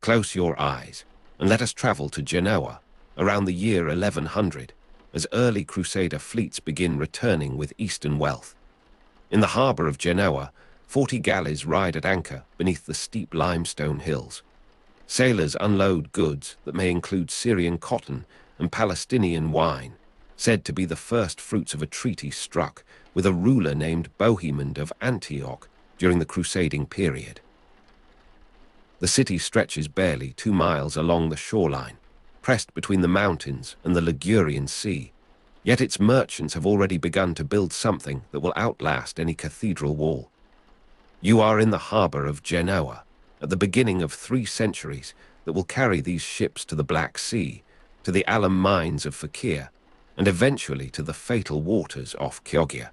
Close your eyes, and let us travel to Genoa, around the year 1100, as early Crusader fleets begin returning with eastern wealth. In the harbour of Genoa, 40 galleys ride at anchor beneath the steep limestone hills. Sailors unload goods that may include Syrian cotton and Palestinian wine, said to be the first fruits of a treaty struck with a ruler named Bohemond of Antioch during the crusading period. The city stretches barely 2 miles along the shoreline, pressed between the mountains and the Ligurian Sea, yet its merchants have already begun to build something that will outlast any cathedral wall. You are in the harbour of Genoa, at the beginning of 3 centuries that will carry these ships to the Black Sea, to the Alum mines of Phocaea, and eventually to the fatal waters off Chioggia.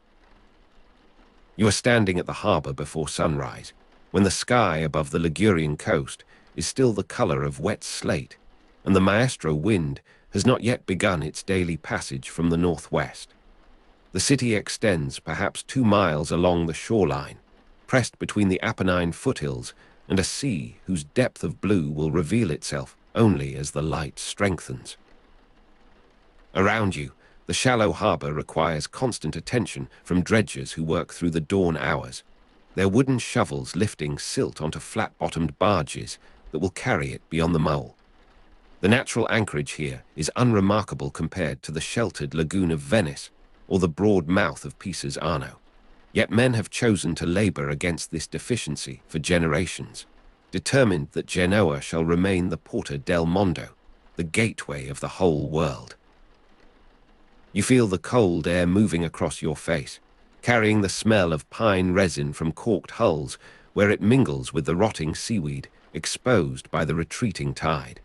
You are standing at the harbour before sunrise, when the sky above the Ligurian coast is still the colour of wet slate, and the maestro wind has not yet begun its daily passage from the northwest. The city extends perhaps 2 miles along the shoreline, pressed between the Apennine foothills and a sea whose depth of blue will reveal itself only as the light strengthens. Around you, the shallow harbour requires constant attention from dredgers who work through the dawn hours, their wooden shovels lifting silt onto flat-bottomed barges that will carry it beyond the mole. The natural anchorage here is unremarkable compared to the sheltered lagoon of Venice or the broad mouth of Pisa's Arno. Yet men have chosen to labour against this deficiency for generations, determined that Genoa shall remain the Porta del Mondo, the gateway of the whole world. You feel the cold air moving across your face, carrying the smell of pine resin from corked hulls where it mingles with the rotting seaweed exposed by the retreating tide.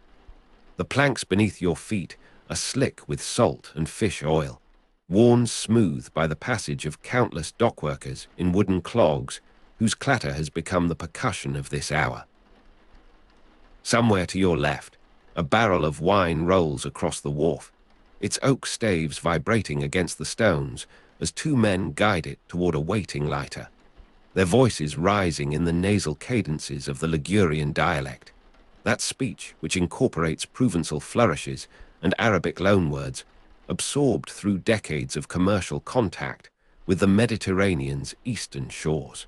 The planks beneath your feet are slick with salt and fish oil, worn smooth by the passage of countless dockworkers in wooden clogs whose clatter has become the percussion of this hour. Somewhere to your left, a barrel of wine rolls across the wharf, its oak staves vibrating against the stones as 2 men guide it toward a waiting lighter, their voices rising in the nasal cadences of the Ligurian dialect, that speech which incorporates Provençal flourishes and Arabic loanwords, absorbed through decades of commercial contact with the Mediterranean's eastern shores.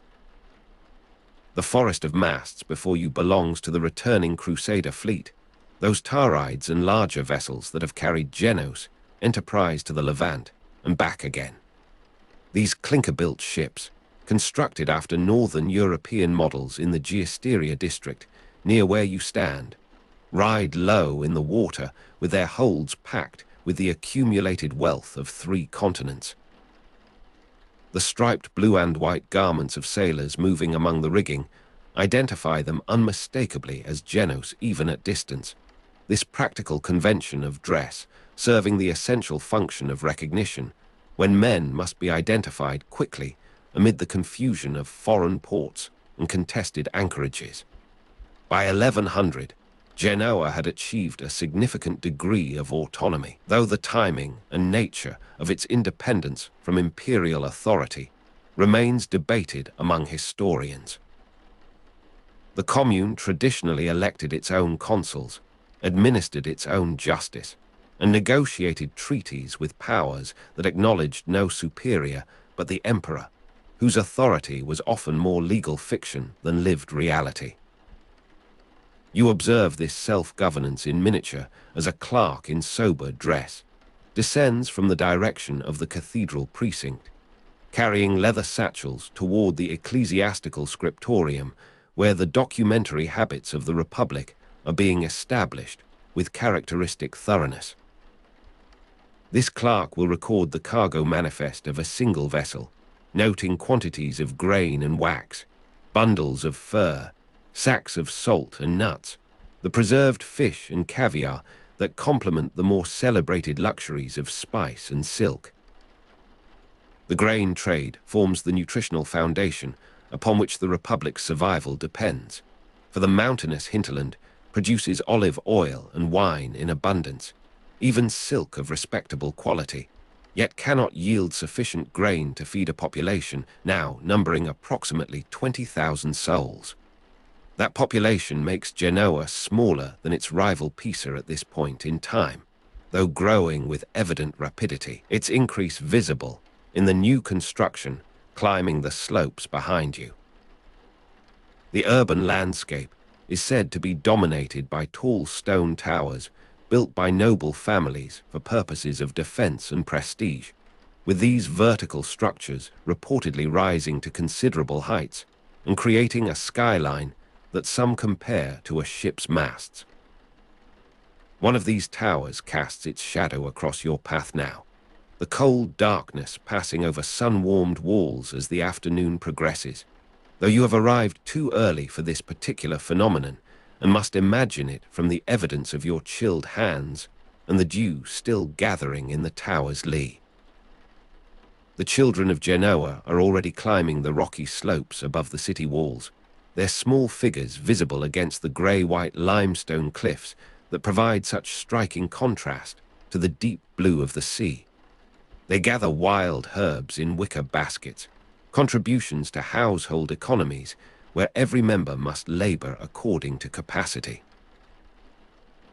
The forest of masts before you belongs to the returning Crusader fleet, those Tarides and larger vessels that have carried Genos, Enterprise to the Levant, and back again. These clinker-built ships, constructed after northern European models in the Giasteria district, near where you stand, ride low in the water with their holds packed with the accumulated wealth of 3 continents. The striped blue and white garments of sailors moving among the rigging identify them unmistakably as Genos even at distance, this practical convention of dress serving the essential function of recognition when men must be identified quickly amid the confusion of foreign ports and contested anchorages. By 1100, Genoa had achieved a significant degree of autonomy, though the timing and nature of its independence from imperial authority remains debated among historians. The commune traditionally elected its own consuls, administered its own justice, and negotiated treaties with powers that acknowledged no superior but the emperor, whose authority was often more legal fiction than lived reality. You observe this self-governance in miniature as a clerk in sober dress descends from the direction of the cathedral precinct, carrying leather satchels toward the ecclesiastical scriptorium where the documentary habits of the Republic are being established with characteristic thoroughness. This clerk will record the cargo manifest of a single vessel, noting quantities of grain and wax, bundles of fur, sacks of salt and nuts, the preserved fish and caviar that complement the more celebrated luxuries of spice and silk. The grain trade forms the nutritional foundation upon which the Republic's survival depends, for the mountainous hinterland produces olive oil and wine in abundance, even silk of respectable quality, yet cannot yield sufficient grain to feed a population now numbering approximately 20,000 souls. That population makes Genoa smaller than its rival Pisa at this point in time, though growing with evident rapidity, its increase visible in the new construction climbing the slopes behind you. The urban landscape is said to be dominated by tall stone towers built by noble families for purposes of defense and prestige, with these vertical structures reportedly rising to considerable heights and creating a skyline that some compare to a ship's masts. One of these towers casts its shadow across your path now, the cold darkness passing over sun-warmed walls as the afternoon progresses, though you have arrived too early for this particular phenomenon and must imagine it from the evidence of your chilled hands and the dew still gathering in the tower's lee. The children of Genoa are already climbing the rocky slopes above the city walls, their small figures visible against the grey-white limestone cliffs that provide such striking contrast to the deep blue of the sea. They gather wild herbs in wicker baskets, contributions to household economies where every member must labor according to capacity.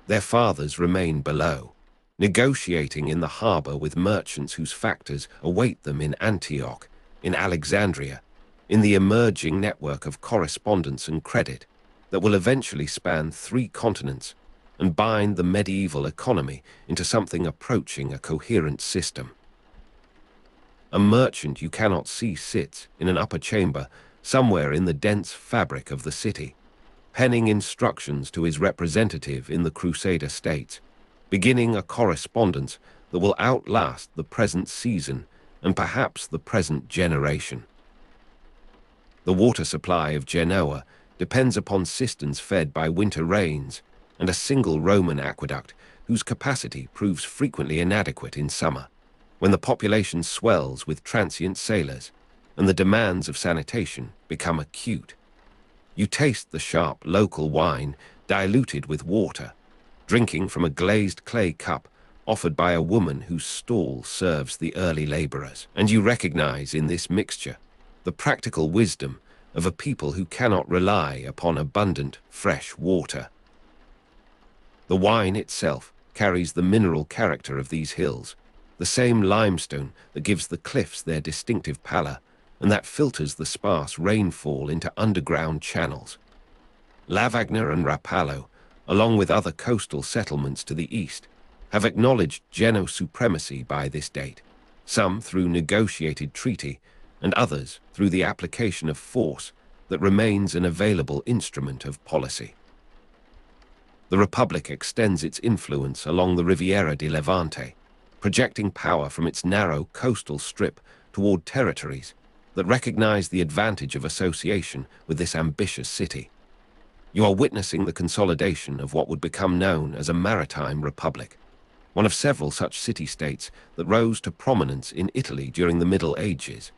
Their fathers remain below, negotiating in the harbor with merchants whose factors await them in Antioch, in Alexandria, in the emerging network of correspondence and credit that will eventually span 3 continents and bind the medieval economy into something approaching a coherent system. A merchant you cannot see sits in an upper chamber somewhere in the dense fabric of the city, penning instructions to his representative in the Crusader states, beginning a correspondence that will outlast the present season and perhaps the present generation. The water supply of Genoa depends upon cisterns fed by winter rains and a single Roman aqueduct whose capacity proves frequently inadequate in summer, when the population swells with transient sailors and the demands of sanitation become acute. You taste the sharp local wine diluted with water, drinking from a glazed clay cup offered by a woman whose stall serves the early laborers. And you recognize in this mixture the practical wisdom of a people who cannot rely upon abundant, fresh water. The wine itself carries the mineral character of these hills, the same limestone that gives the cliffs their distinctive pallor and that filters the sparse rainfall into underground channels. Lavagna and Rapallo, along with other coastal settlements to the east, have acknowledged Genoa supremacy by this date, some through negotiated treaty and others through the application of force that remains an available instrument of policy. The Republic extends its influence along the Riviera di Levante, projecting power from its narrow coastal strip toward territories that recognize the advantage of association with this ambitious city. You are witnessing the consolidation of what would become known as a Maritime Republic, one of several such city-states that rose to prominence in Italy during the Middle Ages,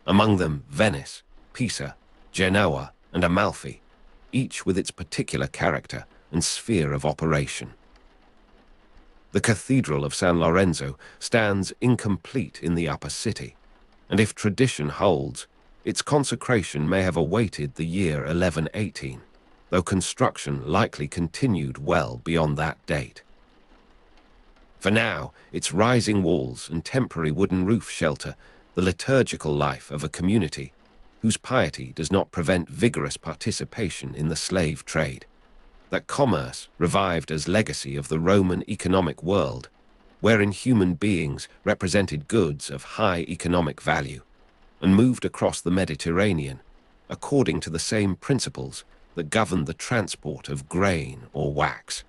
among them Venice, Pisa, Genoa, and Amalfi, each with its particular character and sphere of operation. The Cathedral of San Lorenzo stands incomplete in the upper city, and if tradition holds, its consecration may have awaited the year 1118, though construction likely continued well beyond that date. For now, its rising walls and temporary wooden roof shelter the liturgical life of a community whose piety does not prevent vigorous participation in the slave trade, that commerce revived as legacy of the Roman economic world, wherein human beings represented goods of high economic value, and moved across the Mediterranean according to the same principles that governed the transport of grain or wax.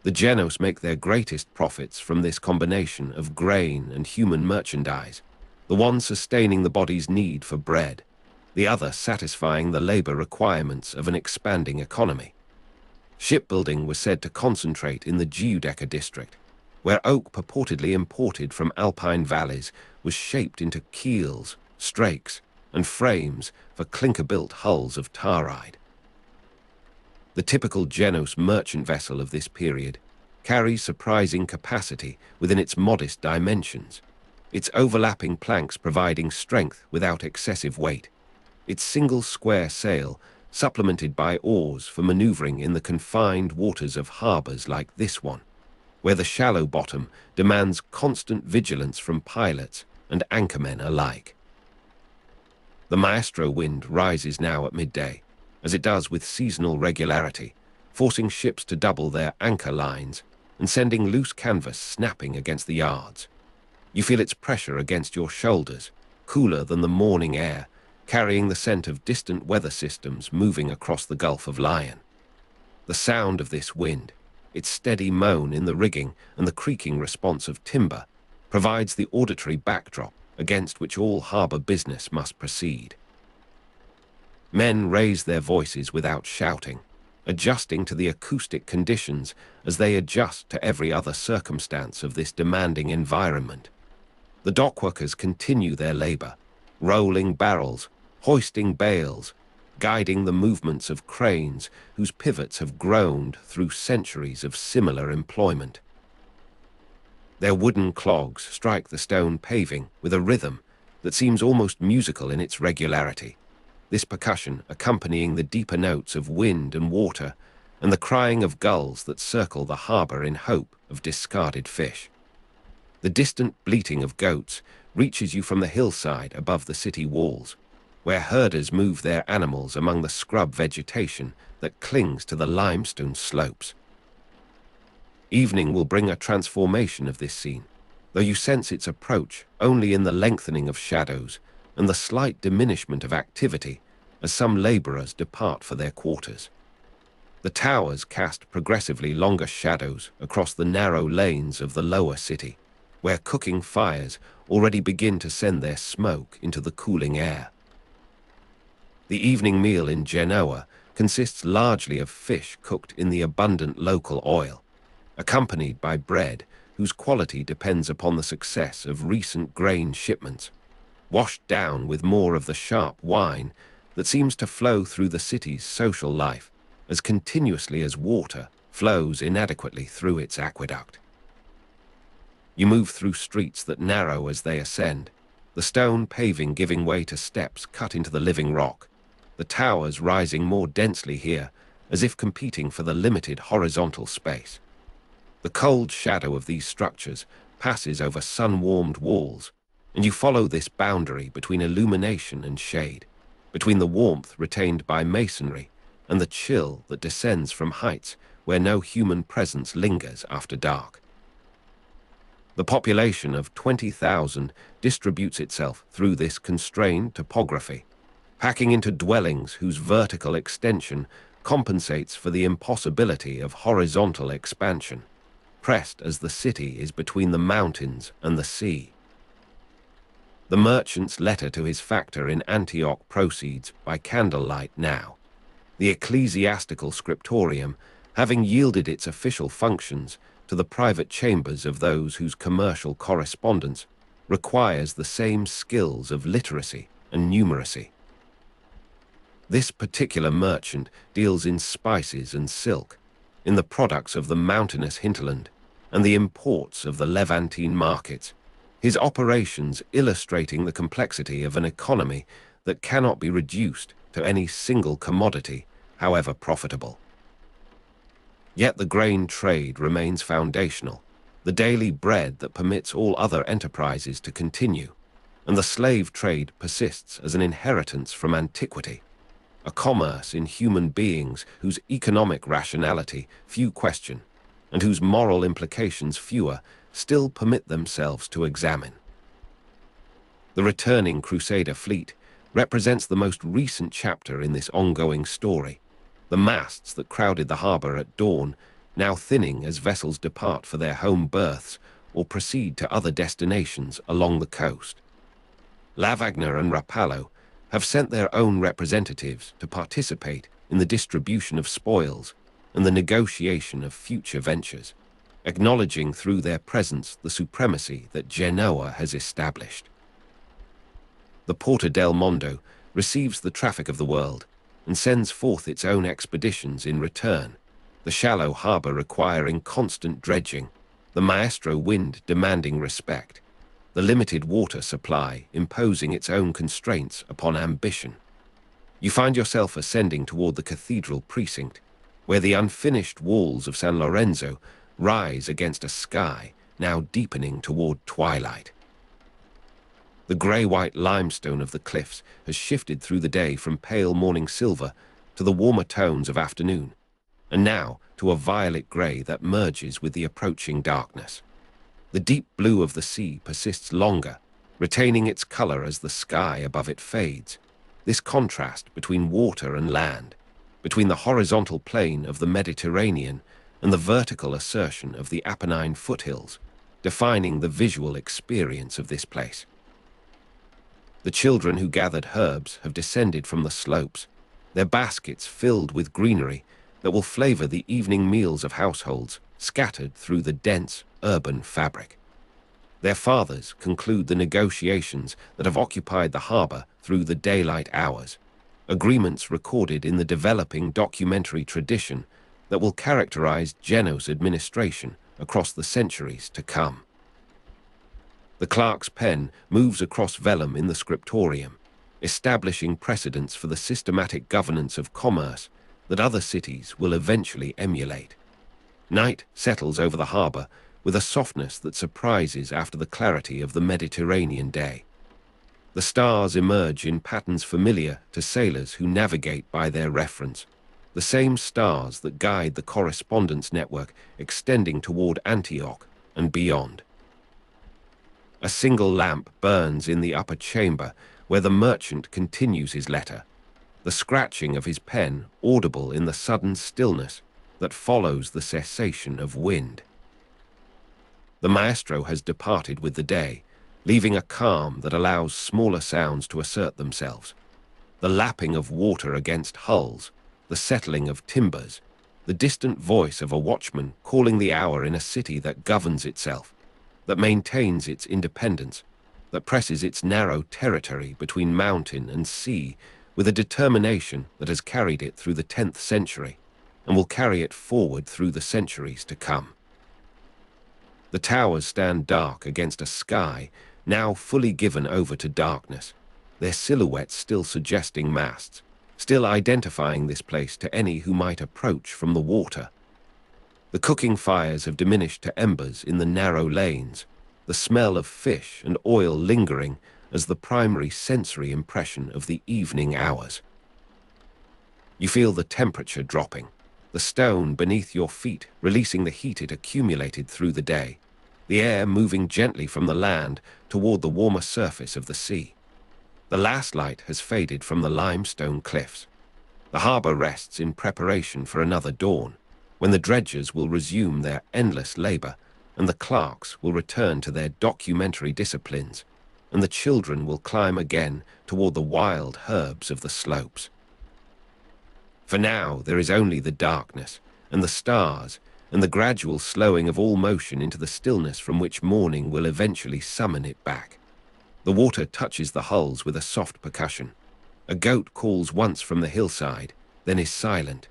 The Genoese make their greatest profits from this combination of grain and human merchandise, the one sustaining the body's need for bread, the other satisfying the labor requirements of an expanding economy. Shipbuilding was said to concentrate in the Giudecca district, where oak purportedly imported from alpine valleys was shaped into keels, strakes, and frames for clinker-built hulls of taride. The typical Genoese merchant vessel of this period carries surprising capacity within its modest dimensions, its overlapping planks providing strength without excessive weight, its single square sail supplemented by oars for maneuvering in the confined waters of harbors like this one, where the shallow bottom demands constant vigilance from pilots and anchormen alike. The maestro wind rises now at midday, as it does with seasonal regularity, forcing ships to double their anchor lines and sending loose canvas snapping against the yards. You feel its pressure against your shoulders, cooler than the morning air, carrying the scent of distant weather systems moving across the Gulf of Lion. The sound of this wind, its steady moan in the rigging and the creaking response of timber, provides the auditory backdrop against which all harbor business must proceed. Men raise their voices without shouting, adjusting to the acoustic conditions as they adjust to every other circumstance of this demanding environment. The dockworkers continue their labor, rolling barrels, hoisting bales, guiding the movements of cranes whose pivots have groaned through centuries of similar employment. Their wooden clogs strike the stone paving with a rhythm that seems almost musical in its regularity, this percussion accompanying the deeper notes of wind and water and the crying of gulls that circle the harbor in hope of discarded fish. The distant bleating of goats reaches you from the hillside above the city walls, where herders move their animals among the scrub vegetation that clings to the limestone slopes. Evening will bring a transformation of this scene, though you sense its approach only in the lengthening of shadows and the slight diminishment of activity as some laborers depart for their quarters. The towers cast progressively longer shadows across the narrow lanes of the lower city, where cooking fires already begin to send their smoke into the cooling air. The evening meal in Genoa consists largely of fish cooked in the abundant local oil, accompanied by bread whose quality depends upon the success of recent grain shipments, washed down with more of the sharp wine that seems to flow through the city's social life as continuously as water flows inadequately through its aqueduct. You move through streets that narrow as they ascend, the stone paving giving way to steps cut into the living rock, the towers rising more densely here as if competing for the limited horizontal space. The cold shadow of these structures passes over sun-warmed walls, and you follow this boundary between illumination and shade, between the warmth retained by masonry and the chill that descends from heights where no human presence lingers after dark. The population of 20,000 distributes itself through this constrained topography, packing into dwellings whose vertical extension compensates for the impossibility of horizontal expansion, pressed as the city is between the mountains and the sea. The merchant's letter to his factor in Antioch proceeds by candlelight now, the ecclesiastical scriptorium having yielded its official functions to the private chambers of those whose commercial correspondence requires the same skills of literacy and numeracy. This particular merchant deals in spices and silk, in the products of the mountainous hinterland and the imports of the Levantine markets, his operations illustrating the complexity of an economy that cannot be reduced to any single commodity, however profitable. Yet the grain trade remains foundational, the daily bread that permits all other enterprises to continue, and the slave trade persists as an inheritance from antiquity, a commerce in human beings whose economic rationality few question, and whose moral implications fewer still permit themselves to examine. The returning Crusader fleet represents the most recent chapter in this ongoing story, the masts that crowded the harbor at dawn now thinning as vessels depart for their home berths or proceed to other destinations along the coast. Lavagna and Rapallo have sent their own representatives to participate in the distribution of spoils and the negotiation of future ventures, acknowledging through their presence the supremacy that Genoa has established. The Porta del Mondo receives the traffic of the world and sends forth its own expeditions in return, the shallow harbor requiring constant dredging, the maestro wind demanding respect, the limited water supply imposing its own constraints upon ambition. You find yourself ascending toward the cathedral precinct, where the unfinished walls of San Lorenzo rise against a sky now deepening toward twilight. The grey-white limestone of the cliffs has shifted through the day from pale morning silver to the warmer tones of afternoon, and now to a violet grey that merges with the approaching darkness. The deep blue of the sea persists longer, retaining its colour as the sky above it fades. This contrast between water and land, between the horizontal plain of the Mediterranean and the vertical assertion of the Apennine foothills, defining the visual experience of this place. The children who gathered herbs have descended from the slopes, their baskets filled with greenery that will flavour the evening meals of households scattered through the dense urban fabric. Their fathers conclude the negotiations that have occupied the harbour through the daylight hours, agreements recorded in the developing documentary tradition that will characterize Genoa's administration across the centuries to come. The clerk's pen moves across vellum in the scriptorium, establishing precedents for the systematic governance of commerce that other cities will eventually emulate. Night settles over the harbour with a softness that surprises after the clarity of the Mediterranean day. The stars emerge in patterns familiar to sailors who navigate by their reference, the same stars that guide the correspondence network extending toward Antioch and beyond. A single lamp burns in the upper chamber where the merchant continues his letter, the scratching of his pen audible in the sudden stillness that follows the cessation of wind. The maestro has departed with the day, leaving a calm that allows smaller sounds to assert themselves. The lapping of water against hulls, the settling of timbers, the distant voice of a watchman calling the hour in a city that governs itself, that maintains its independence, that presses its narrow territory between mountain and sea with a determination that has carried it through the 10th century and will carry it forward through the centuries to come. The towers stand dark against a sky now fully given over to darkness, their silhouettes still suggesting masts, still identifying this place to any who might approach from the water. The cooking fires have diminished to embers in the narrow lanes, the smell of fish and oil lingering as the primary sensory impression of the evening hours. You feel the temperature dropping, the stone beneath your feet releasing the heat it accumulated through the day, the air moving gently from the land toward the warmer surface of the sea. The last light has faded from the limestone cliffs. The harbour rests in preparation for another dawn, when the dredgers will resume their endless labour, and the clerks will return to their documentary disciplines, and the children will climb again toward the wild herbs of the slopes. For now there is only the darkness, and the stars, and the gradual slowing of all motion into the stillness from which morning will eventually summon it back. The water touches the hulls with a soft percussion. A goat calls once from the hillside, then is silent.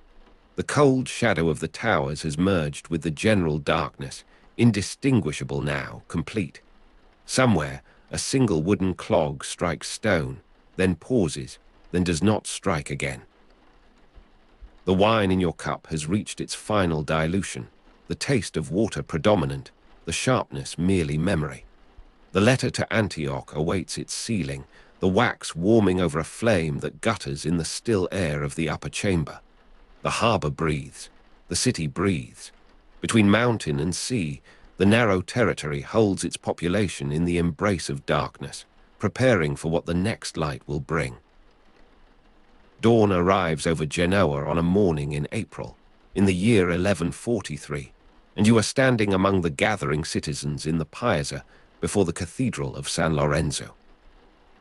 The cold shadow of the towers has merged with the general darkness, indistinguishable now, complete. Somewhere, a single wooden clog strikes stone, then pauses, then does not strike again. The wine in your cup has reached its final dilution, the taste of water predominant, the sharpness merely memory. The letter to Antioch awaits its sealing, the wax warming over a flame that gutters in the still air of the upper chamber. The harbour breathes, the city breathes. Between mountain and sea, the narrow territory holds its population in the embrace of darkness, preparing for what the next light will bring. Dawn arrives over Genoa on a morning in April, in the year 1143, and you are standing among the gathering citizens in the Pisa before the Cathedral of San Lorenzo.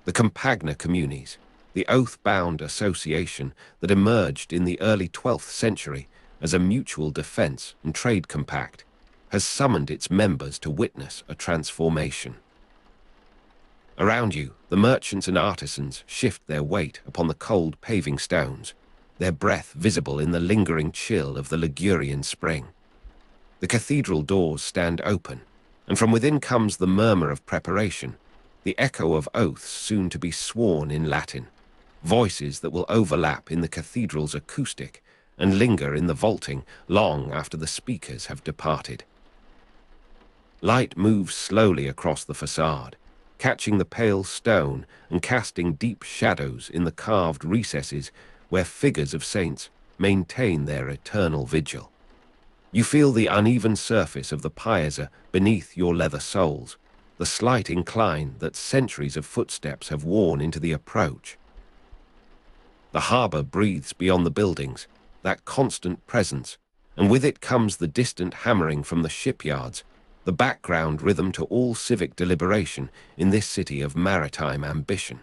The Compagna Communis, the oath-bound association that emerged in the early 12th century as a mutual defense and trade compact, has summoned its members to witness a transformation. Around you, the merchants and artisans shift their weight upon the cold paving stones, their breath visible in the lingering chill of the Ligurian spring. The cathedral doors stand open, and from within comes the murmur of preparation, the echo of oaths soon to be sworn in Latin. voices that will overlap in the cathedral's acoustic and linger in the vaulting long after the speakers have departed. Light moves slowly across the facade, catching the pale stone and casting deep shadows in the carved recesses where figures of saints maintain their eternal vigil. You feel the uneven surface of the piazza beneath your leather soles, the slight incline that centuries of footsteps have worn into the approach. The harbor breathes beyond the buildings, that constant presence, and with it comes the distant hammering from the shipyards, the background rhythm to all civic deliberation in this city of maritime ambition.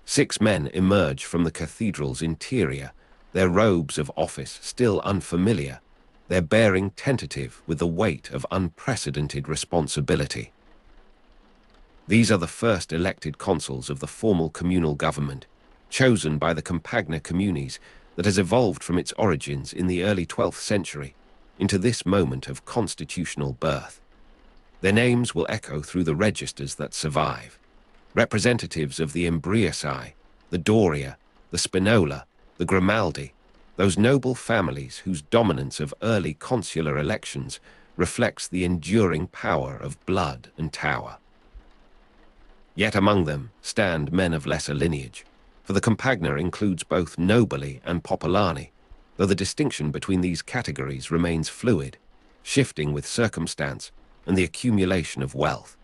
6 men emerge from the cathedral's interior, their robes of office still unfamiliar, their bearing tentative with the weight of unprecedented responsibility. These are the first elected consuls of the formal communal government, chosen by the Compagna Communis that has evolved from its origins in the early 12th century into this moment of constitutional birth. Their names will echo through the registers that survive, representatives of the Imbriaci, the Doria, the Spinola, the Grimaldi, those noble families whose dominance of early consular elections reflects the enduring power of blood and tower. Yet among them stand men of lesser lineage, for the Compagna includes both nobili and popolani, though the distinction between these categories remains fluid, shifting with circumstance and the accumulation of wealth.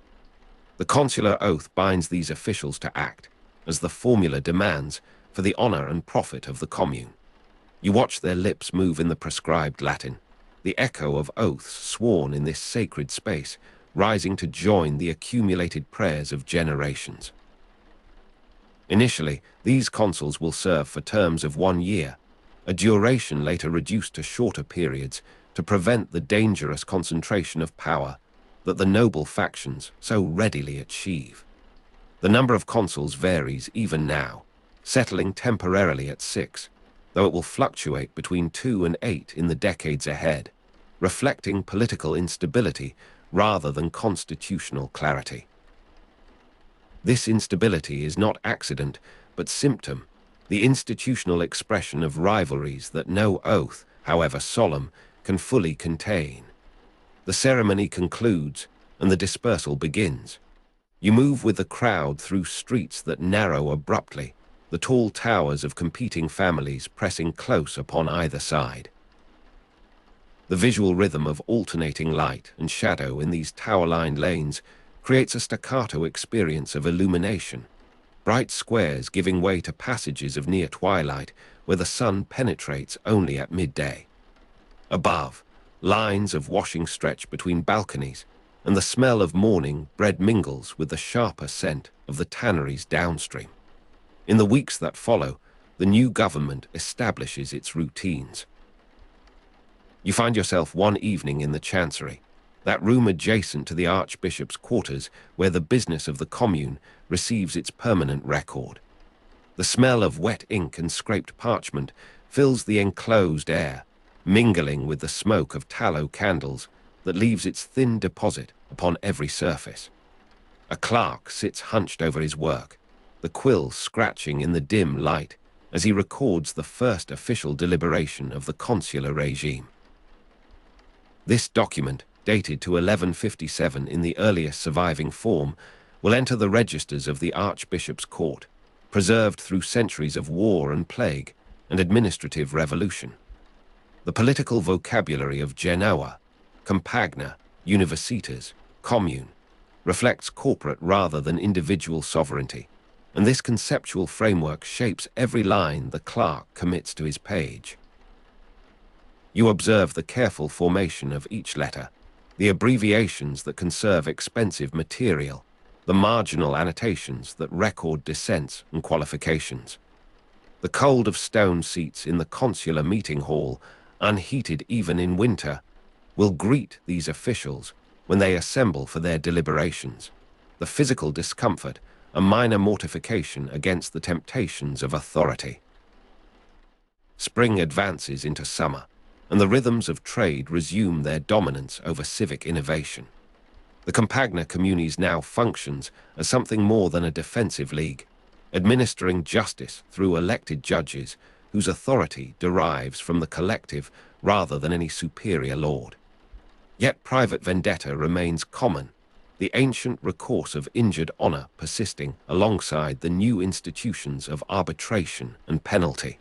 The consular oath binds these officials to act, as the formula demands, for the honor and profit of the commune. You watch their lips move in the prescribed Latin, the echo of oaths sworn in this sacred space, rising to join the accumulated prayers of generations. Initially, these consuls will serve for terms of 1 year, a duration later reduced to shorter periods to prevent the dangerous concentration of power that the noble factions so readily achieve. The number of consuls varies even now, settling temporarily at 6, though it will fluctuate between 2 and 8 in the decades ahead, reflecting political instability rather than constitutional clarity. This instability is not accident, but symptom, the institutional expression of rivalries that no oath, however solemn, can fully contain. The ceremony concludes, and the dispersal begins. You move with the crowd through streets that narrow abruptly, the tall towers of competing families pressing close upon either side. The visual rhythm of alternating light and shadow in these tower-lined lanes creates a staccato experience of illumination, bright squares giving way to passages of near twilight where the sun penetrates only at midday. Above, lines of washing stretch between balconies, and the smell of morning bread mingles with the sharper scent of the tanneries downstream. In the weeks that follow, the new government establishes its routines. You find yourself one evening in the Chancery, that room adjacent to the Archbishop's quarters where the business of the commune receives its permanent record. The smell of wet ink and scraped parchment fills the enclosed air, mingling with the smoke of tallow candles that leaves its thin deposit upon every surface. A clerk sits hunched over his work, the quill scratching in the dim light as he records the first official deliberation of the consular regime. This document, dated to 1157 in the earliest surviving form, will enter the registers of the Archbishop's court, preserved through centuries of war and plague and administrative revolution. The political vocabulary of Genoa, Compagna, Universitas, Commune, reflects corporate rather than individual sovereignty, and this conceptual framework shapes every line the clerk commits to his page. You observe the careful formation of each letter, the abbreviations that conserve expensive material, the marginal annotations that record dissents and qualifications. The cold of stone seats in the consular meeting hall, unheated even in winter, will greet these officials when they assemble for their deliberations. The physical discomfort, a minor mortification against the temptations of authority. Spring advances into summer, and the rhythms of trade resume their dominance over civic innovation. The Compagna Communis now functions as something more than a defensive league, administering justice through elected judges whose authority derives from the collective rather than any superior lord. Yet private vendetta remains common, the ancient recourse of injured honor persisting alongside the new institutions of arbitration and penalty.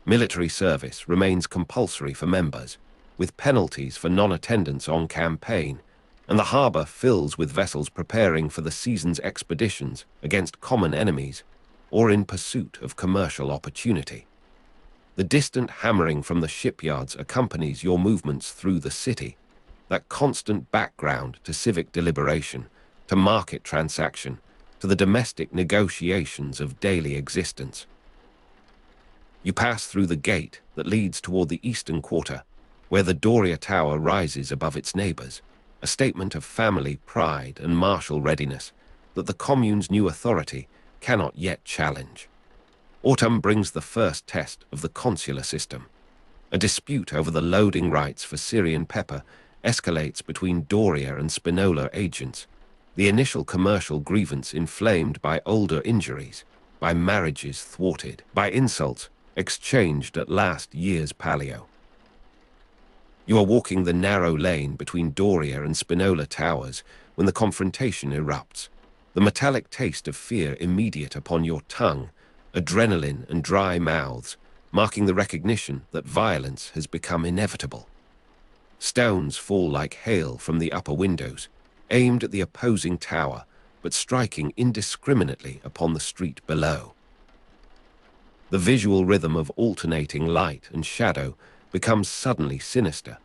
Military service remains compulsory for members, with penalties for non-attendance on campaign, and the harbor fills with vessels preparing for the season's expeditions against common enemies or in pursuit of commercial opportunity. The distant hammering from the shipyards accompanies your movements through the city, that constant background to civic deliberation, to market transaction, to the domestic negotiations of daily existence. You pass through the gate that leads toward the eastern quarter, where the Doria Tower rises above its neighbors, a statement of family pride and martial readiness that the commune's new authority cannot yet challenge. Autumn brings the first test of the consular system. A dispute over the loading rights for Syrian pepper escalates between Doria and Spinola agents, the initial commercial grievance inflamed by older injuries, by marriages thwarted, by insults exchanged at last year's palio. You are walking the narrow lane between Doria and Spinola towers when the confrontation erupts, the metallic taste of fear immediate upon your tongue, adrenaline and dry mouths, marking the recognition that violence has become inevitable. Stones fall like hail from the upper windows, aimed at the opposing tower, but striking indiscriminately upon the street below. The visual rhythm of alternating light and shadow becomes suddenly sinister,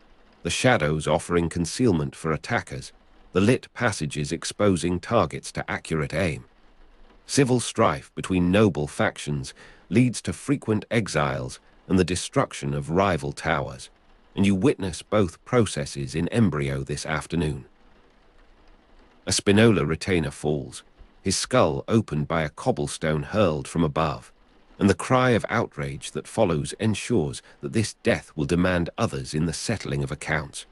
the shadows offering concealment for attackers, the lit passages exposing targets to accurate aim. Civil strife between noble factions leads to frequent exiles and the destruction of rival towers, and you witness both processes in embryo this afternoon. A Spinola retainer falls, his skull opened by a cobblestone hurled from above, and the cry of outrage that follows ensures that this death will demand others in the settling of accounts.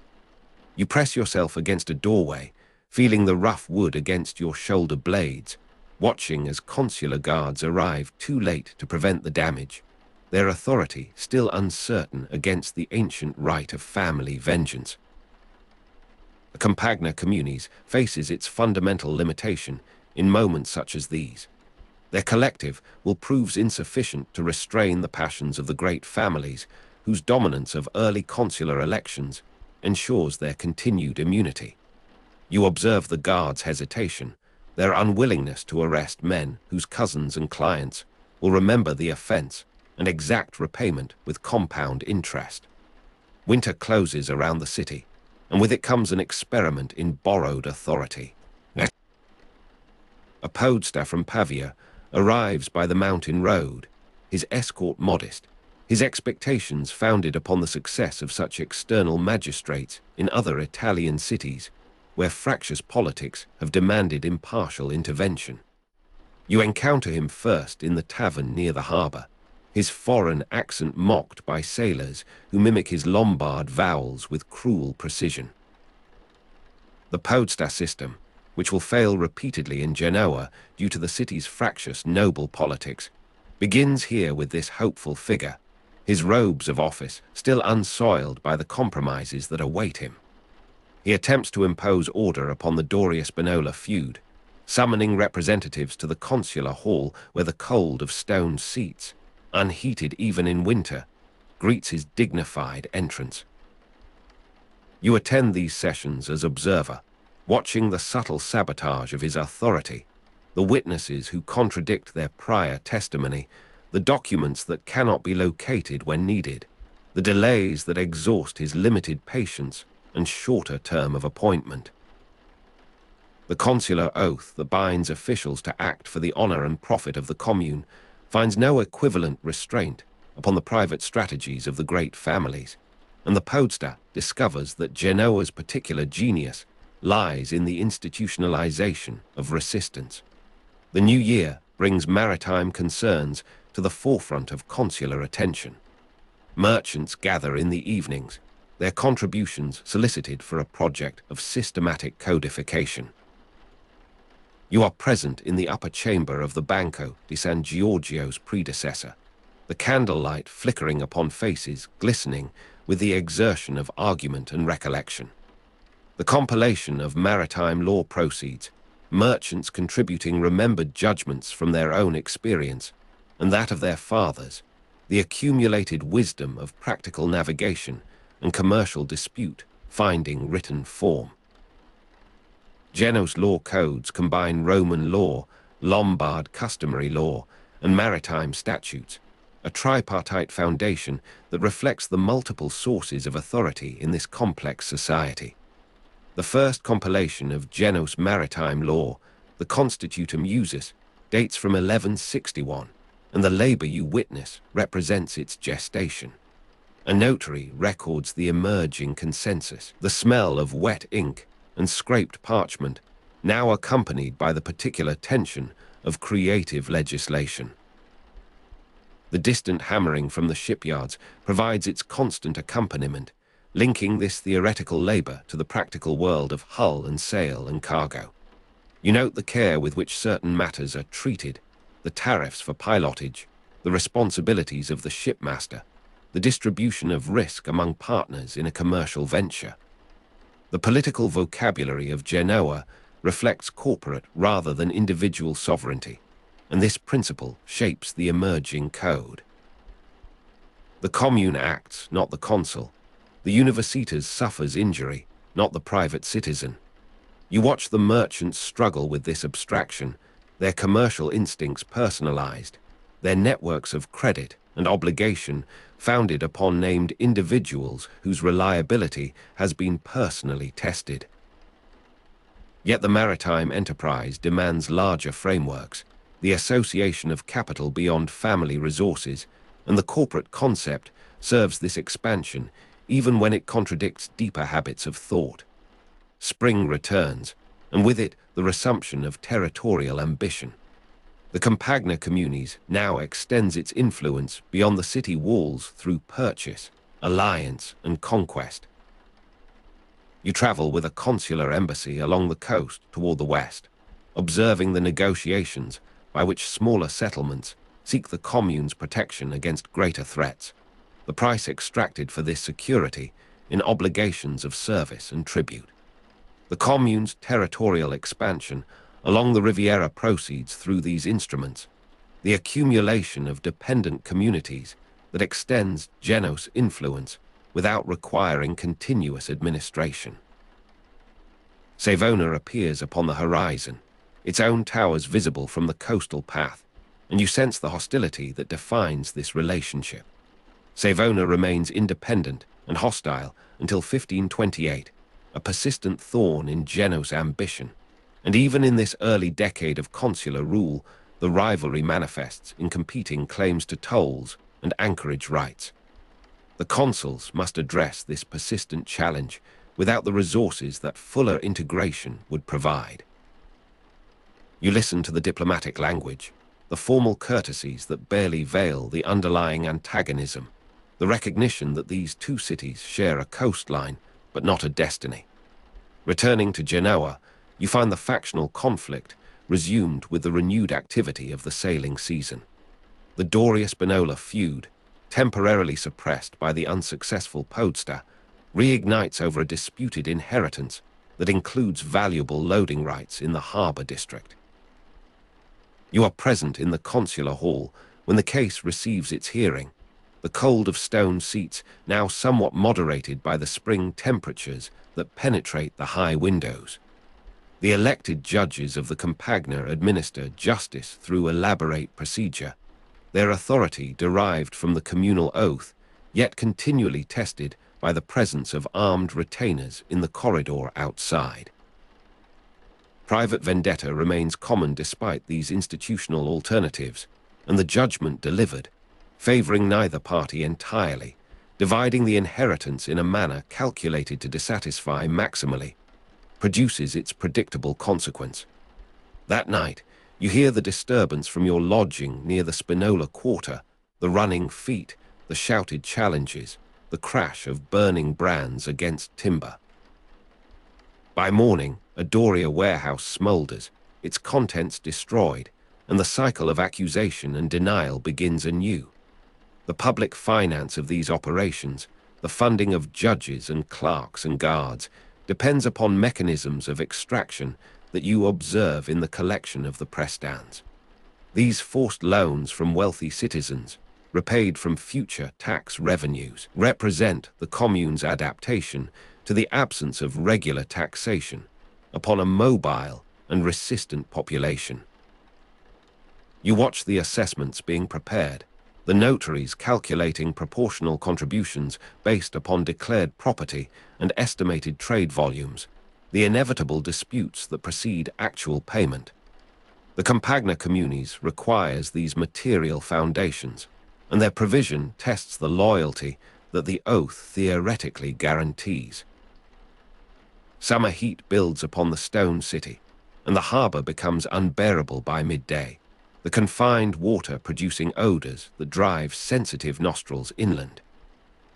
You press yourself against a doorway, feeling the rough wood against your shoulder blades, watching as consular guards arrive too late to prevent the damage, their authority still uncertain against the ancient right of family vengeance. The Compagna Communis faces its fundamental limitation in moments such as these. Their collective will prove insufficient to restrain the passions of the great families whose dominance of early consular elections ensures their continued immunity. You observe the guards' hesitation, their unwillingness to arrest men whose cousins and clients will remember the offense and exact repayment with compound interest. Winter closes around the city, and with it comes an experiment in borrowed authority. A podesta from Pavia arrives by the mountain road, his escort modest, his expectations founded upon the success of such external magistrates in other Italian cities, where fractious politics have demanded impartial intervention. You encounter him first in the tavern near the harbor, his foreign accent mocked by sailors who mimic his Lombard vowels with cruel precision. The podesta system, which will fail repeatedly in Genoa due to the city's fractious noble politics, begins here with this hopeful figure, his robes of office still unsoiled by the compromises that await him. He attempts to impose order upon the Doria-Spinola feud, summoning representatives to the consular hall where the cold of stone seats, unheated even in winter, greets his dignified entrance. You attend these sessions as observer, watching the subtle sabotage of his authority, the witnesses who contradict their prior testimony, the documents that cannot be located when needed, the delays that exhaust his limited patience and shorter term of appointment. The consular oath that binds officials to act for the honor and profit of the commune finds no equivalent restraint upon the private strategies of the great families, and the podesta discovers that Genoa's particular genius lies in the institutionalization of resistance. The new year brings maritime concerns to the forefront of consular attention. Merchants gather in the evenings, their contributions solicited for a project of systematic codification. You are present in the upper chamber of the Banco di San Giorgio's predecessor, the candlelight flickering upon faces glistening with the exertion of argument and recollection. The compilation of maritime law proceeds, merchants contributing remembered judgments from their own experience and that of their fathers, the accumulated wisdom of practical navigation and commercial dispute finding written form. Genoa's law codes combine Roman law, Lombard customary law, and maritime statutes, a tripartite foundation that reflects the multiple sources of authority in this complex society. The first compilation of Genoa's maritime law, the Constitutum Usus, dates from 1161, and the labor you witness represents its gestation. A notary records the emerging consensus, the smell of wet ink and scraped parchment, now accompanied by the particular tension of creative legislation. The distant hammering from the shipyards provides its constant accompaniment, linking this theoretical labor to the practical world of hull and sail and cargo. You note the care with which certain matters are treated, the tariffs for pilotage, the responsibilities of the shipmaster, the distribution of risk among partners in a commercial venture. The political vocabulary of Genoa reflects corporate rather than individual sovereignty, and this principle shapes the emerging code. The commune acts, not the consul. The universitas suffers injury, not the private citizen. You watch the merchants struggle with this abstraction, their commercial instincts personalized, their networks of credit and obligation founded upon named individuals whose reliability has been personally tested. Yet the maritime enterprise demands larger frameworks, the association of capital beyond family resources, and the corporate concept serves this expansion even when it contradicts deeper habits of thought. Spring returns, and with it the resumption of territorial ambition. The Compagna Communis now extends its influence beyond the city walls through purchase, alliance, and conquest. You travel with a consular embassy along the coast toward the west, observing the negotiations by which smaller settlements seek the commune's protection against greater threats, the price extracted for this security in obligations of service and tribute. The commune's territorial expansion along the Riviera proceeds through these instruments, the accumulation of dependent communities that extends Genoa's influence without requiring continuous administration. Savona appears upon the horizon, its own towers visible from the coastal path, and you sense the hostility that defines this relationship. Savona remains independent and hostile until 1528, a persistent thorn in Genoa's ambition. And even in this early decade of consular rule, the rivalry manifests in competing claims to tolls and anchorage rights. The consuls must address this persistent challenge without the resources that fuller integration would provide. You listen to the diplomatic language, the formal courtesies that barely veil the underlying antagonism, the recognition that these two cities share a coastline but not a destiny. Returning to Genoa, you find the factional conflict resumed with the renewed activity of the sailing season. The Doria-Spinola feud, temporarily suppressed by the unsuccessful Podesta, reignites over a disputed inheritance that includes valuable loading rights in the harbour district. You are present in the consular hall when the case receives its hearing, the cold of stone seats now somewhat moderated by the spring temperatures that penetrate the high windows. The elected judges of the Compagna administer justice through elaborate procedure, their authority derived from the communal oath, yet continually tested by the presence of armed retainers in the corridor outside. Private vendetta remains common despite these institutional alternatives, and the judgment delivered, favoring neither party entirely, dividing the inheritance in a manner calculated to dissatisfy maximally, produces its predictable consequence. That night, you hear the disturbance from your lodging near the Spinola Quarter, the running feet, the shouted challenges, the crash of burning brands against timber. By morning, a Doria warehouse smolders, its contents destroyed, and the cycle of accusation and denial begins anew. The public finance of these operations, the funding of judges and clerks and guards, depends upon mechanisms of extraction that you observe in the collection of the prestans. These forced loans from wealthy citizens, repaid from future tax revenues, represent the commune's adaptation to the absence of regular taxation upon a mobile and resistant population. You watch the assessments being prepared, the notaries calculating proportional contributions based upon declared property and estimated trade volumes, the inevitable disputes that precede actual payment. The Compagna Communis requires these material foundations, and their provision tests the loyalty that the oath theoretically guarantees. Summer heat builds upon the stone city, and the harbor becomes unbearable by midday, the confined water producing odors that drive sensitive nostrils inland.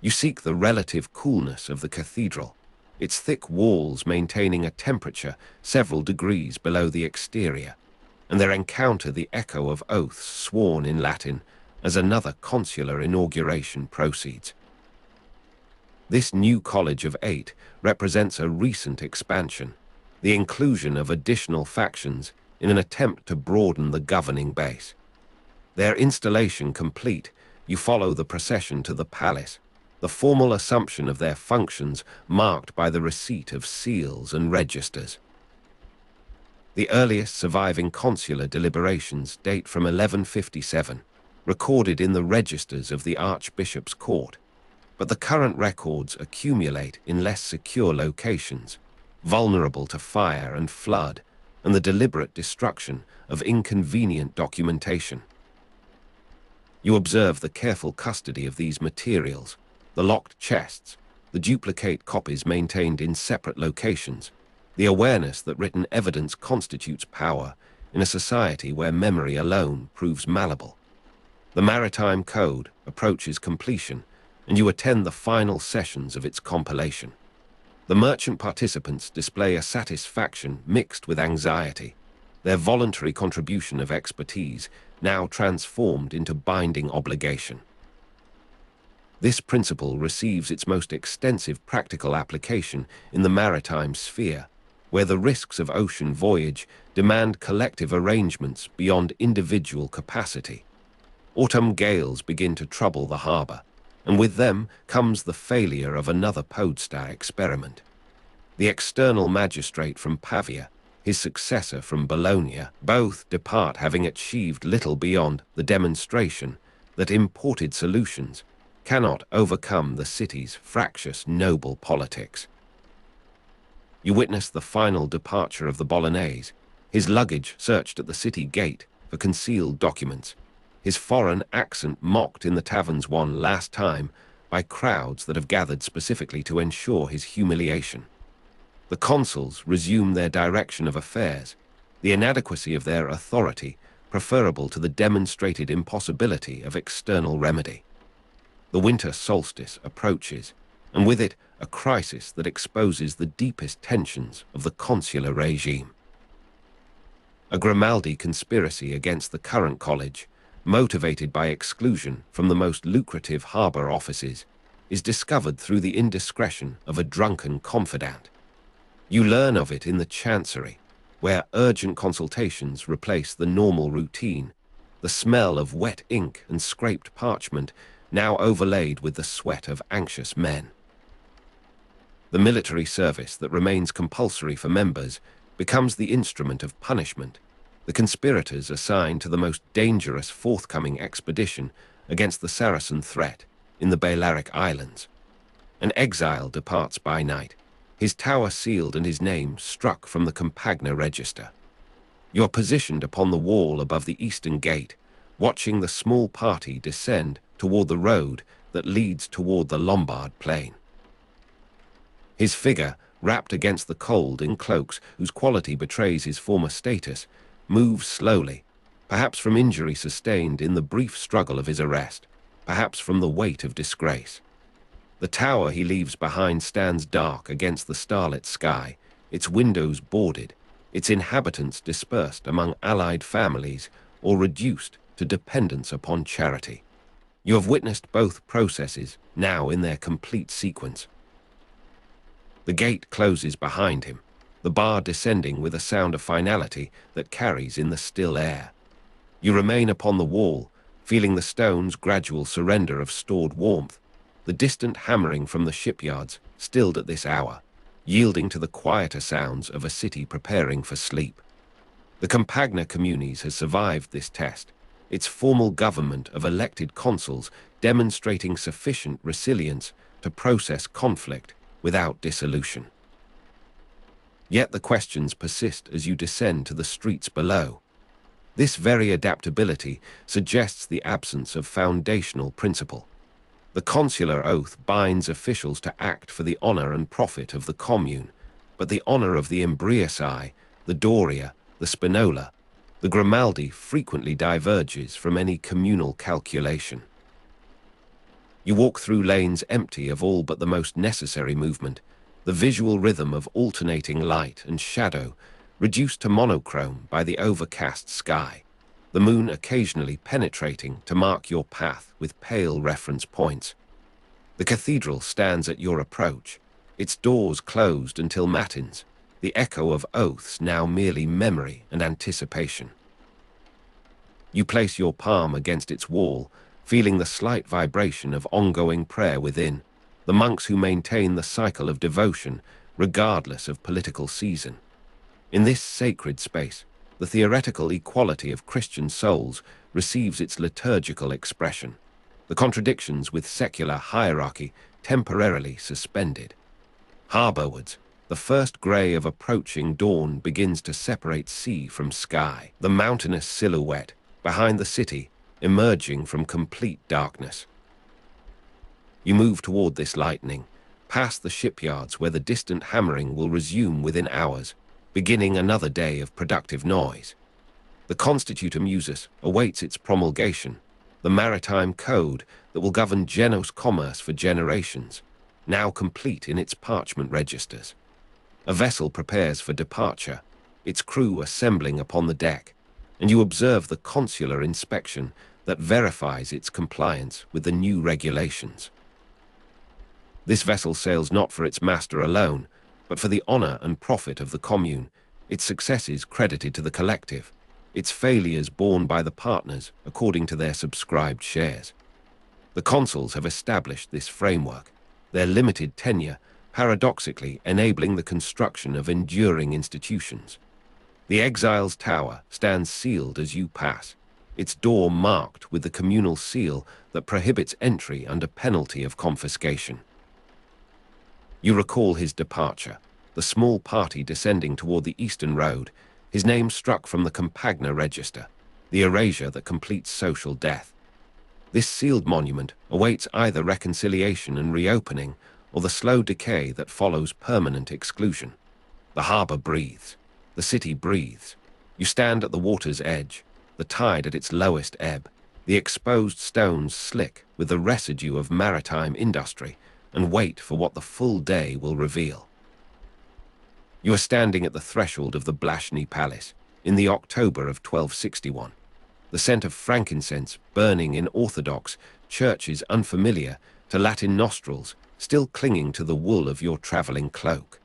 You seek the relative coolness of the cathedral, its thick walls maintaining a temperature several degrees below the exterior, and there encounter the echo of oaths sworn in Latin as another consular inauguration proceeds. This new college of 8 represents a recent expansion, the inclusion of additional factions in an attempt to broaden the governing base. Their installation complete, you follow the procession to the palace, the formal assumption of their functions marked by the receipt of seals and registers. The earliest surviving consular deliberations date from 1157, recorded in the registers of the Archbishop's court, but the current records accumulate in less secure locations, vulnerable to fire and flood, and the deliberate destruction of inconvenient documentation. You observe the careful custody of these materials, the locked chests, the duplicate copies maintained in separate locations, the awareness that written evidence constitutes power in a society where memory alone proves malleable. The Maritime Code approaches completion, and you attend the final sessions of its compilation. The merchant participants display a satisfaction mixed with anxiety, their voluntary contribution of expertise now transformed into binding obligation. This principle receives its most extensive practical application in the maritime sphere, where the risks of ocean voyage demand collective arrangements beyond individual capacity. Autumn gales begin to trouble the harbor, and with them comes the failure of another Podestar experiment. The external magistrate from Pavia, his successor from Bologna, both depart having achieved little beyond the demonstration that imported solutions cannot overcome the city's fractious noble politics. You witness the final departure of the Bolognese, his luggage searched at the city gate for concealed documents, his foreign accent mocked in the taverns one last time by crowds that have gathered specifically to ensure his humiliation. The consuls resume their direction of affairs, the inadequacy of their authority preferable to the demonstrated impossibility of external remedy. The winter solstice approaches, and with it a crisis that exposes the deepest tensions of the consular regime. A Grimaldi conspiracy against the current college, motivated by exclusion from the most lucrative harbor offices, is discovered through the indiscretion of a drunken confidant. You learn of it in the chancery, where urgent consultations replace the normal routine, the smell of wet ink and scraped parchment now overlaid with the sweat of anxious men. The military service that remains compulsory for members becomes the instrument of punishment, the conspirators assigned to the most dangerous forthcoming expedition against the Saracen threat in the Balearic Islands. An exile departs by night, his tower sealed and his name struck from the Compagna register. You are positioned upon the wall above the eastern gate, watching the small party descend toward the road that leads toward the Lombard plain. His figure, wrapped against the cold in cloaks whose quality betrays his former status, moves slowly, perhaps from injury sustained in the brief struggle of his arrest, perhaps from the weight of disgrace. The tower he leaves behind stands dark against the starlit sky, its windows boarded, its inhabitants dispersed among allied families or reduced to dependence upon charity. You have witnessed both processes, now in their complete sequence. The gate closes behind him, the bar descending with a sound of finality that carries in the still air. You remain upon the wall, feeling the stone's gradual surrender of stored warmth, the distant hammering from the shipyards, stilled at this hour, yielding to the quieter sounds of a city preparing for sleep. The Compagna Communis has survived this test, its formal government of elected consuls demonstrating sufficient resilience to process conflict without dissolution. Yet the questions persist as you descend to the streets below. This very adaptability suggests the absence of foundational principle. The consular oath binds officials to act for the honor and profit of the commune, but the honor of the Imbriaci, the Doria, the Spinola, the Grimaldi frequently diverges from any communal calculation. You walk through lanes empty of all but the most necessary movement, the visual rhythm of alternating light and shadow reduced to monochrome by the overcast sky, the moon occasionally penetrating to mark your path with pale reference points. The cathedral stands at your approach, its doors closed until matins, the echo of oaths now merely memory and anticipation. You place your palm against its wall, feeling the slight vibration of ongoing prayer within, the monks who maintain the cycle of devotion regardless of political season. In this sacred space, the theoretical equality of Christian souls receives its liturgical expression, the contradictions with secular hierarchy temporarily suspended. Harborwards, the first grey of approaching dawn begins to separate sea from sky, the mountainous silhouette behind the city emerging from complete darkness. You move toward this lightening, past the shipyards where the distant hammering will resume within hours, beginning another day of productive noise. The Constitutum Usus awaits its promulgation, the maritime code that will govern Genoa's commerce for generations, now complete in its parchment registers. A vessel prepares for departure, its crew assembling upon the deck, and you observe the consular inspection that verifies its compliance with the new regulations. This vessel sails not for its master alone, but for the honor and profit of the commune, its successes credited to the collective, its failures borne by the partners according to their subscribed shares. The consuls have established this framework, their limited tenure paradoxically enabling the construction of enduring institutions. The exile's tower stands sealed as you pass, its door marked with the communal seal that prohibits entry under penalty of confiscation. You recall his departure, the small party descending toward the eastern road, his name struck from the Compagna register, the erasure that completes social death. This sealed monument awaits either reconciliation and reopening or the slow decay that follows permanent exclusion. The harbor breathes. The city breathes. You stand at the water's edge, the tide at its lowest ebb, the exposed stones slick with the residue of maritime industry, and wait for what the full day will reveal. You are standing at the threshold of the Blashney Palace in the October of 1261, the scent of frankincense burning in orthodox churches unfamiliar to Latin nostrils still clinging to the wool of your traveling cloak.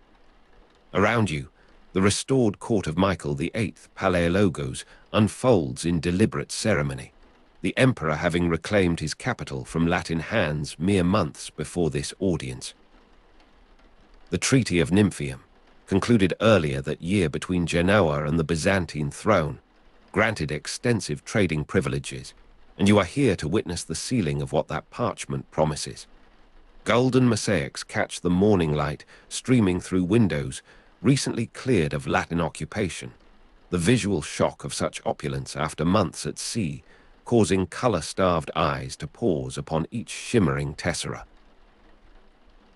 Around you, the restored court of Michael VIII Palaiologos unfolds in deliberate ceremony, the emperor having reclaimed his capital from Latin hands mere months before this audience. The Treaty of Nymphium, concluded earlier that year between Genoa and the Byzantine throne, granted extensive trading privileges, and you are here to witness the sealing of what that parchment promises. Golden mosaics catch the morning light streaming through windows recently cleared of Latin occupation, the visual shock of such opulence after months at sea, causing color-starved eyes to pause upon each shimmering tessera.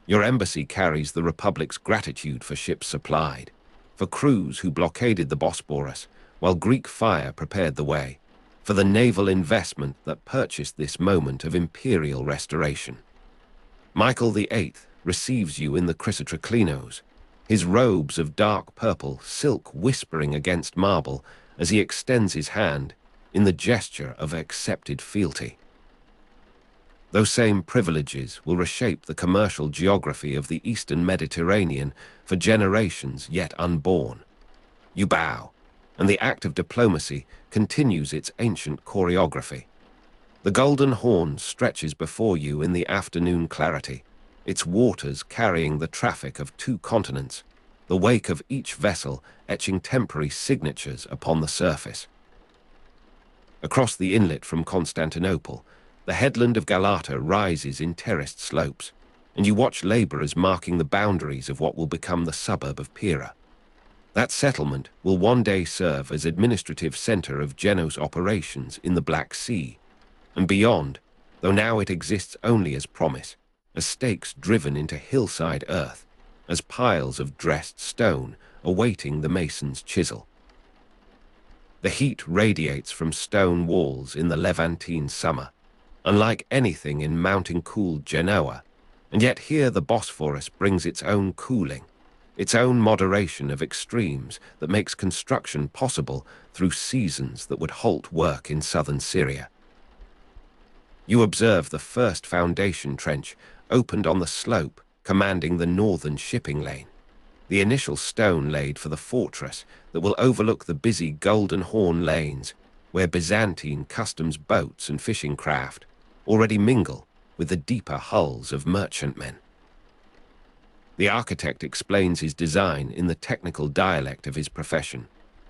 Your embassy carries the Republic's gratitude for ships supplied, for crews who blockaded the Bosporus, while Greek fire prepared the way, for the naval investment that purchased this moment of imperial restoration. Michael VIII receives you in the Chrysotraklinos, his robes of dark purple silk whispering against marble as he extends his hand in the gesture of accepted fealty. Those same privileges will reshape the commercial geography of the Eastern Mediterranean for generations yet unborn. You bow, and the act of diplomacy continues its ancient choreography. The Golden Horn stretches before you in the afternoon clarity, its waters carrying the traffic of 2 continents, the wake of each vessel etching temporary signatures upon the surface. Across the inlet from Constantinople, the headland of Galata rises in terraced slopes, and you watch laborers marking the boundaries of what will become the suburb of Pera. That settlement will one day serve as administrative center of Genoa's operations in the Black Sea, and beyond, though now it exists only as promise, as stakes driven into hillside earth, as piles of dressed stone awaiting the mason's chisel. The heat radiates from stone walls in the Levantine summer, unlike anything in mountain-cooled Genoa, and yet here the Bosphorus brings its own cooling, its own moderation of extremes that makes construction possible through seasons that would halt work in southern Syria. You observe the first foundation trench opened on the slope commanding the northern shipping lane, the initial stone laid for the fortress that will overlook the busy Golden Horn lanes where Byzantine customs boats and fishing craft already mingle with the deeper hulls of merchantmen. The architect explains his design in the technical dialect of his profession,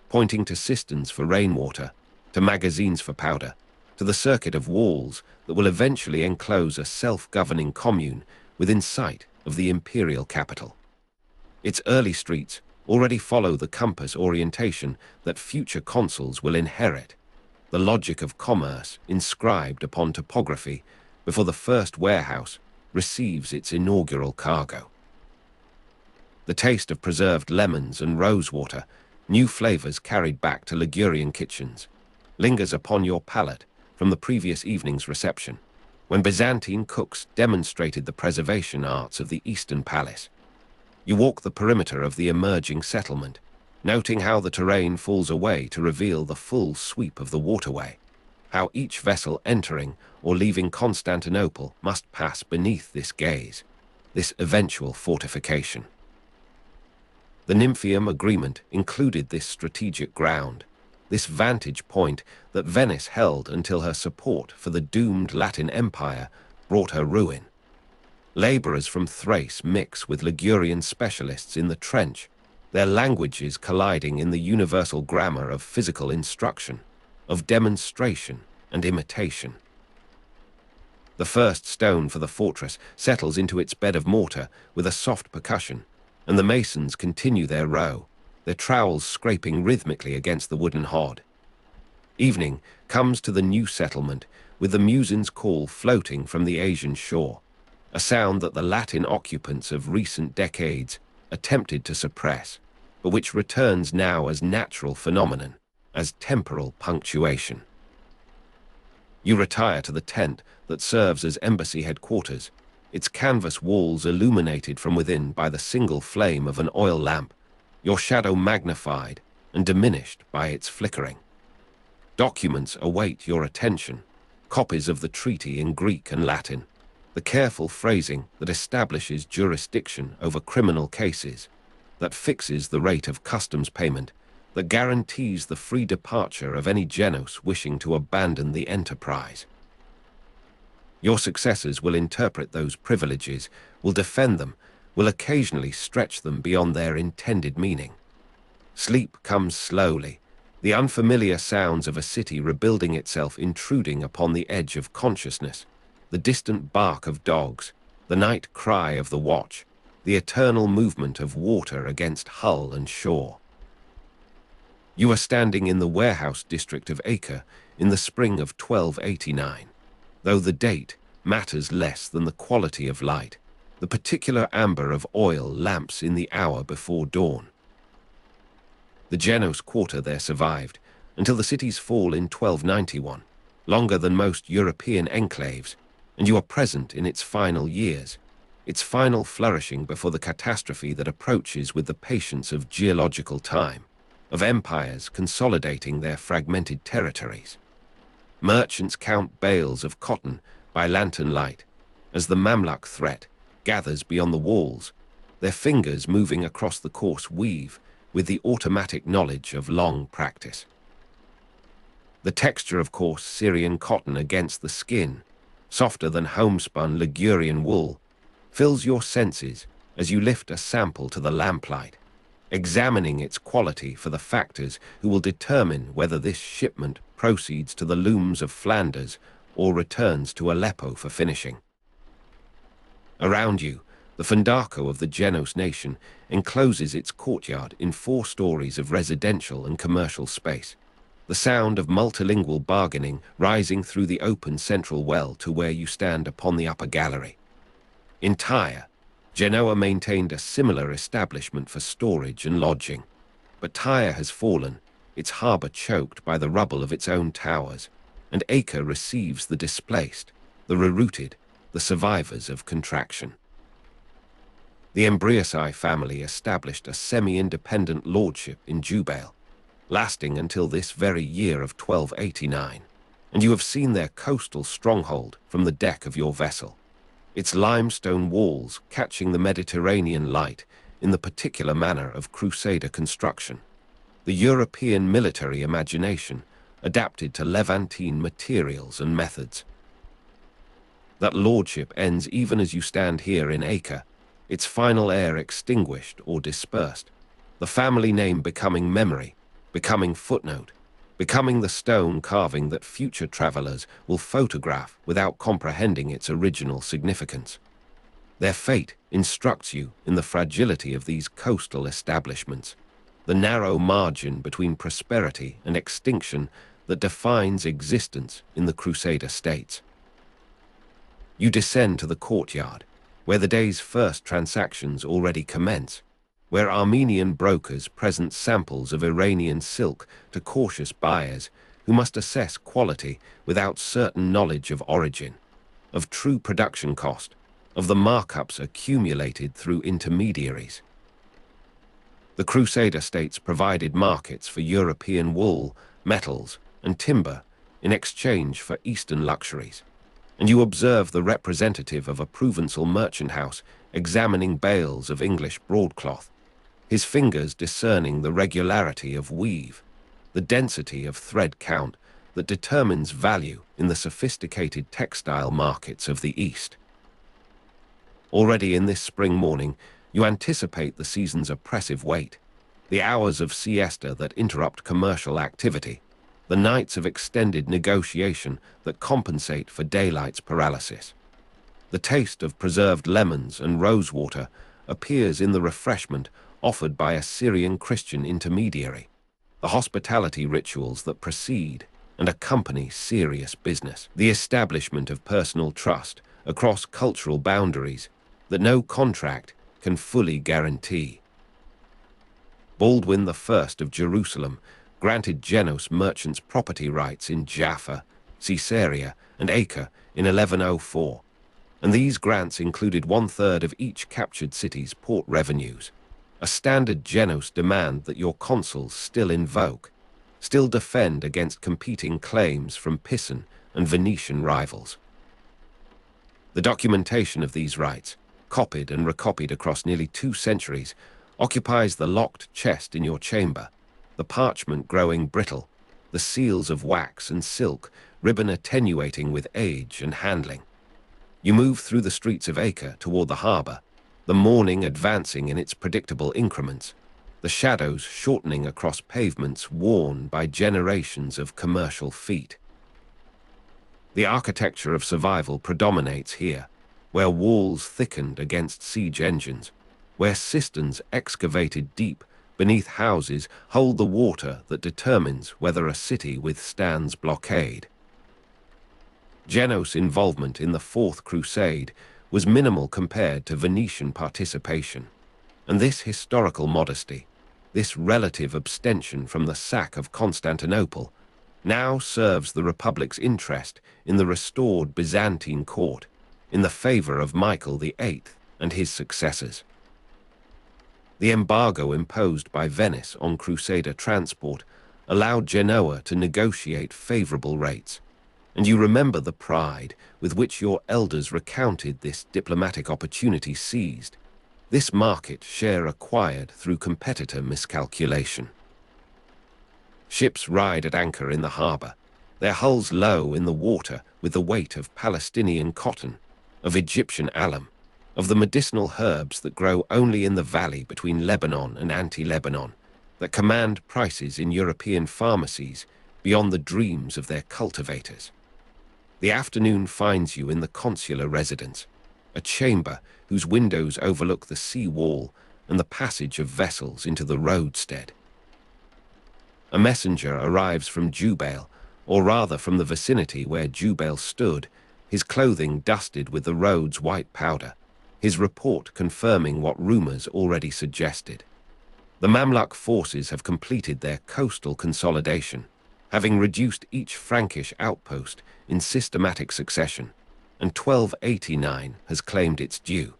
pointing to cisterns for rainwater, to magazines for powder, to the circuit of walls that will eventually enclose a self-governing commune within sight of the imperial capital. Its early streets already follow the compass orientation that future consuls will inherit, the logic of commerce inscribed upon topography before the first warehouse receives its inaugural cargo. The taste of preserved lemons and rosewater, new flavors carried back to Ligurian kitchens, lingers upon your palate from the previous evening's reception, when Byzantine cooks demonstrated the preservation arts of the Eastern Palace. You walk the perimeter of the emerging settlement, noting how the terrain falls away to reveal the full sweep of the waterway, how each vessel entering or leaving Constantinople must pass beneath this gaze, this eventual fortification. The Nymphium Agreement included this strategic ground, this vantage point that Venice held until her support for the doomed Latin Empire brought her ruin. Laborers from Thrace mix with Ligurian specialists in the trench, their languages colliding in the universal grammar of physical instruction, of demonstration and imitation. The first stone for the fortress settles into its bed of mortar with a soft percussion, and the masons continue their row, their trowels scraping rhythmically against the wooden hod. Evening comes to the new settlement with the muezzin's call floating from the Asian shore, a sound that the Latin occupants of recent decades attempted to suppress, but which returns now as natural phenomenon, as temporal punctuation. You retire to the tent that serves as embassy headquarters, its canvas walls illuminated from within by the single flame of an oil lamp, your shadow magnified and diminished by its flickering. Documents await your attention, copies of the treaty in Greek and Latin, the careful phrasing that establishes jurisdiction over criminal cases, that fixes the rate of customs payment, that guarantees the free departure of any Genos wishing to abandon the enterprise. Your successors will interpret those privileges, will defend them, will occasionally stretch them beyond their intended meaning. Sleep comes slowly, the unfamiliar sounds of a city rebuilding itself intruding upon the edge of consciousness, the distant bark of dogs, the night cry of the watch, the eternal movement of water against hull and shore. You are standing in the warehouse district of Acre in the spring of 1289, though the date matters less than the quality of light, the particular amber of oil lamps in the hour before dawn. The Genos quarter there survived until the city's fall in 1291, longer than most European enclaves, and you are present in its final years, its final flourishing before the catastrophe that approaches with the patience of geological time, of empires consolidating their fragmented territories. Merchants count bales of cotton by lantern light as the Mamluk threat gathers beyond the walls, their fingers moving across the coarse weave with the automatic knowledge of long practice. The texture of coarse Syrian cotton against the skin, softer than homespun Ligurian wool, fills your senses as you lift a sample to the lamplight, examining its quality for the factors who will determine whether this shipment proceeds to the looms of Flanders or returns to Aleppo for finishing. Around you, the Fundaco of the Genos nation encloses its courtyard in 4 stories of residential and commercial space, the sound of multilingual bargaining rising through the open central well to where you stand upon the upper gallery. In Tyre, Genoa maintained a similar establishment for storage and lodging, but Tyre has fallen, its harbour choked by the rubble of its own towers, and Acre receives the displaced, the rerouted, the survivors of contraction. The Embriaci family established a semi-independent lordship in Duel, lasting until this very year of 1289, and you have seen their coastal stronghold from the deck of your vessel, its limestone walls catching the Mediterranean light in the particular manner of Crusader construction, the European military imagination adapted to Levantine materials and methods. That lordship ends even as you stand here in Acre, its final heir extinguished or dispersed, the family name becoming memory, becoming footnote, becoming the stone carving that future travelers will photograph without comprehending its original significance. Their fate instructs you in the fragility of these coastal establishments, the narrow margin between prosperity and extinction that defines existence in the Crusader states. You descend to the courtyard, where the day's first transactions already commence, where Armenian brokers present samples of Iranian silk to cautious buyers who must assess quality without certain knowledge of origin, of true production cost, of the markups accumulated through intermediaries. The Crusader states provided markets for European wool, metals, and timber in exchange for Eastern luxuries, and you observe the representative of a Provençal merchant house examining bales of English broadcloth, his fingers discerning the regularity of weave, the density of thread count that determines value in the sophisticated textile markets of the East. Already in this spring morning, you anticipate the season's oppressive weight, the hours of siesta that interrupt commercial activity, the nights of extended negotiation that compensate for daylight's paralysis. The taste of preserved lemons and rosewater appears in the refreshment offered by a Syrian Christian intermediary, the hospitality rituals that precede and accompany serious business, the establishment of personal trust across cultural boundaries that no contract can fully guarantee. Baldwin I of Jerusalem granted Genos merchants property rights in Jaffa, Caesarea, and Acre in 1104, and these grants included 1/3 of each captured city's port revenues, a standard Genos demand that your consuls still invoke, still defend against competing claims from Pisan and Venetian rivals. The documentation of these rights, copied and recopied across nearly 2 centuries, occupies the locked chest in your chamber, the parchment growing brittle, the seals of wax and silk, ribbon attenuating with age and handling. You move through the streets of Acre toward the harbour, the morning advancing in its predictable increments, the shadows shortening across pavements worn by generations of commercial feet. The architecture of survival predominates here, where walls thickened against siege engines, where cisterns excavated deep beneath houses hold the water that determines whether a city withstands blockade. Genos' involvement in the Fourth Crusade was minimal compared to Venetian participation, and this historical modesty, this relative abstention from the sack of Constantinople, now serves the Republic's interest in the restored Byzantine court, in the favor of Michael VIII and his successors. The embargo imposed by Venice on Crusader transport allowed Genoa to negotiate favorable rates, and you remember the pride with which your elders recounted this diplomatic opportunity seized, this market share acquired through competitor miscalculation. Ships ride at anchor in the harbor, their hulls low in the water with the weight of Palestinian cotton, of Egyptian alum, of the medicinal herbs that grow only in the valley between Lebanon and anti-Lebanon, that command prices in European pharmacies beyond the dreams of their cultivators. The afternoon finds you in the consular residence, a chamber whose windows overlook the sea wall and the passage of vessels into the roadstead. A messenger arrives from Duel, or rather from the vicinity where Duel stood, his clothing dusted with the road's white powder, his report confirming what rumors already suggested. The Mamluk forces have completed their coastal consolidation, having reduced each Frankish outpost in systematic succession, and 1289 has claimed its due.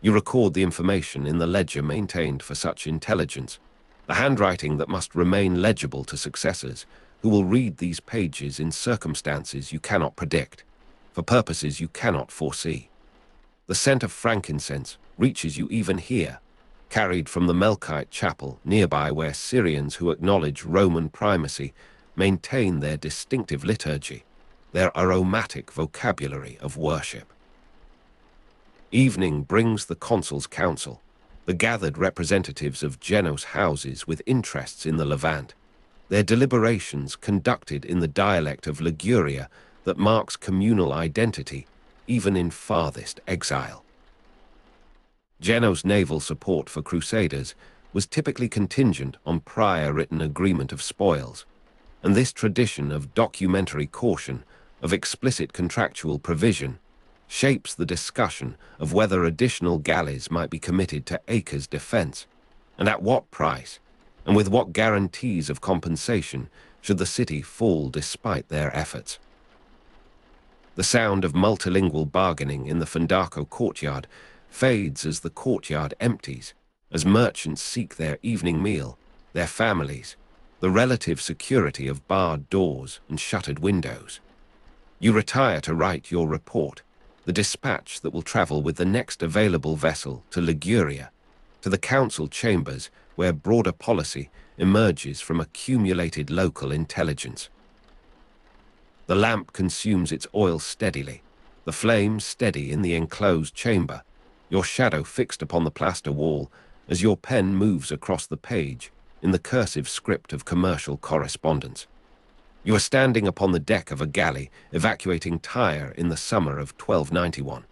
You record the information in the ledger maintained for such intelligence, the handwriting that must remain legible to successors, who will read these pages in circumstances you cannot predict, for purposes you cannot foresee. The scent of frankincense reaches you even here, carried from the Melkite chapel nearby where Syrians who acknowledge Roman primacy maintain their distinctive liturgy, their aromatic vocabulary of worship. Evening brings the Consuls' council, the gathered representatives of Genoa's houses with interests in the Levant, their deliberations conducted in the dialect of Liguria that marks communal identity even in farthest exile. Genoa's naval support for Crusaders was typically contingent on prior written agreement of spoils, and this tradition of documentary caution, of explicit contractual provision, shapes the discussion of whether additional galleys might be committed to Acre's defense, and at what price, and with what guarantees of compensation should the city fall despite their efforts. The sound of multilingual bargaining in the Fondaco courtyard fades as the courtyard empties, as merchants seek their evening meal, their families, the relative security of barred doors and shuttered windows. You retire to write your report, the dispatch that will travel with the next available vessel to Liguria, to the council chambers where broader policy emerges from accumulated local intelligence. The lamp consumes its oil steadily, the flame steady in the enclosed chamber, your shadow fixed upon the plaster wall as your pen moves across the page in the cursive script of commercial correspondence. You are standing upon the deck of a galley evacuating Tyre in the summer of 1291,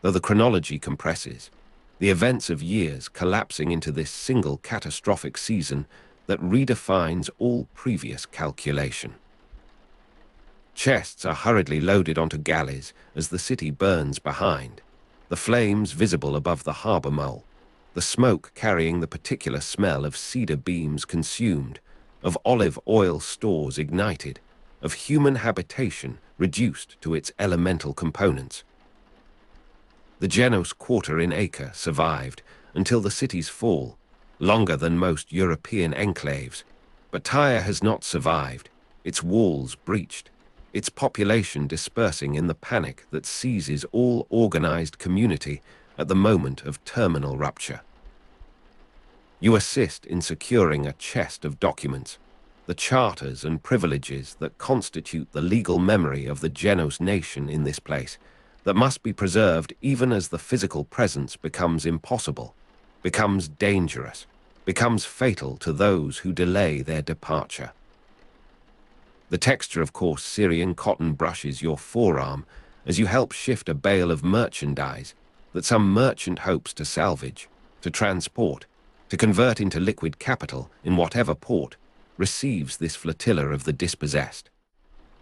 though the chronology compresses, the events of years collapsing into this single catastrophic season that redefines all previous calculation. Chests are hurriedly loaded onto galleys as the city burns behind, the flames visible above the harbour mole, the smoke carrying the particular smell of cedar beams consumed, of olive oil stores ignited, of human habitation reduced to its elemental components. The Genos quarter in Acre survived until the city's fall, longer than most European enclaves, but Tyre has not survived, its walls breached, its population dispersing in the panic that seizes all organized community at the moment of terminal rupture. You assist in securing a chest of documents, the charters and privileges that constitute the legal memory of the Genos nation in this place, that must be preserved even as the physical presence becomes impossible, becomes dangerous, becomes fatal to those who delay their departure. The texture of coarse Syrian cotton brushes your forearm as you help shift a bale of merchandise that some merchant hopes to salvage, to transport, to convert into liquid capital in whatever port receives this flotilla of the dispossessed.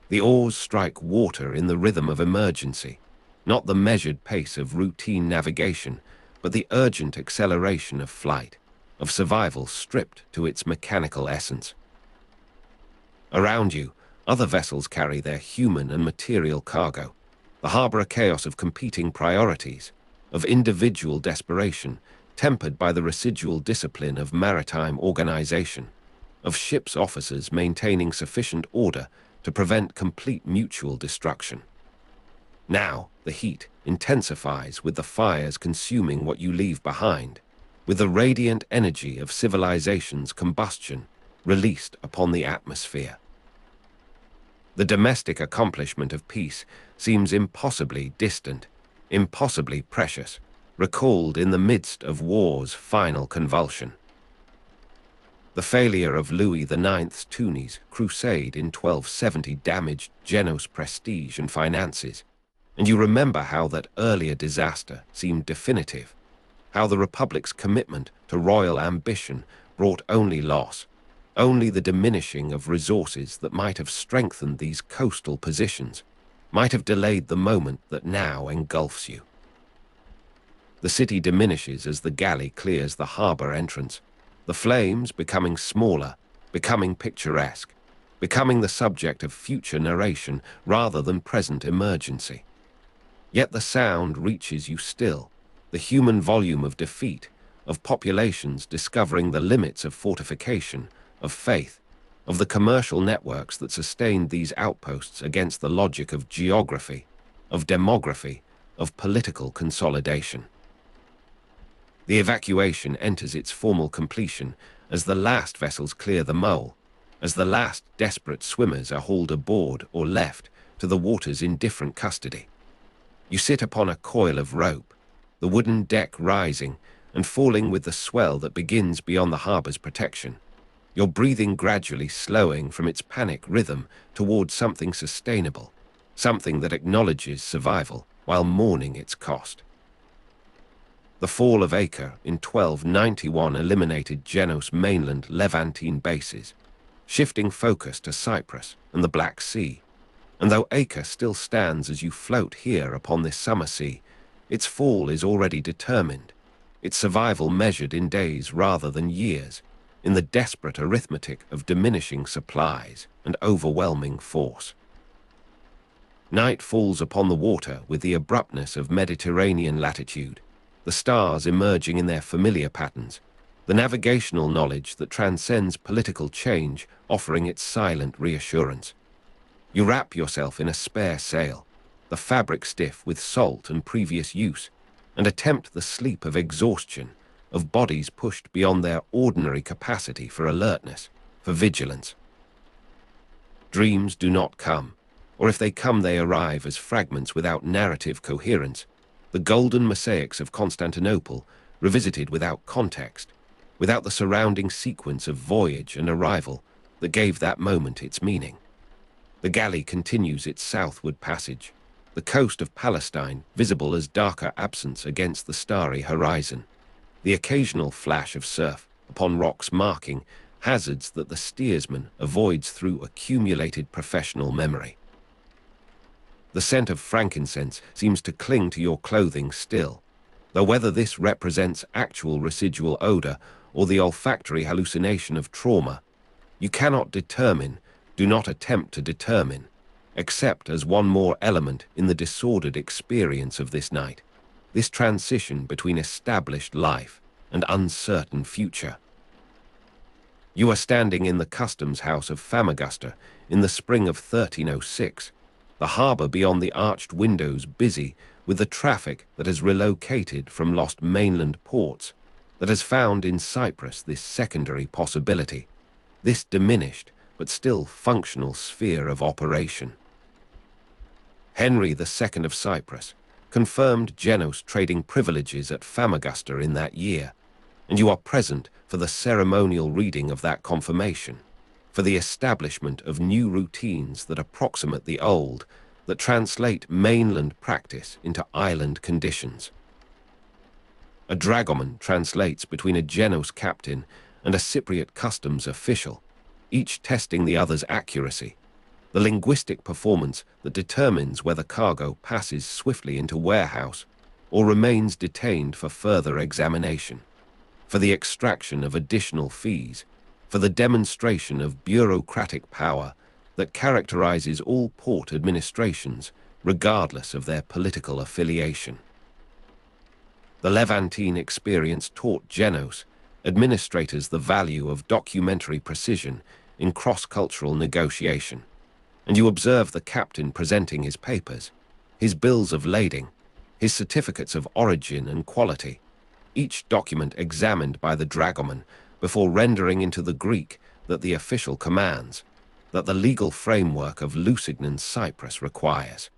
The oars strike water in the rhythm of emergency, not the measured pace of routine navigation, but the urgent acceleration of flight, of survival stripped to its mechanical essence. Around you, other vessels carry their human and material cargo, the harbor a chaos of competing priorities, of individual desperation, tempered by the residual discipline of maritime organization, of ship's officers maintaining sufficient order to prevent complete mutual destruction. Now, the heat intensifies with the fires consuming what you leave behind, with the radiant energy of civilization's combustion released upon the atmosphere. The domestic accomplishment of peace seems impossibly distant, impossibly precious, recalled in the midst of war's final convulsion. The failure of Louis IX's Tunis crusade in 1270 damaged Genoa's prestige and finances, and you remember how that earlier disaster seemed definitive, how the Republic's commitment to royal ambition brought only loss, only the diminishing of resources that might have strengthened these coastal positions, might have delayed the moment that now engulfs you. The city diminishes as the galley clears the harbor entrance, the flames becoming smaller, becoming picturesque, becoming the subject of future narration rather than present emergency. Yet the sound reaches you still, the human volume of defeat, of populations discovering the limits of fortification, of faith, of the commercial networks that sustained these outposts against the logic of geography, of demography, of political consolidation. The evacuation enters its formal completion as the last vessels clear the mole, as the last desperate swimmers are hauled aboard or left to the water's indifferent custody. You sit upon a coil of rope, the wooden deck rising and falling with the swell that begins beyond the harbor's protection, your breathing gradually slowing from its panic rhythm towards something sustainable, something that acknowledges survival while mourning its cost. The fall of Acre in 1291 eliminated Genoa's mainland Levantine bases, shifting focus to Cyprus and the Black Sea. And though Acre still stands as you float here upon this summer sea, its fall is already determined, its survival measured in days rather than years, in the desperate arithmetic of diminishing supplies and overwhelming force. Night falls upon the water with the abruptness of Mediterranean latitude, the stars emerging in their familiar patterns, the navigational knowledge that transcends political change offering its silent reassurance. You wrap yourself in a spare sail, the fabric stiff with salt and previous use, and attempt the sleep of exhaustion, of bodies pushed beyond their ordinary capacity for alertness, for vigilance. Dreams do not come, or if they come they arrive as fragments without narrative coherence, the golden mosaics of Constantinople revisited without context, without the surrounding sequence of voyage and arrival that gave that moment its meaning. The galley continues its southward passage, the coast of Palestine visible as darker absence against the starry horizon. The occasional flash of surf upon rocks marking hazards that the steersman avoids through accumulated professional memory. The scent of frankincense seems to cling to your clothing still, though whether this represents actual residual odor or the olfactory hallucination of trauma, you cannot determine, do not attempt to determine, except as one more element in the disordered experience of this night, this transition between established life and uncertain future. You are standing in the customs house of Famagusta in the spring of 1306, the harbour beyond the arched windows busy with the traffic that has relocated from lost mainland ports, that has found in Cyprus this secondary possibility, this diminished but still functional sphere of operation. Henry II of Cyprus confirmed Genoa's trading privileges at Famagusta in that year, and you are present for the ceremonial reading of that confirmation, for the establishment of new routines that approximate the old, that translate mainland practice into island conditions. A dragoman translates between a Genoese captain and a Cypriot customs official, each testing the other's accuracy, the linguistic performance that determines whether cargo passes swiftly into warehouse or remains detained for further examination, for the extraction of additional fees, for the demonstration of bureaucratic power that characterizes all port administrations, regardless of their political affiliation. The Levantine experience taught Genos administrators the value of documentary precision in cross-cultural negotiation, and you observe the captain presenting his papers, his bills of lading, his certificates of origin and quality, each document examined by the dragoman before rendering into the Greek that the official commands, that the legal framework of Lusignan Cyprus requires.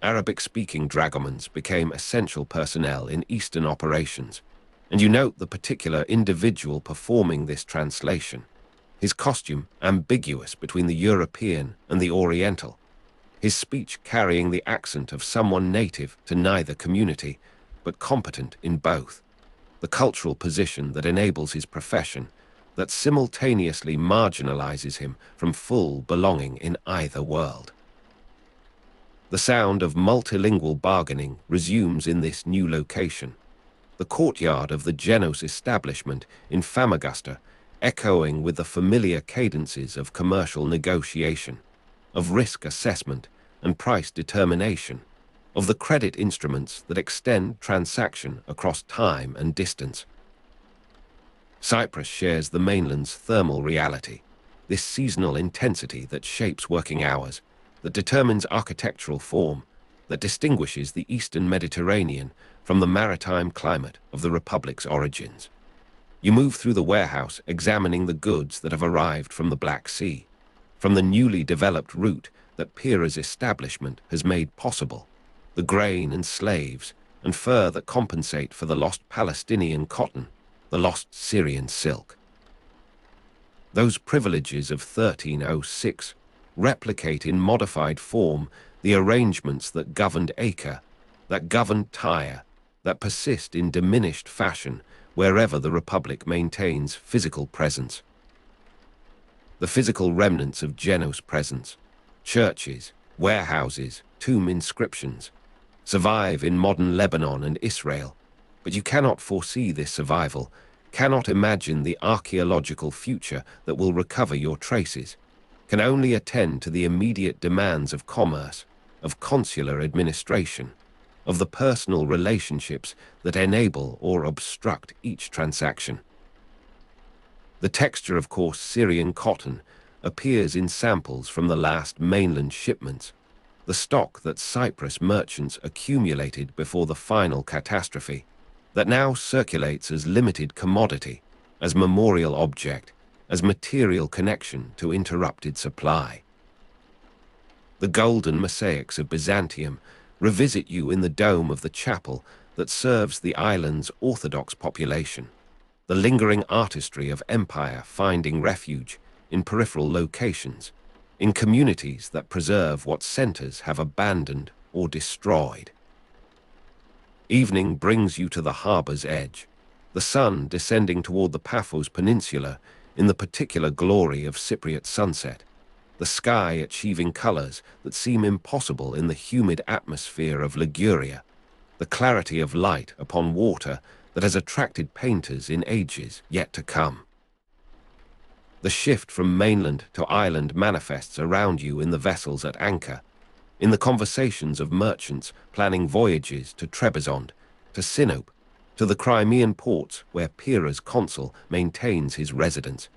Arabic-speaking dragomans became essential personnel in Eastern operations, and you note the particular individual performing this translation, his costume ambiguous between the European and the Oriental, his speech carrying the accent of someone native to neither community, but competent in both, the cultural position that enables his profession, that simultaneously marginalizes him from full belonging in either world. The sound of multilingual bargaining resumes in this new location, the courtyard of the Genos establishment in Famagusta, echoing with the familiar cadences of commercial negotiation, of risk assessment and price determination, of the credit instruments that extend transaction across time and distance. Cyprus shares the mainland's thermal reality, this seasonal intensity that shapes working hours, that determines architectural form, that distinguishes the Eastern Mediterranean from the maritime climate of the Republic's origins. You move through the warehouse examining the goods that have arrived from the Black Sea, from the newly developed route that Pera's establishment has made possible, the grain and slaves and fur that compensate for the lost Palestinian cotton, the lost Syrian silk. Those privileges of 1306 replicate in modified form the arrangements that governed Acre, that governed Tyre, that persist in diminished fashion wherever the Republic maintains physical presence. The physical remnants of Genos' presence, churches, warehouses, tomb inscriptions, survive in modern Lebanon and Israel, but you cannot foresee this survival, cannot imagine the archaeological future that will recover your traces, can only attend to the immediate demands of commerce, of consular administration, of the personal relationships that enable or obstruct each transaction. The texture of coarse Syrian cotton appears in samples from the last mainland shipments, the stock that Cyprus merchants accumulated before the final catastrophe, that now circulates as limited commodity, as memorial object, as material connection to interrupted supply. The golden mosaics of Byzantium revisit you in the dome of the chapel that serves the island's Orthodox population, the lingering artistry of empire finding refuge in peripheral locations, in communities that preserve what centers have abandoned or destroyed. Evening brings you to the harbor's edge, the sun descending toward the Paphos Peninsula in the particular glory of Cypriot sunset, the sky achieving colors that seem impossible in the humid atmosphere of Liguria, the clarity of light upon water that has attracted painters in ages yet to come. The shift from mainland to island manifests around you in the vessels at anchor, in the conversations of merchants planning voyages to Trebizond, to Sinope, to the Crimean ports where Pera's consul maintains his residence,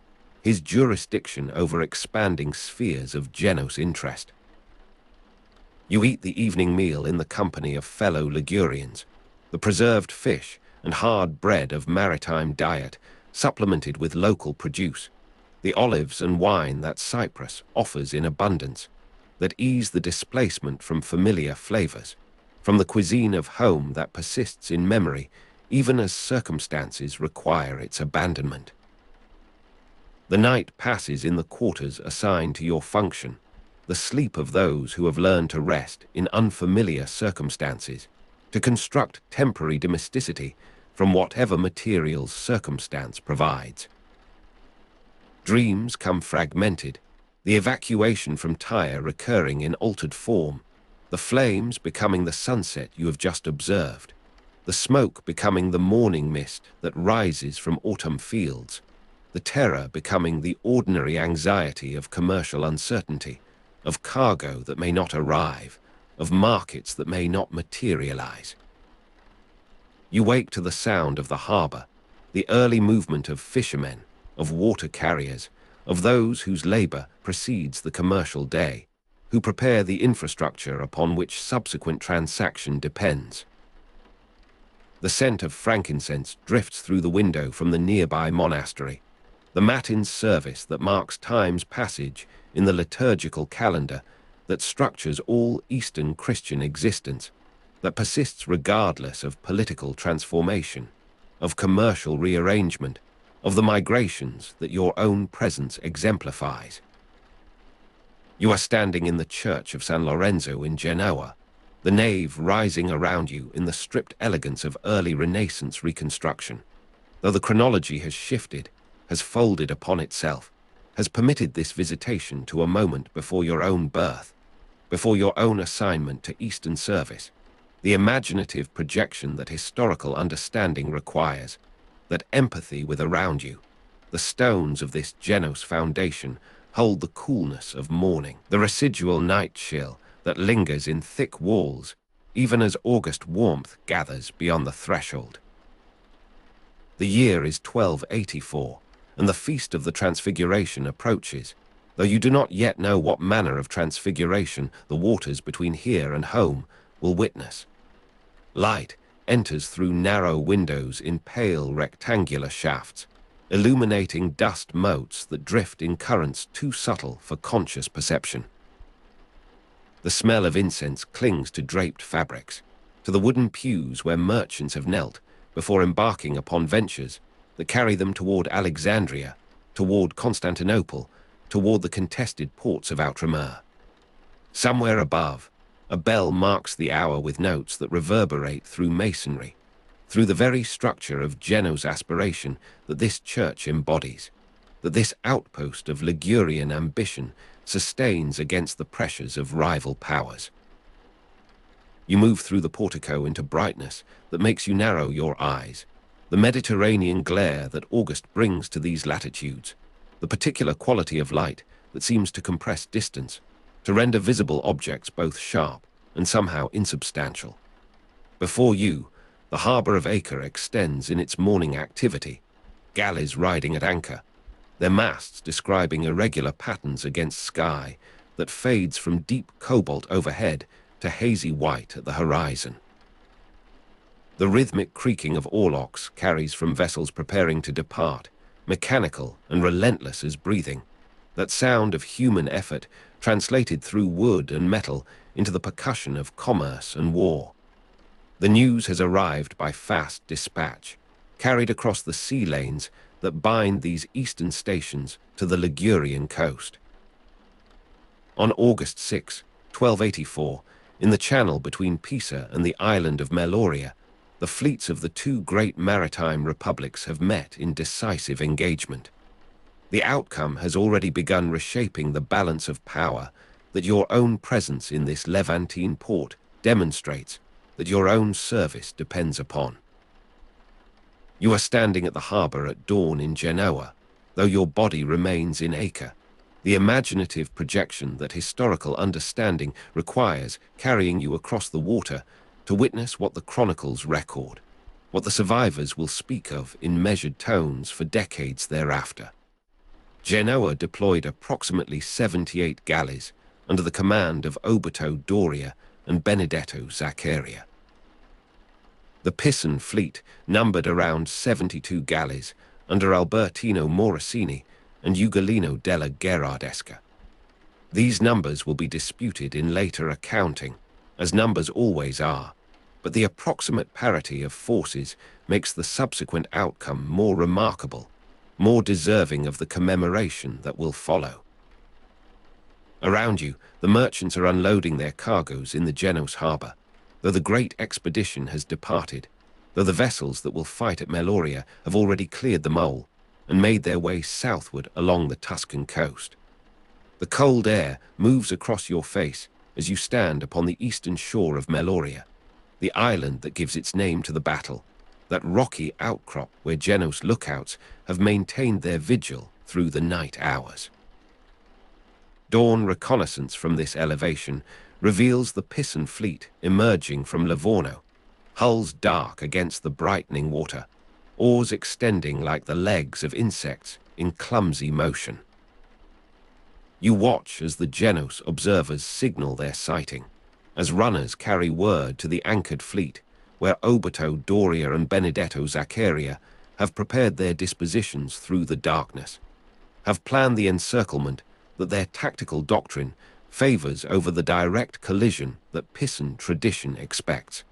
his jurisdiction over expanding spheres of Genos interest. You eat the evening meal in the company of fellow Ligurians, the preserved fish and hard bread of maritime diet supplemented with local produce, the olives and wine that Cyprus offers in abundance, that ease the displacement from familiar flavors, from the cuisine of home that persists in memory even as circumstances require its abandonment. The night passes in the quarters assigned to your function, the sleep of those who have learned to rest in unfamiliar circumstances, to construct temporary domesticity from whatever materials circumstance provides. Dreams come fragmented, the evacuation from Tyre recurring in altered form, the flames becoming the sunset you have just observed, the smoke becoming the morning mist that rises from autumn fields, the terror becoming the ordinary anxiety of commercial uncertainty, of cargo that may not arrive, of markets that may not materialize. You wake to the sound of the harbor, the early movement of fishermen, of water carriers, of those whose labor precedes the commercial day, who prepare the infrastructure upon which subsequent transaction depends. The scent of frankincense drifts through the window from the nearby monastery, the matin service that marks time's passage in the liturgical calendar that structures all Eastern Christian existence, that persists regardless of political transformation, of commercial rearrangement, of the migrations that your own presence exemplifies. You are standing in the church of San Lorenzo in Genoa, the nave rising around you in the stripped elegance of early Renaissance reconstruction. Though the chronology has shifted, has folded upon itself, has permitted this visitation to a moment before your own birth, before your own assignment to Eastern service, the imaginative projection that historical understanding requires, that empathy with around you, the stones of this Genos foundation hold the coolness of morning, the residual night chill that lingers in thick walls, even as August warmth gathers beyond the threshold. The year is 1284, and the Feast of the Transfiguration approaches, though you do not yet know what manner of transfiguration the waters between here and home will witness. Light enters through narrow windows in pale rectangular shafts, illuminating dust motes that drift in currents too subtle for conscious perception. The smell of incense clings to draped fabrics, to the wooden pews where merchants have knelt before embarking upon ventures that carry them toward Alexandria, toward Constantinople, toward the contested ports of Outremer. Somewhere above, a bell marks the hour with notes that reverberate through masonry, through the very structure of Geno's aspiration that this church embodies, that this outpost of Ligurian ambition sustains against the pressures of rival powers. You move through the portico into brightness that makes you narrow your eyes, the Mediterranean glare that August brings to these latitudes, the particular quality of light that seems to compress distance, to render visible objects both sharp and somehow insubstantial. Before you, the harbor of Acre extends in its morning activity, galleys riding at anchor, their masts describing irregular patterns against sky that fades from deep cobalt overhead to hazy white at the horizon. The rhythmic creaking of oarlocks carries from vessels preparing to depart, mechanical and relentless as breathing, that sound of human effort translated through wood and metal into the percussion of commerce and war. The news has arrived by fast dispatch, carried across the sea lanes that bind these eastern stations to the Ligurian coast. On August 6, 1284, in the channel between Pisa and the island of Meloria, the fleets of the two great maritime republics have met in decisive engagement. The outcome has already begun reshaping the balance of power that your own presence in this Levantine port demonstrates, that your own service depends upon. You are standing at the harbor at dawn in Genoa, though your body remains in Acre, the imaginative projection that historical understanding requires carrying you across the water to witness what the chronicles record, what the survivors will speak of in measured tones for decades thereafter. Genoa deployed approximately 78 galleys under the command of Oberto Doria and Benedetto Zaccaria. The Pisan fleet numbered around 72 galleys under Albertino Morosini and Ugolino della Gherardesca. These numbers will be disputed in later accounting, as numbers always are, but the approximate parity of forces makes the subsequent outcome more remarkable, more deserving of the commemoration that will follow. Around you, the merchants are unloading their cargoes in the Genos harbor, though the great expedition has departed, though the vessels that will fight at Meloria have already cleared the mole and made their way southward along the Tuscan coast. The cold air moves across your face as you stand upon the eastern shore of Meloria, the island that gives its name to the battle, that rocky outcrop where Genos lookouts have maintained their vigil through the night hours. Dawn reconnaissance from this elevation reveals the Pisan fleet emerging from Livorno, hulls dark against the brightening water, oars extending like the legs of insects in clumsy motion. You watch as the Genos observers signal their sighting, as runners carry word to the anchored fleet, where Oberto, Doria, and Benedetto Zaccaria have prepared their dispositions through the darkness, have planned the encirclement that their tactical doctrine favors over the direct collision that Pisan tradition expects.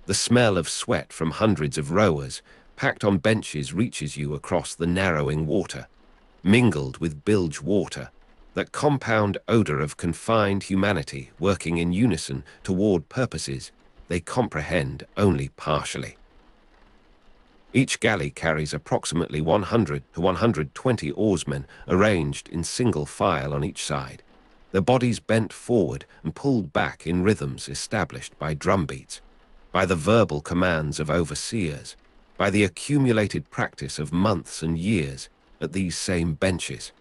The smell of sweat from hundreds of rowers packed on benches reaches you across the narrowing water, mingled with bilge water, that compound odor of confined humanity working in unison toward purposes they comprehend only partially. Each galley carries approximately 100 to 120 oarsmen arranged in single file on each side, their bodies bent forward and pulled back in rhythms established by drumbeats, by the verbal commands of overseers, by the accumulated practice of months and years at these same benches.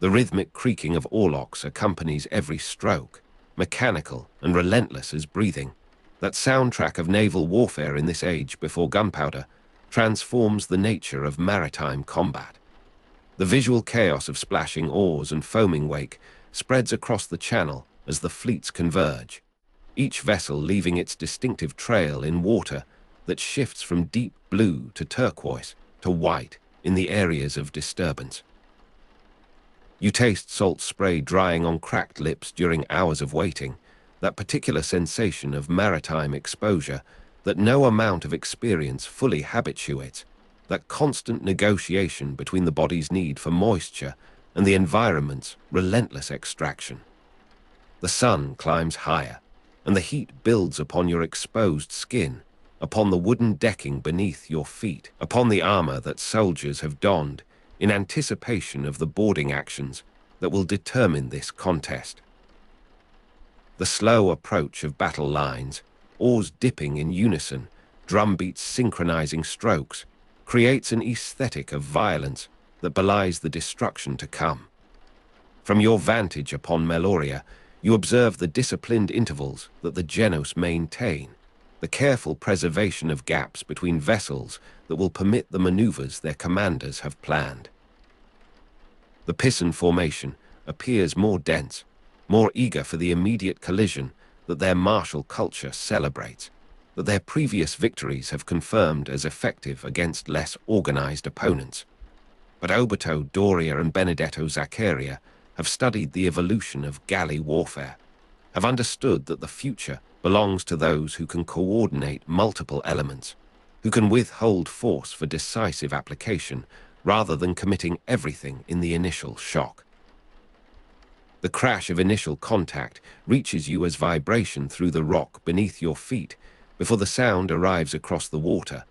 The rhythmic creaking of oarlocks accompanies every stroke, mechanical and relentless as breathing. That soundtrack of naval warfare in this age before gunpowder transforms the nature of maritime combat. The visual chaos of splashing oars and foaming wake spreads across the channel as the fleets converge, each vessel leaving its distinctive trail in water that shifts from deep blue to turquoise to white in the areas of disturbance. You taste salt spray drying on cracked lips during hours of waiting, that particular sensation of maritime exposure that no amount of experience fully habituates, that constant negotiation between the body's need for moisture and the environment's relentless extraction. The sun climbs higher, and the heat builds upon your exposed skin, upon the wooden decking beneath your feet, upon the armor that soldiers have donned in anticipation of the boarding actions that will determine this contest. The slow approach of battle lines, oars dipping in unison, drumbeats synchronizing strokes, creates an aesthetic of violence that belies the destruction to come. From your vantage upon Meloria, you observe the disciplined intervals that the Genos maintain, the careful preservation of gaps between vessels that will permit the maneuvers their commanders have planned. The Pisan formation appears more dense, more eager for the immediate collision that their martial culture celebrates, that their previous victories have confirmed as effective against less organized opponents. But Oberto, Doria, and Benedetto Zaccaria have studied the evolution of galley warfare, have understood that the future belongs to those who can coordinate multiple elements, who can withhold force for decisive application rather than committing everything in the initial shock. The crash of initial contact reaches you as vibration through the rock beneath your feet before the sound arrives across the water,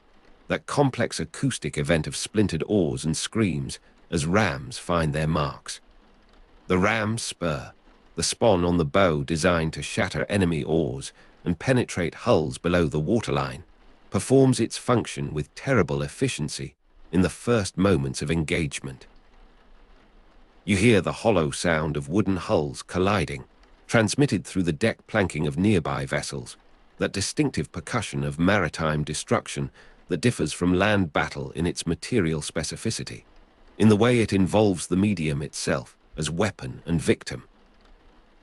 that complex acoustic event of splintered oars and screams as rams find their marks. The ram's spur, the span on the bow designed to shatter enemy oars and penetrate hulls below the waterline, performs its function with terrible efficiency in the first moments of engagement. You hear the hollow sound of wooden hulls colliding, transmitted through the deck planking of nearby vessels, that distinctive percussion of maritime destruction that differs from land battle in its material specificity, in the way it involves the medium itself as weapon and victim.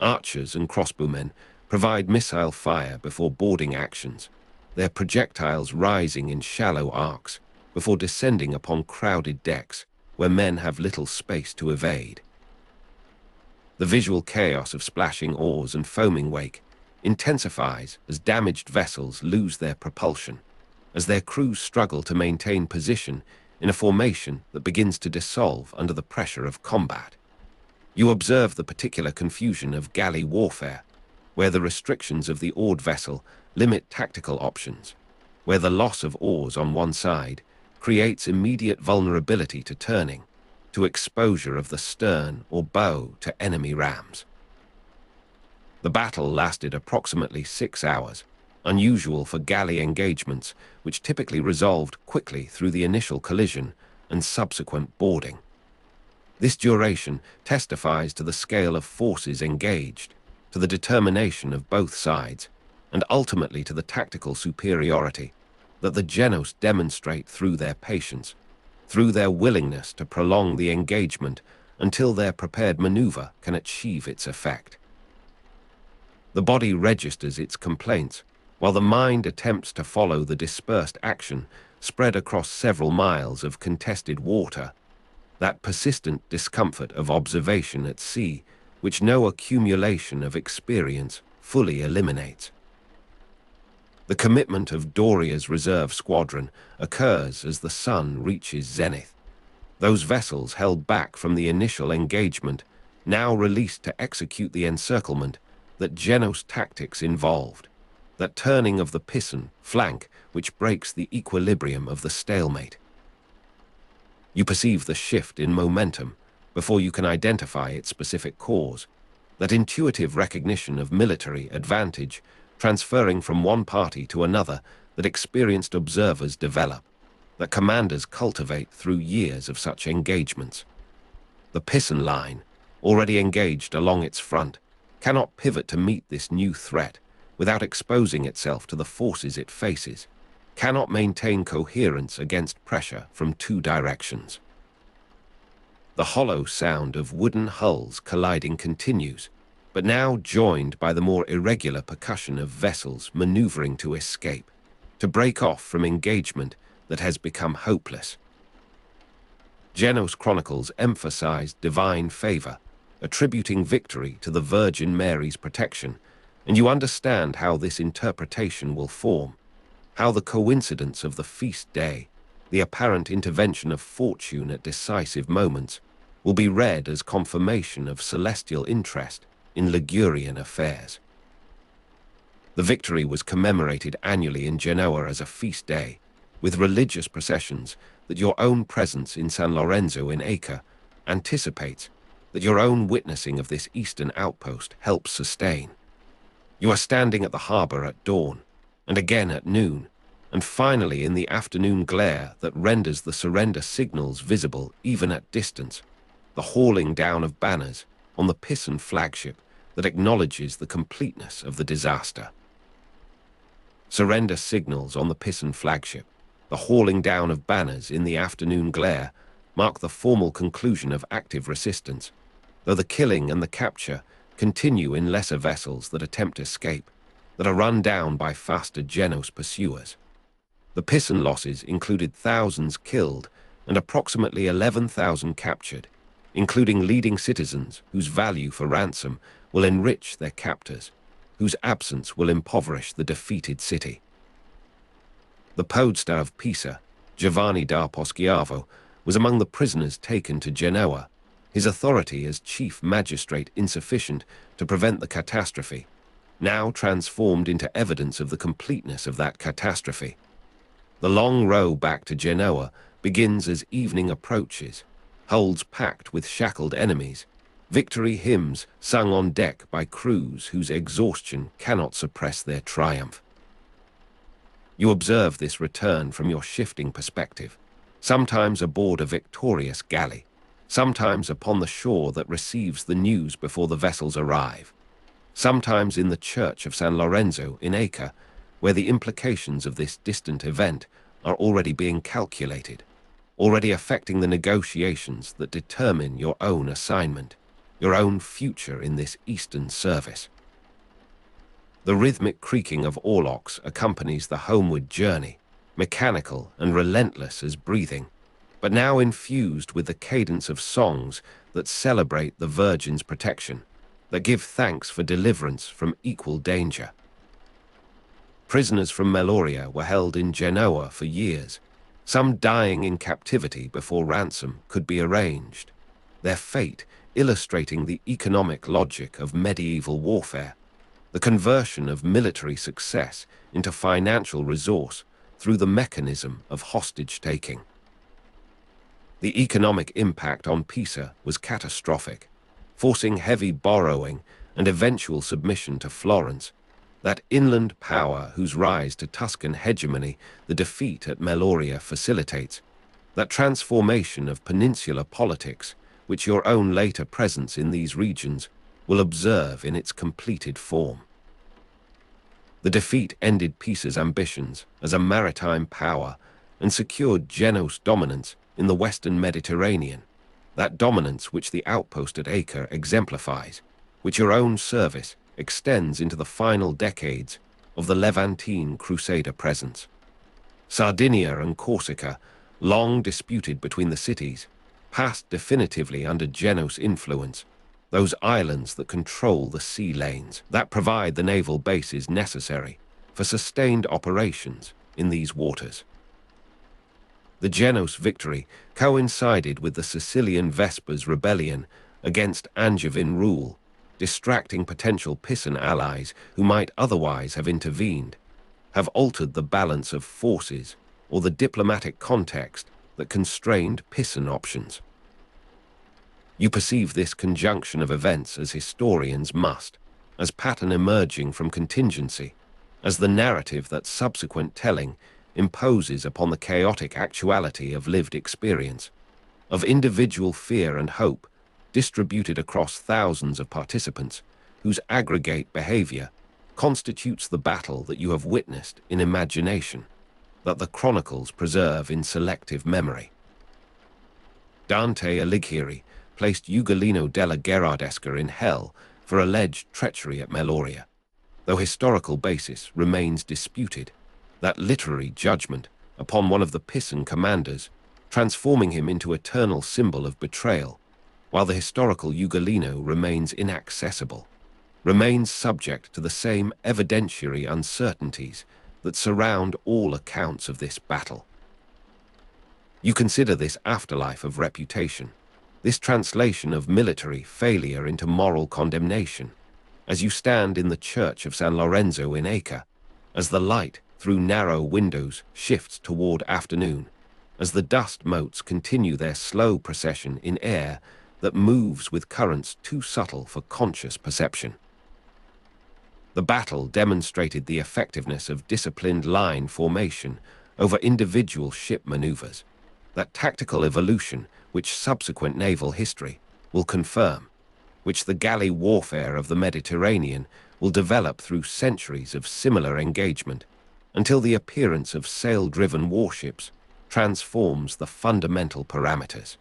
Archers and crossbowmen provide missile fire before boarding actions, their projectiles rising in shallow arcs before descending upon crowded decks where men have little space to evade. The visual chaos of splashing oars and foaming wake intensifies as damaged vessels lose their propulsion, as their crews struggle to maintain position in a formation that begins to dissolve under the pressure of combat. You observe the particular confusion of galley warfare, where the restrictions of the oared vessel limit tactical options, where the loss of oars on one side creates immediate vulnerability to turning, to exposure of the stern or bow to enemy rams. The battle lasted approximately 6 hours, unusual for galley engagements, which typically resolved quickly through the initial collision and subsequent boarding. This duration testifies to the scale of forces engaged, to the determination of both sides, and ultimately to the tactical superiority that the Genos demonstrate through their patience, through their willingness to prolong the engagement until their prepared maneuver can achieve its effect. The body registers its complaints, while the mind attempts to follow the dispersed action spread across several miles of contested water, that persistent discomfort of observation at sea, which no accumulation of experience fully eliminates. The commitment of Doria's reserve squadron occurs as the sun reaches zenith. Those vessels held back from the initial engagement, now released to execute the encirclement that Genos tactics involved, that turning of the Pisan flank which breaks the equilibrium of the stalemate. You perceive the shift in momentum before you can identify its specific cause, that intuitive recognition of military advantage transferring from one party to another that experienced observers develop, that commanders cultivate through years of such engagements. The Pisan line, already engaged along its front, cannot pivot to meet this new threat without exposing itself to the forces it faces, cannot maintain coherence against pressure from two directions. The hollow sound of wooden hulls colliding continues, but now joined by the more irregular percussion of vessels maneuvering to escape, to break off from engagement that has become hopeless. Genos chronicles emphasize divine favor, attributing victory to the Virgin Mary's protection, and you understand how this interpretation will form, how the coincidence of the feast day, the apparent intervention of fortune at decisive moments, will be read as confirmation of celestial interest in Ligurian affairs. The victory was commemorated annually in Genoa as a feast day, with religious processions that your own presence in San Lorenzo in Acre anticipates, that your own witnessing of this eastern outpost helps sustain. You are standing at the harbor at dawn, and again at noon, and finally in the afternoon glare that renders the surrender signals visible even at distance, the hauling down of banners on the Pisan flagship that acknowledges the completeness of the disaster. Surrender signals on the Pisan flagship, the hauling down of banners in the afternoon glare, mark the formal conclusion of active resistance, though the killing and the capture continue in lesser vessels that attempt escape, that are run down by faster Genos pursuers. The Pisan losses included thousands killed and approximately 11,000 captured, including leading citizens whose value for ransom will enrich their captors, whose absence will impoverish the defeated city. The podesta of Pisa, Giovanni da Poschiavo, was among the prisoners taken to Genoa, his authority as chief magistrate insufficient to prevent the catastrophe, now transformed into evidence of the completeness of that catastrophe. The long row back to Genoa begins as evening approaches, holds packed with shackled enemies, victory hymns sung on deck by crews whose exhaustion cannot suppress their triumph. You observe this return from your shifting perspective, sometimes aboard a victorious galley, sometimes upon the shore that receives the news before the vessels arrive, sometimes in the church of San Lorenzo in Acre, where the implications of this distant event are already being calculated, already affecting the negotiations that determine your own assignment, your own future in this Eastern service. The rhythmic creaking of oarlocks accompanies the homeward journey, mechanical and relentless as breathing, but now infused with the cadence of songs that celebrate the Virgin's protection, that give thanks for deliverance from equal danger. Prisoners from Meloria were held in Genoa for years, some dying in captivity before ransom could be arranged, their fate illustrating the economic logic of medieval warfare, the conversion of military success into financial resource through the mechanism of hostage-taking. The economic impact on Pisa was catastrophic, forcing heavy borrowing and eventual submission to Florence, that inland power whose rise to Tuscan hegemony the defeat at Meloria facilitates, that transformation of peninsular politics which your own later presence in these regions will observe in its completed form. The defeat ended Pisa's ambitions as a maritime power and secured Genoa's dominance in the western Mediterranean, that dominance which the outpost at Acre exemplifies, which your own service extends into the final decades of the Levantine Crusader presence. Sardinia and Corsica, long disputed between the cities, passed definitively under Genoa's influence, those islands that control the sea lanes, that provide the naval bases necessary for sustained operations in these waters. The Genoese victory coincided with the Sicilian Vespers rebellion against Angevin rule, distracting potential Pisan allies who might otherwise have intervened, have altered the balance of forces or the diplomatic context that constrained Pisan options. You perceive this conjunction of events as historians must, as pattern emerging from contingency, as the narrative that subsequent telling imposes upon the chaotic actuality of lived experience, of individual fear and hope distributed across thousands of participants whose aggregate behavior constitutes the battle that you have witnessed in imagination, that the chronicles preserve in selective memory. Dante Alighieri placed Ugolino della Gherardesca in hell for alleged treachery at Meloria. Though historical basis remains disputed, that literary judgment upon one of the Pisan commanders, transforming him into eternal symbol of betrayal, while the historical Ugolino remains inaccessible, remains subject to the same evidentiary uncertainties that surround all accounts of this battle. You consider this afterlife of reputation, this translation of military failure into moral condemnation, as you stand in the church of San Lorenzo in Acre, as the light through narrow windows shifts toward afternoon, as the dust motes continue their slow procession in air that moves with currents too subtle for conscious perception. The battle demonstrated the effectiveness of disciplined line formation over individual ship maneuvers, that tactical evolution which subsequent naval history will confirm, which the galley warfare of the Mediterranean will develop through centuries of similar engagement, until the appearance of sail-driven warships transforms the fundamental parameters.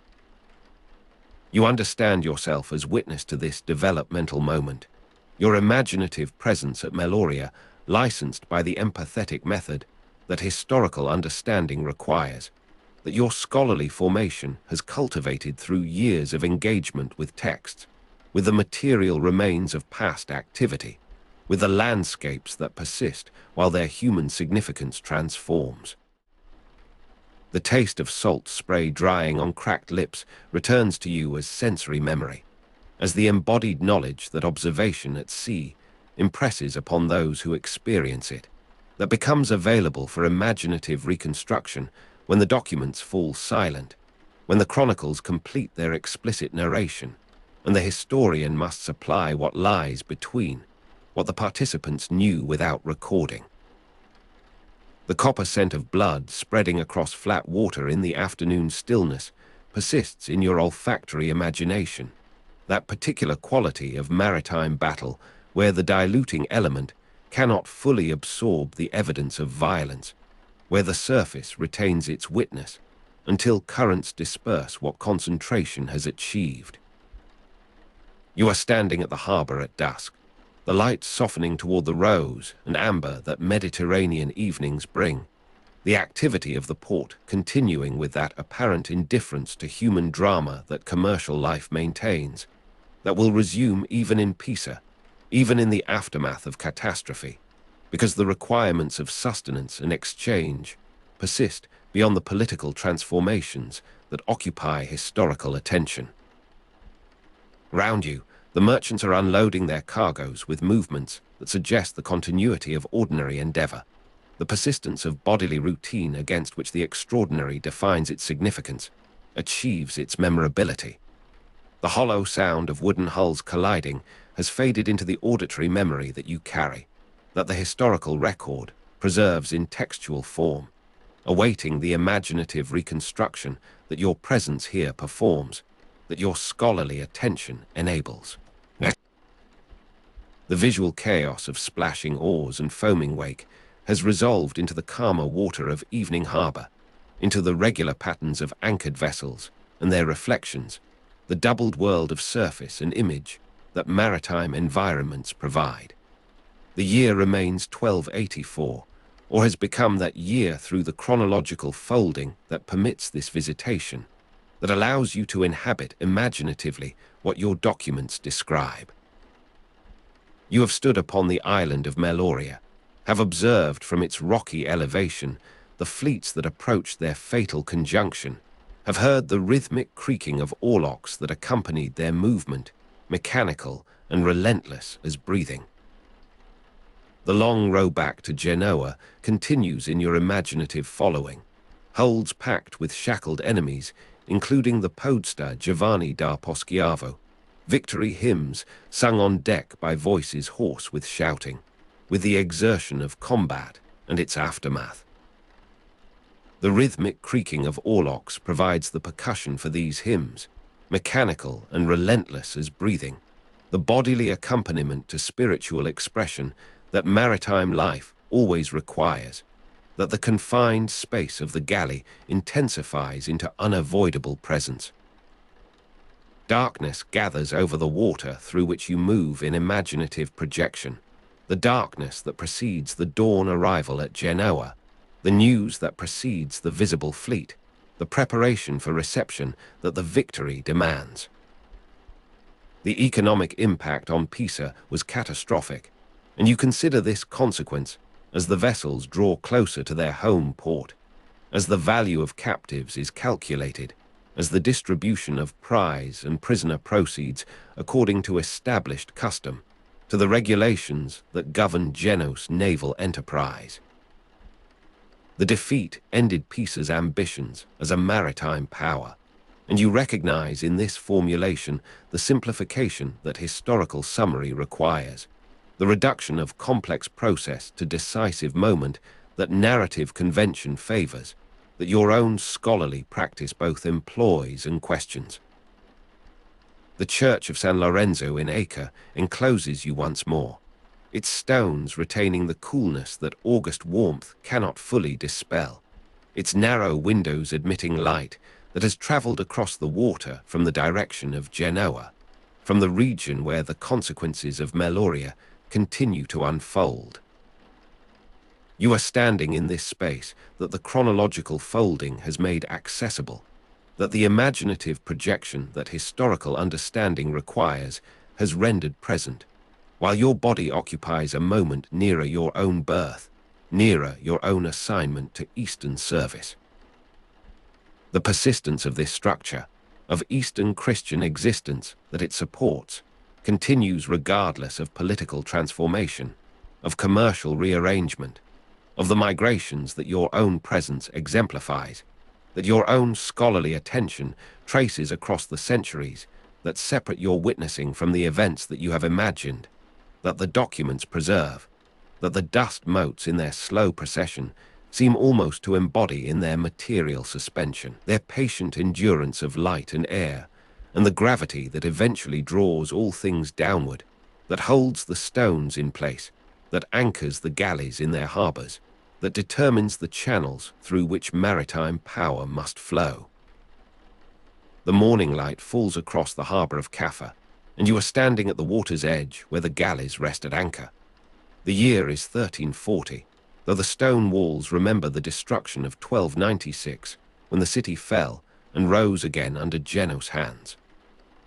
You understand yourself as witness to this developmental moment, your imaginative presence at Meloria licensed by the empathetic method that historical understanding requires, that your scholarly formation has cultivated through years of engagement with texts, with the material remains of past activity, with the landscapes that persist while their human significance transforms. The taste of salt spray drying on cracked lips returns to you as sensory memory, as the embodied knowledge that observation at sea impresses upon those who experience it, that becomes available for imaginative reconstruction when the documents fall silent, when the chronicles complete their explicit narration, and the historian must supply what lies between, what the participants knew without recording. The copper scent of blood spreading across flat water in the afternoon stillness persists in your olfactory imagination, that particular quality of maritime battle where the diluting element cannot fully absorb the evidence of violence, where the surface retains its witness until currents disperse what concentration has achieved. You are standing at the harbor at dusk, the light softening toward the rose and amber that Mediterranean evenings bring, the activity of the port continuing with that apparent indifference to human drama that commercial life maintains, that will resume even in Pisa, even in the aftermath of catastrophe, because the requirements of sustenance and exchange persist beyond the political transformations that occupy historical attention. Round you, the merchants are unloading their cargoes with movements that suggest the continuity of ordinary endeavor, the persistence of bodily routine against which the extraordinary defines its significance, achieves its memorability. The hollow sound of wooden hulls colliding has faded into the auditory memory that you carry, that the historical record preserves in textual form, awaiting the imaginative reconstruction that your presence here performs, that your scholarly attention enables. The visual chaos of splashing oars and foaming wake has resolved into the calmer water of evening harbour, into the regular patterns of anchored vessels and their reflections, the doubled world of surface and image that maritime environments provide. The year remains 1284, or has become that year through the chronological folding that permits this visitation, that allows you to inhabit imaginatively what your documents describe. You have stood upon the island of Meloria, have observed from its rocky elevation the fleets that approached their fatal conjunction, have heard the rhythmic creaking of oarlocks that accompanied their movement, mechanical and relentless as breathing. The long row back to Genoa continues in your imaginative following, holds packed with shackled enemies, including the podesta Giovanni da Poschiavo, victory hymns sung on deck by voices hoarse with shouting, with the exertion of combat and its aftermath. The rhythmic creaking of oarlocks provides the percussion for these hymns, mechanical and relentless as breathing, the bodily accompaniment to spiritual expression that maritime life always requires, that the confined space of the galley intensifies into unavoidable presence. Darkness gathers over the water through which you move in imaginative projection, the darkness that precedes the dawn arrival at Genoa, the news that precedes the visible fleet, the preparation for reception that the victory demands. The economic impact on Pisa was catastrophic, and you consider this consequence as the vessels draw closer to their home port, as the value of captives is calculated, as the distribution of prize and prisoner proceeds according to established custom, to the regulations that govern Genoa's naval enterprise. The defeat ended Pisa's ambitions as a maritime power, and you recognize in this formulation the simplification that historical summary requires, the reduction of complex process to decisive moment that narrative convention favors, that your own scholarly practice both employs and questions. The Church of San Lorenzo in Acre encloses you once more, its stones retaining the coolness that August warmth cannot fully dispel, its narrow windows admitting light that has traveled across the water from the direction of Genoa, from the region where the consequences of Meloria continue to unfold. You are standing in this space that the chronological folding has made accessible, that the imaginative projection that historical understanding requires has rendered present, while your body occupies a moment nearer your own birth, nearer your own assignment to Eastern service. The persistence of this structure, of Eastern Christian existence that it supports, continues regardless of political transformation, of commercial rearrangement, of the migrations that your own presence exemplifies, that your own scholarly attention traces across the centuries that separate your witnessing from the events that you have imagined, that the documents preserve, that the dust motes in their slow procession seem almost to embody in their material suspension, their patient endurance of light and air, and the gravity that eventually draws all things downward, that holds the stones in place, that anchors the galleys in their harbours, that determines the channels through which maritime power must flow. The morning light falls across the harbour of Caffa, and you are standing at the water's edge where the galleys rest at anchor. The year is 1340, though the stone walls remember the destruction of 1296, when the city fell and rose again under Genoa's hands.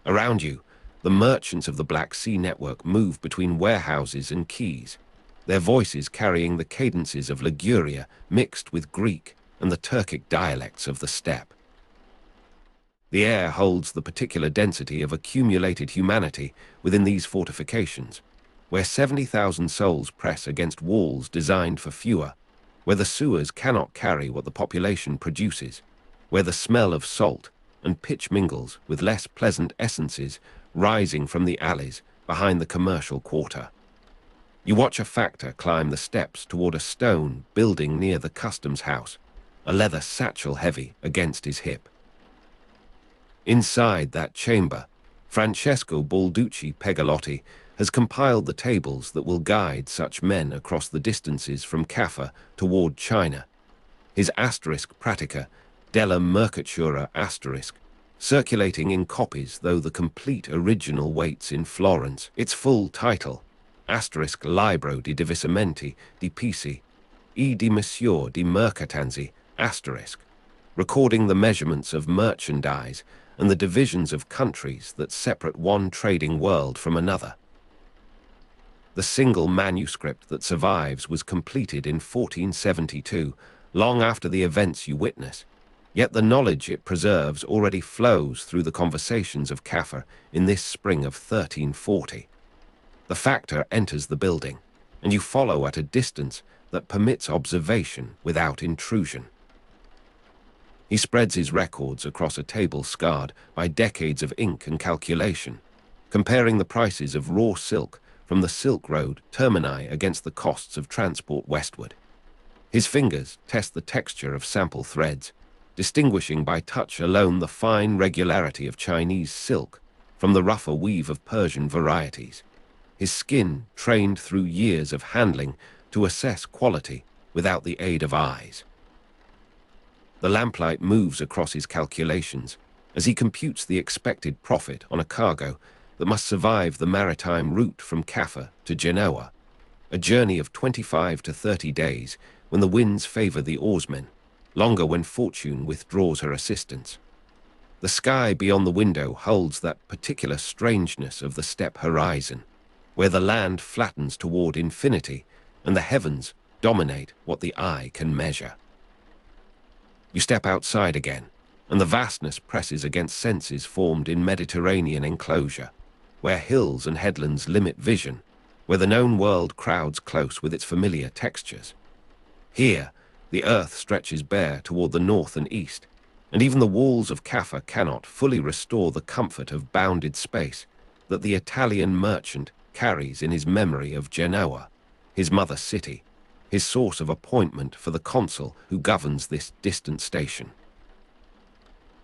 Around you, the merchants of the Black Sea network move between warehouses and quays, their voices carrying the cadences of Liguria mixed with Greek and the Turkic dialects of the steppe. The air holds the particular density of accumulated humanity within these fortifications, where 70,000 souls press against walls designed for fewer, where the sewers cannot carry what the population produces, where the smell of salt and pitch mingles with less pleasant essences rising from the alleys behind the commercial quarter. You watch a factor climb the steps toward a stone building near the customs house, a leather satchel heavy against his hip. Inside that chamber, Francesco Balducci Pegalotti has compiled the tables that will guide such men across the distances from Caffa toward China. His asterisk Pratica della Mercatura asterisk, circulating in copies though the complete original waits in Florence. Its full title, asterisk Libro di Divisamenti di Pisi e di Monsieur di Mercatanzi asterisk, recording the measurements of merchandise and the divisions of countries that separate one trading world from another. The single manuscript that survives was completed in 1472, long after the events you witness, yet the knowledge it preserves already flows through the conversations of Caffa in this spring of 1340. The factor enters the building, and you follow at a distance that permits observation without intrusion. He spreads his records across a table scarred by decades of ink and calculation, comparing the prices of raw silk from the Silk Road termini against the costs of transport westward. His fingers test the texture of sample threads, distinguishing by touch alone the fine regularity of Chinese silk from the rougher weave of Persian varieties. His skin trained through years of handling to assess quality without the aid of eyes. The lamplight moves across his calculations as he computes the expected profit on a cargo that must survive the maritime route from Caffa to Genoa, a journey of 25 to 30 days when the winds favor the oarsmen, longer when fortune withdraws her assistance. The sky beyond the window holds that particular strangeness of the steppe horizon, where the land flattens toward infinity and the heavens dominate what the eye can measure. You step outside again, and the vastness presses against senses formed in Mediterranean enclosure, where hills and headlands limit vision, where the known world crowds close with its familiar textures. Here, the earth stretches bare toward the north and east, and even the walls of Caffa cannot fully restore the comfort of bounded space that the Italian merchant carries in his memory of Genoa, his mother city, his source of appointment for the consul who governs this distant station.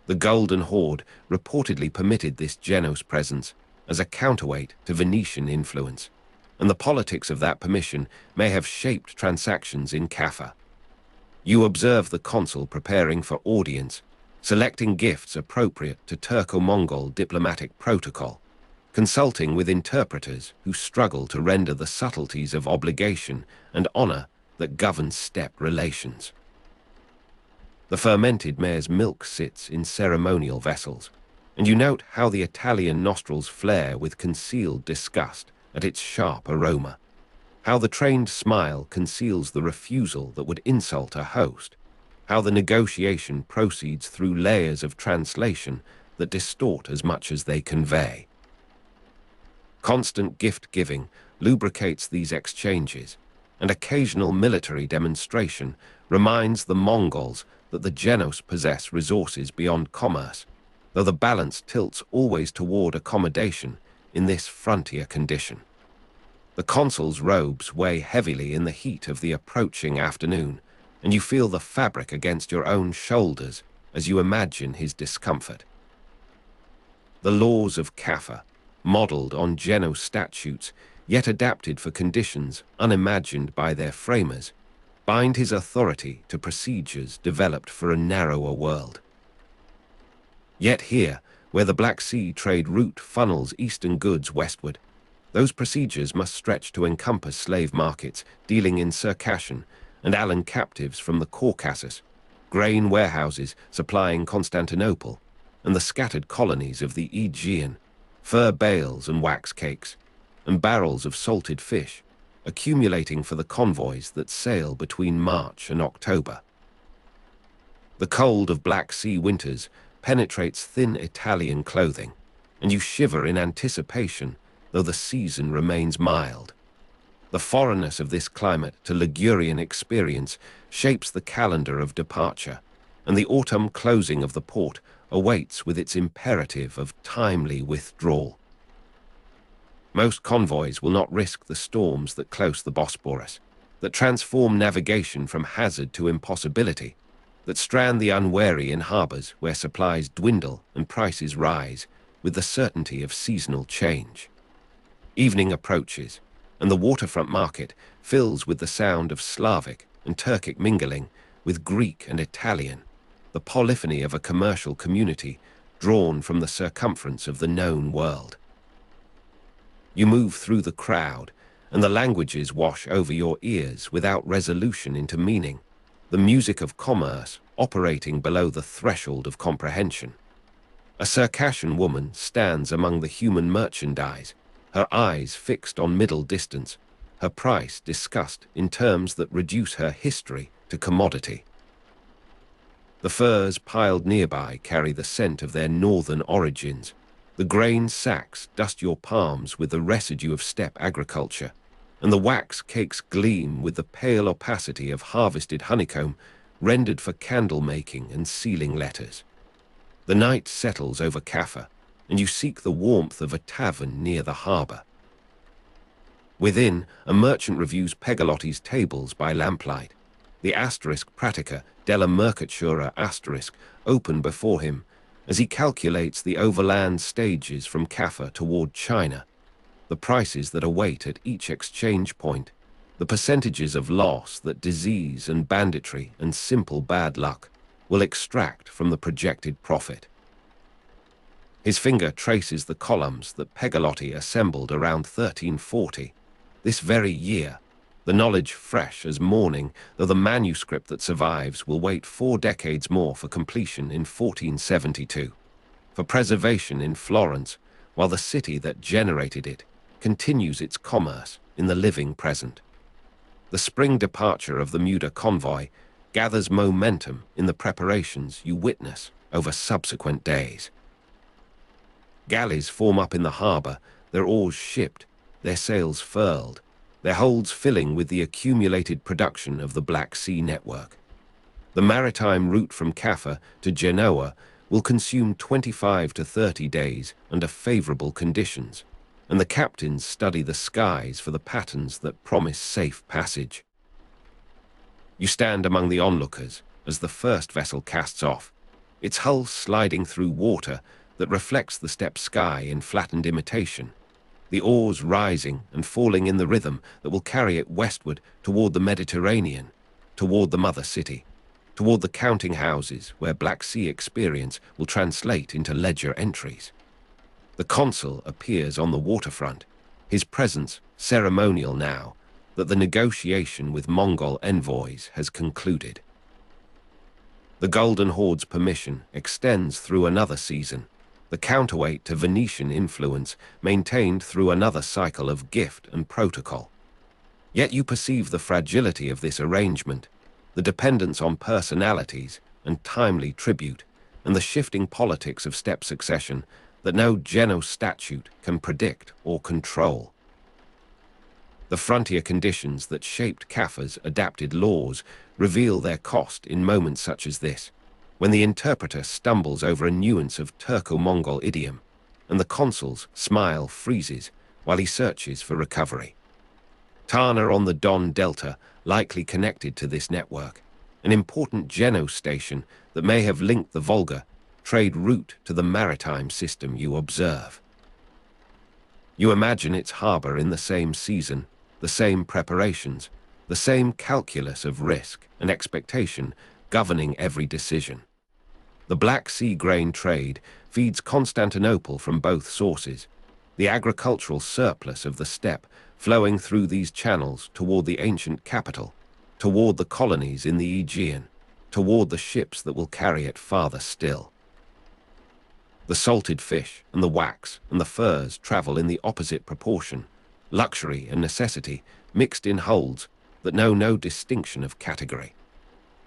The Golden Horde reportedly permitted this Geno's presence as a counterweight to Venetian influence, and the politics of that permission may have shaped transactions in Caffa. You observe the consul preparing for audience, selecting gifts appropriate to Turco-Mongol diplomatic protocol, consulting with interpreters who struggle to render the subtleties of obligation and honor that govern steppe relations. The fermented mare's milk sits in ceremonial vessels, and you note how the Italian nostrils flare with concealed disgust at its sharp aroma, how the trained smile conceals the refusal that would insult a host, how the negotiation proceeds through layers of translation that distort as much as they convey. Constant gift-giving lubricates these exchanges, and occasional military demonstration reminds the Mongols that the Genos possess resources beyond commerce, though the balance tilts always toward accommodation in this frontier condition. The consul's robes weigh heavily in the heat of the approaching afternoon, and you feel the fabric against your own shoulders as you imagine his discomfort. The laws of Caffa, modeled on Genoa statutes, yet adapted for conditions unimagined by their framers, bind his authority to procedures developed for a narrower world. Yet here, where the Black Sea trade route funnels eastern goods westward, those procedures must stretch to encompass slave markets dealing in Circassian and Allan captives from the Caucasus, grain warehouses supplying Constantinople, and the scattered colonies of the Aegean, fur bales and wax cakes, and barrels of salted fish, accumulating for the convoys that sail between March and October. The cold of Black Sea winters penetrates thin Italian clothing, and you shiver in anticipation, though the season remains mild. The foreignness of this climate to Ligurian experience shapes the calendar of departure, and the autumn closing of the port awaits with its imperative of timely withdrawal. Most convoys will not risk the storms that close the Bosporus, that transform navigation from hazard to impossibility, that strand the unwary in harbors where supplies dwindle and prices rise with the certainty of seasonal change. Evening approaches, and the waterfront market fills with the sound of Slavic and Turkic mingling with Greek and Italian, the polyphony of a commercial community drawn from the circumference of the known world. You move through the crowd, and the languages wash over your ears without resolution into meaning, the music of commerce operating below the threshold of comprehension. A Circassian woman stands among the human merchandise, her eyes fixed on middle distance, her price discussed in terms that reduce her history to commodity. The furs piled nearby carry the scent of their northern origins. The grain sacks dust your palms with the residue of steppe agriculture, and the wax cakes gleam with the pale opacity of harvested honeycomb rendered for candle making and sealing letters. The night settles over Caffa, and you seek the warmth of a tavern near the harbour. Within, a merchant reviews Pegolotti's tables by lamplight. The asterisk Pratica della Mercatura asterisk open before him as he calculates the overland stages from Caffa toward China, the prices that await at each exchange point, the percentages of loss that disease and banditry and simple bad luck will extract from the projected profit. His finger traces the columns that Pegolotti assembled around 1340, this very year, the knowledge fresh as morning, though the manuscript that survives will wait 4 decades more for completion in 1472, for preservation in Florence, while the city that generated it continues its commerce in the living present. The spring departure of the Muda convoy gathers momentum in the preparations you witness over subsequent days. Galleys form up in the harbour, their oars shipped, their sails furled, their holds filling with the accumulated production of the Black Sea network. The maritime route from Caffa to Genoa will consume 25 to 30 days under favourable conditions, and the captains study the skies for the patterns that promise safe passage. You stand among the onlookers as the first vessel casts off, its hull sliding through water that reflects the steppe sky in flattened imitation, the oars rising and falling in the rhythm that will carry it westward toward the Mediterranean, toward the mother city, toward the counting houses where Black Sea experience will translate into ledger entries. The consul appears on the waterfront, his presence ceremonial now that the negotiation with Mongol envoys has concluded. The Golden Horde's permission extends through another season, the counterweight to Venetian influence maintained through another cycle of gift and protocol. Yet you perceive the fragility of this arrangement, the dependence on personalities and timely tribute, and the shifting politics of steppe succession that no Geno statute can predict or control. The frontier conditions that shaped Caffa's adapted laws reveal their cost in moments such as this, when the interpreter stumbles over a nuance of Turco-Mongol idiom, and the consul's smile freezes while he searches for recovery. Tana on the Don Delta likely connected to this network, an important Geno station that may have linked the Volga trade route to the maritime system you observe. You imagine its harbour in the same season, the same preparations, the same calculus of risk and expectation governing every decision. The Black Sea grain trade feeds Constantinople from both sources, the agricultural surplus of the steppe flowing through these channels toward the ancient capital, toward the colonies in the Aegean, toward the ships that will carry it farther still. The salted fish and the wax and the furs travel in the opposite proportion, luxury and necessity mixed in holds that know no distinction of category.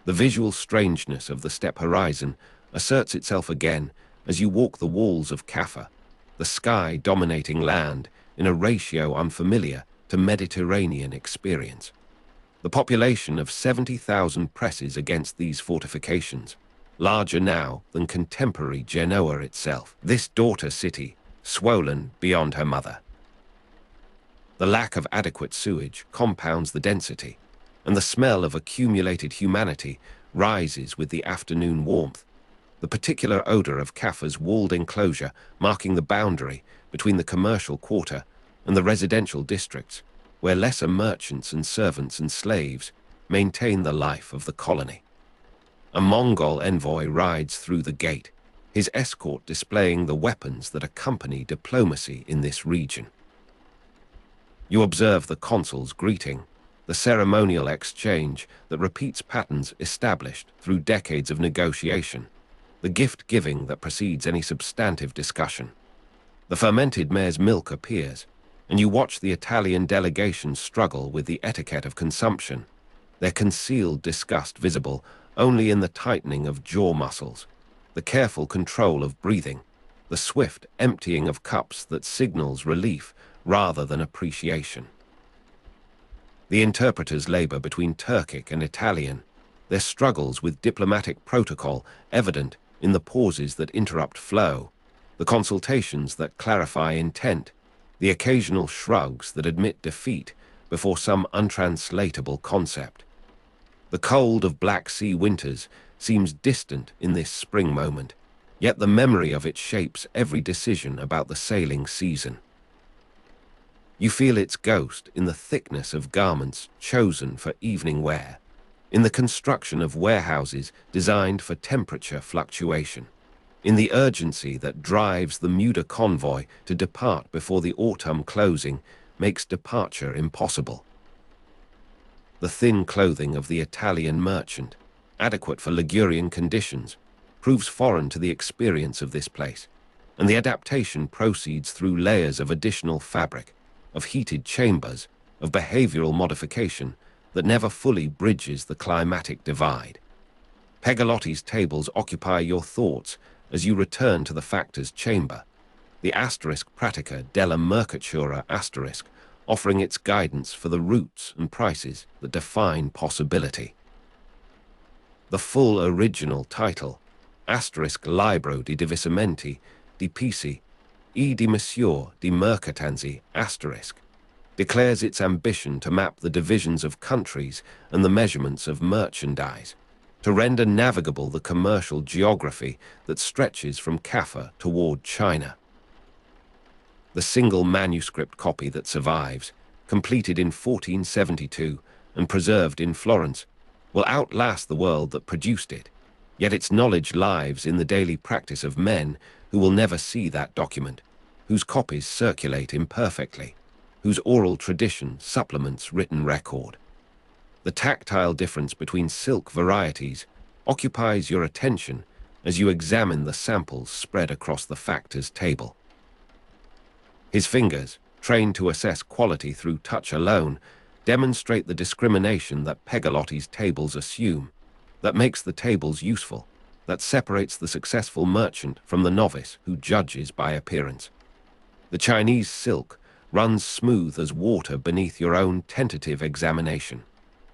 The visual strangeness of the steppe horizon asserts itself again as you walk the walls of Caffa, the sky dominating land in a ratio unfamiliar to Mediterranean experience. The population of 70,000 presses against these fortifications, larger now than contemporary Genoa itself, this daughter city swollen beyond her mother. The lack of adequate sewage compounds the density, and the smell of accumulated humanity rises with the afternoon warmth, the particular odor of Caffa's walled enclosure marking the boundary between the commercial quarter and the residential districts, where lesser merchants and servants and slaves maintain the life of the colony. A Mongol envoy rides through the gate, his escort displaying the weapons that accompany diplomacy in this region. You observe the consul's greeting, the ceremonial exchange that repeats patterns established through decades of negotiation, the gift-giving that precedes any substantive discussion. The fermented mare's milk appears, and you watch the Italian delegation struggle with the etiquette of consumption, their concealed disgust visible only in the tightening of jaw muscles, the careful control of breathing, the swift emptying of cups that signals relief rather than appreciation. The interpreters labor between Turkic and Italian, their struggles with diplomatic protocol evident in the pauses that interrupt flow, the consultations that clarify intent, the occasional shrugs that admit defeat before some untranslatable concept. The cold of Black Sea winters seems distant in this spring moment, yet the memory of it shapes every decision about the sailing season. You feel its ghost in the thickness of garments chosen for evening wear, in the construction of warehouses designed for temperature fluctuation, in the urgency that drives the Muda convoy to depart before the autumn closing makes departure impossible. The thin clothing of the Italian merchant, adequate for Ligurian conditions, proves foreign to the experience of this place, and the adaptation proceeds through layers of additional fabric, of heated chambers, of behavioral modification that never fully bridges the climatic divide. Pegalotti's tables occupy your thoughts as you return to the factor's chamber, the asterisk pratica della mercatura asterisk offering its guidance for the routes and prices that define possibility. The full original title, asterisk Libro di Divisimenti, di Pisi, e di Monsieur di Mercatanzi, asterisk, declares its ambition to map the divisions of countries and the measurements of merchandise, to render navigable the commercial geography that stretches from Caffa toward China. The single manuscript copy that survives, completed in 1472 and preserved in Florence, will outlast the world that produced it, yet its knowledge lives in the daily practice of men who will never see that document, whose copies circulate imperfectly, whose oral tradition supplements written record. The tactile difference between silk varieties occupies your attention as you examine the samples spread across the factor's table. His fingers, trained to assess quality through touch alone, demonstrate the discrimination that Pegalotti's tables assume, that makes the tables useful, that separates the successful merchant from the novice who judges by appearance. The Chinese silk runs smooth as water beneath your own tentative examination,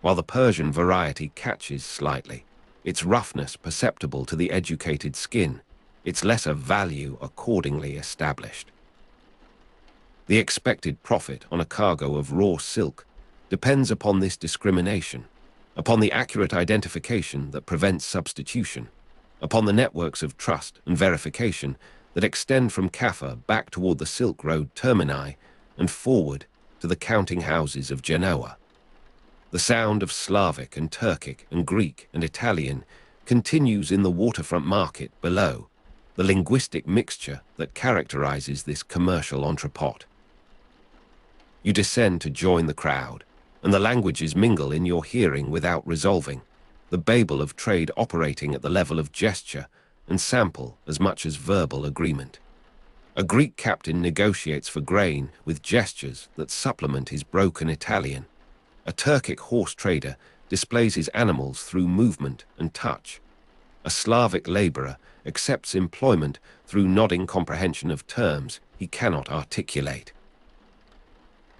while the Persian variety catches slightly, its roughness perceptible to the educated skin, its lesser value accordingly established. The expected profit on a cargo of raw silk depends upon this discrimination, upon the accurate identification that prevents substitution, upon the networks of trust and verification that extend from Caffa back toward the Silk Road termini and forward to the counting houses of Genoa. The sound of Slavic and Turkic and Greek and Italian continues in the waterfront market below, the linguistic mixture that characterizes this commercial entrepot. You descend to join the crowd, and the languages mingle in your hearing without resolving, the babel of trade operating at the level of gesture and sample as much as verbal agreement. A Greek captain negotiates for grain with gestures that supplement his broken Italian. A Turkic horse trader displays his animals through movement and touch. A Slavic laborer accepts employment through nodding comprehension of terms he cannot articulate.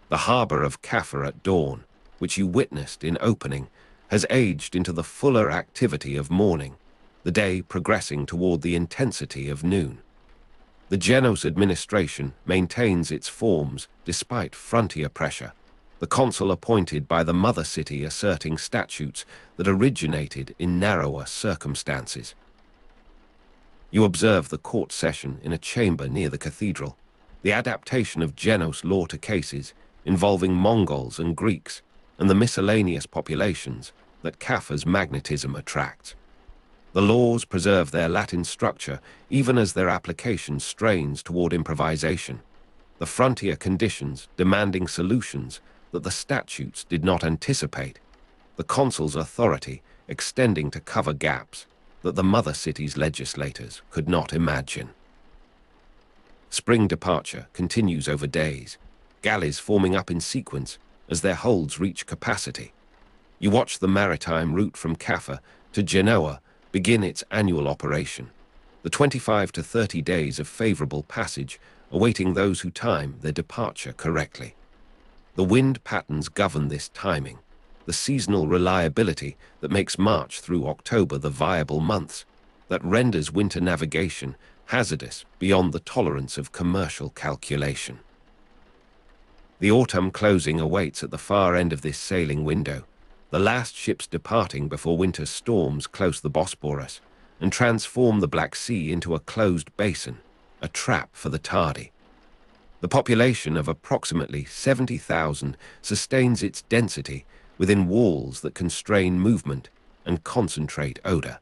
The harbor of Caffa at dawn, which you witnessed in opening, has aged into the fuller activity of morning, the day progressing toward the intensity of noon. The Genoese administration maintains its forms despite frontier pressure, the consul appointed by the mother city asserting statutes that originated in narrower circumstances. You observe the court session in a chamber near the cathedral, the adaptation of Genos law to cases involving Mongols and Greeks, and the miscellaneous populations that Caffa's magnetism attracts. The laws preserve their Latin structure even as their application strains toward improvisation, the frontier conditions demanding solutions that the statutes did not anticipate, the consul's authority extending to cover gaps that the mother city's legislators could not imagine. Spring departure continues over days, galleys forming up in sequence as their holds reach capacity. You watch the maritime route from Caffa to Genoa begin its annual operation, the 25 to 30 days of favorable passage awaiting those who time their departure correctly. The wind patterns govern this timing, the seasonal reliability that makes March through October the viable months, that renders winter navigation hazardous beyond the tolerance of commercial calculation. The autumn closing awaits at the far end of this sailing window, the last ships departing before winter storms close the Bosporus and transform the Black Sea into a closed basin, a trap for the tardy. The population of approximately 70,000 sustains its density within walls that constrain movement and concentrate odor.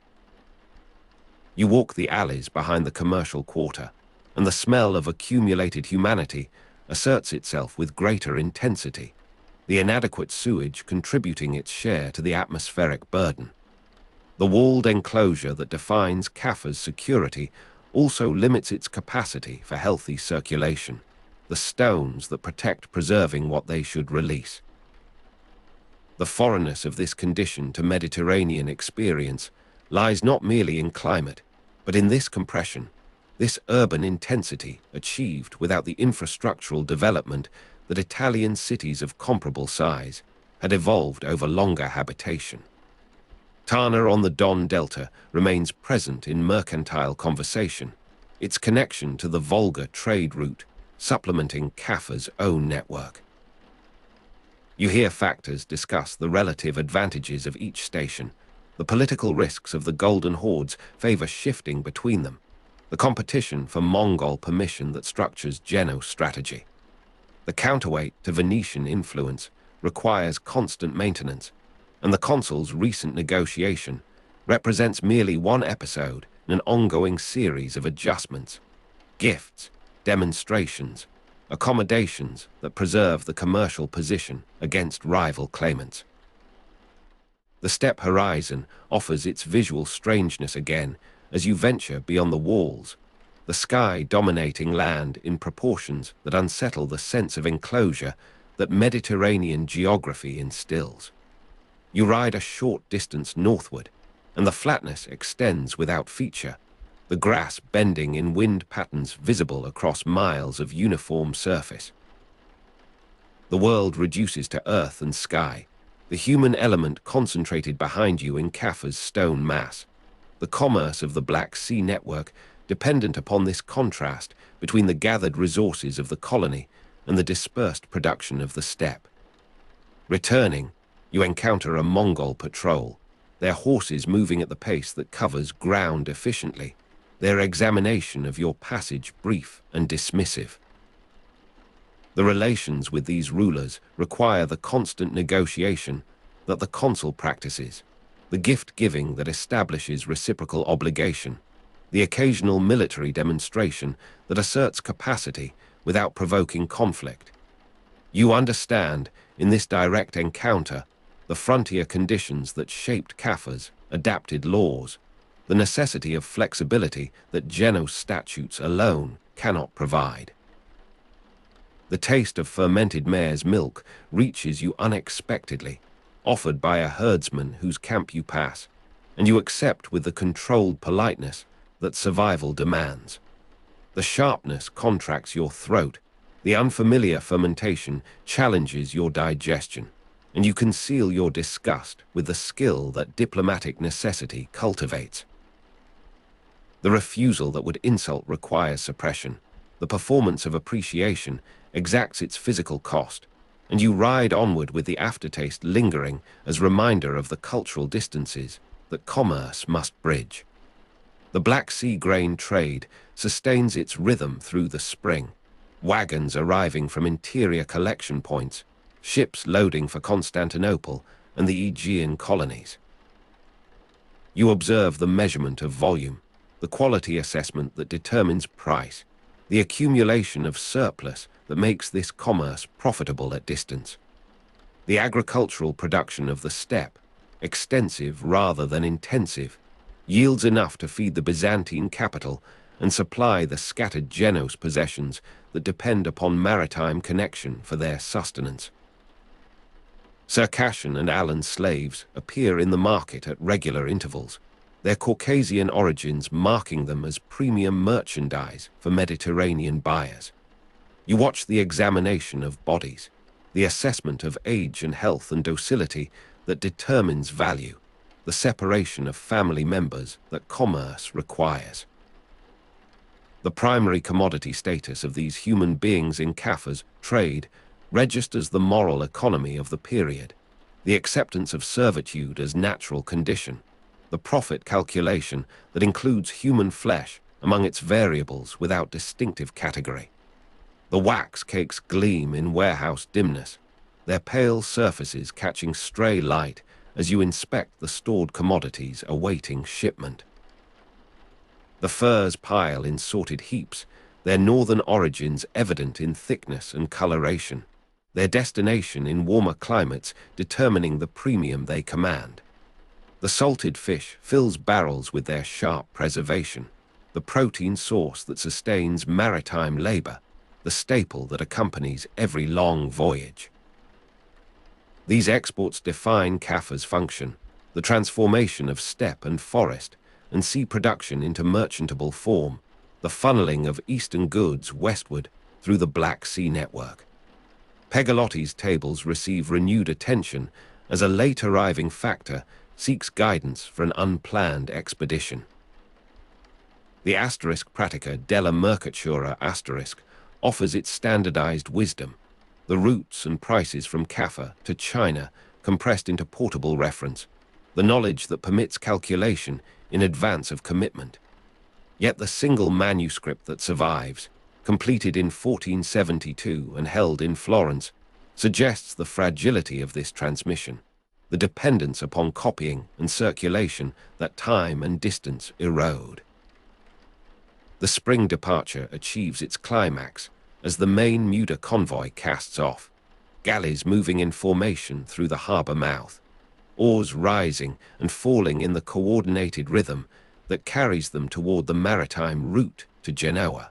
You walk the alleys behind the commercial quarter, and the smell of accumulated humanity asserts itself with greater intensity, the inadequate sewage contributing its share to the atmospheric burden. The walled enclosure that defines Caffa's security also limits its capacity for healthy circulation, the stones that protect preserving what they should release. The foreignness of this condition to Mediterranean experience lies not merely in climate, but in this compression, this urban intensity achieved without the infrastructural development that Italian cities of comparable size had evolved over longer habitation. Tana on the Don Delta remains present in mercantile conversation, its connection to the Volga trade route supplementing Caffa's own network. You hear factors discuss the relative advantages of each station. The political risks of the Golden Hordes favor shifting between them, the competition for Mongol permission that structures Geno's strategy. The counterweight to Venetian influence requires constant maintenance, and the consul's recent negotiation represents merely one episode in an ongoing series of adjustments, gifts, demonstrations, accommodations that preserve the commercial position against rival claimants. The steppe horizon offers its visual strangeness again as you venture beyond the walls, the sky dominating land in proportions that unsettle the sense of enclosure that Mediterranean geography instills. You ride a short distance northward, and the flatness extends without feature, the grass bending in wind patterns visible across miles of uniform surface. The world reduces to earth and sky, the human element concentrated behind you in Caffa's stone mass, the commerce of the Black Sea network dependent upon this contrast between the gathered resources of the colony and the dispersed production of the steppe. Returning, you encounter a Mongol patrol, their horses moving at the pace that covers ground efficiently, their examination of your passage brief and dismissive. The relations with these rulers require the constant negotiation that the consul practices, the gift-giving that establishes reciprocal obligation, the occasional military demonstration that asserts capacity without provoking conflict. You understand, in this direct encounter, the frontier conditions that shaped Caffa's adapted laws, the necessity of flexibility that Geno's statutes alone cannot provide. The taste of fermented mare's milk reaches you unexpectedly, offered by a herdsman whose camp you pass, and you accept with the controlled politeness that survival demands. The sharpness contracts your throat, the unfamiliar fermentation challenges your digestion, and you conceal your disgust with the skill that diplomatic necessity cultivates. The refusal that would insult requires suppression. The performance of appreciation exacts its physical cost, and you ride onward with the aftertaste lingering as reminder of the cultural distances that commerce must bridge. The Black Sea grain trade sustains its rhythm through the spring, wagons arriving from interior collection points, ships loading for Constantinople and the Aegean colonies. You observe the measurement of volume, the quality assessment that determines price, the accumulation of surplus that makes this commerce profitable at distance. The agricultural production of the steppe, extensive rather than intensive, yields enough to feed the Byzantine capital and supply the scattered Genoese possessions that depend upon maritime connection for their sustenance. Circassian and Alan slaves appear in the market at regular intervals, their Caucasian origins marking them as premium merchandise for Mediterranean buyers. You watch the examination of bodies, the assessment of age and health and docility that determines value, the separation of family members that commerce requires. The primary commodity status of these human beings in Caffa's trade registers the moral economy of the period, the acceptance of servitude as natural condition, the profit calculation that includes human flesh among its variables without distinctive category. The wax cakes gleam in warehouse dimness, their pale surfaces catching stray light as you inspect the stored commodities awaiting shipment. The furs pile in sorted heaps, their northern origins evident in thickness and coloration, their destination in warmer climates determining the premium they command. The salted fish fills barrels with their sharp preservation, the protein source that sustains maritime labor, the staple that accompanies every long voyage. These exports define Caffa's function, the transformation of steppe and forest and sea production into merchantable form, the funneling of eastern goods westward through the Black Sea network. Pegalotti's tables receive renewed attention as a late-arriving factor seeks guidance for an unplanned expedition. The asterisk Pratica della Mercatura asterisk offers its standardized wisdom, the routes and prices from Caffa to China compressed into portable reference, the knowledge that permits calculation in advance of commitment. Yet the single manuscript that survives, completed in 1472 and held in Florence, suggests the fragility of this transmission, the dependence upon copying and circulation that time and distance erode. The spring departure achieves its climax as the main Muda convoy casts off, galleys moving in formation through the harbour mouth, oars rising and falling in the coordinated rhythm that carries them toward the maritime route to Genoa.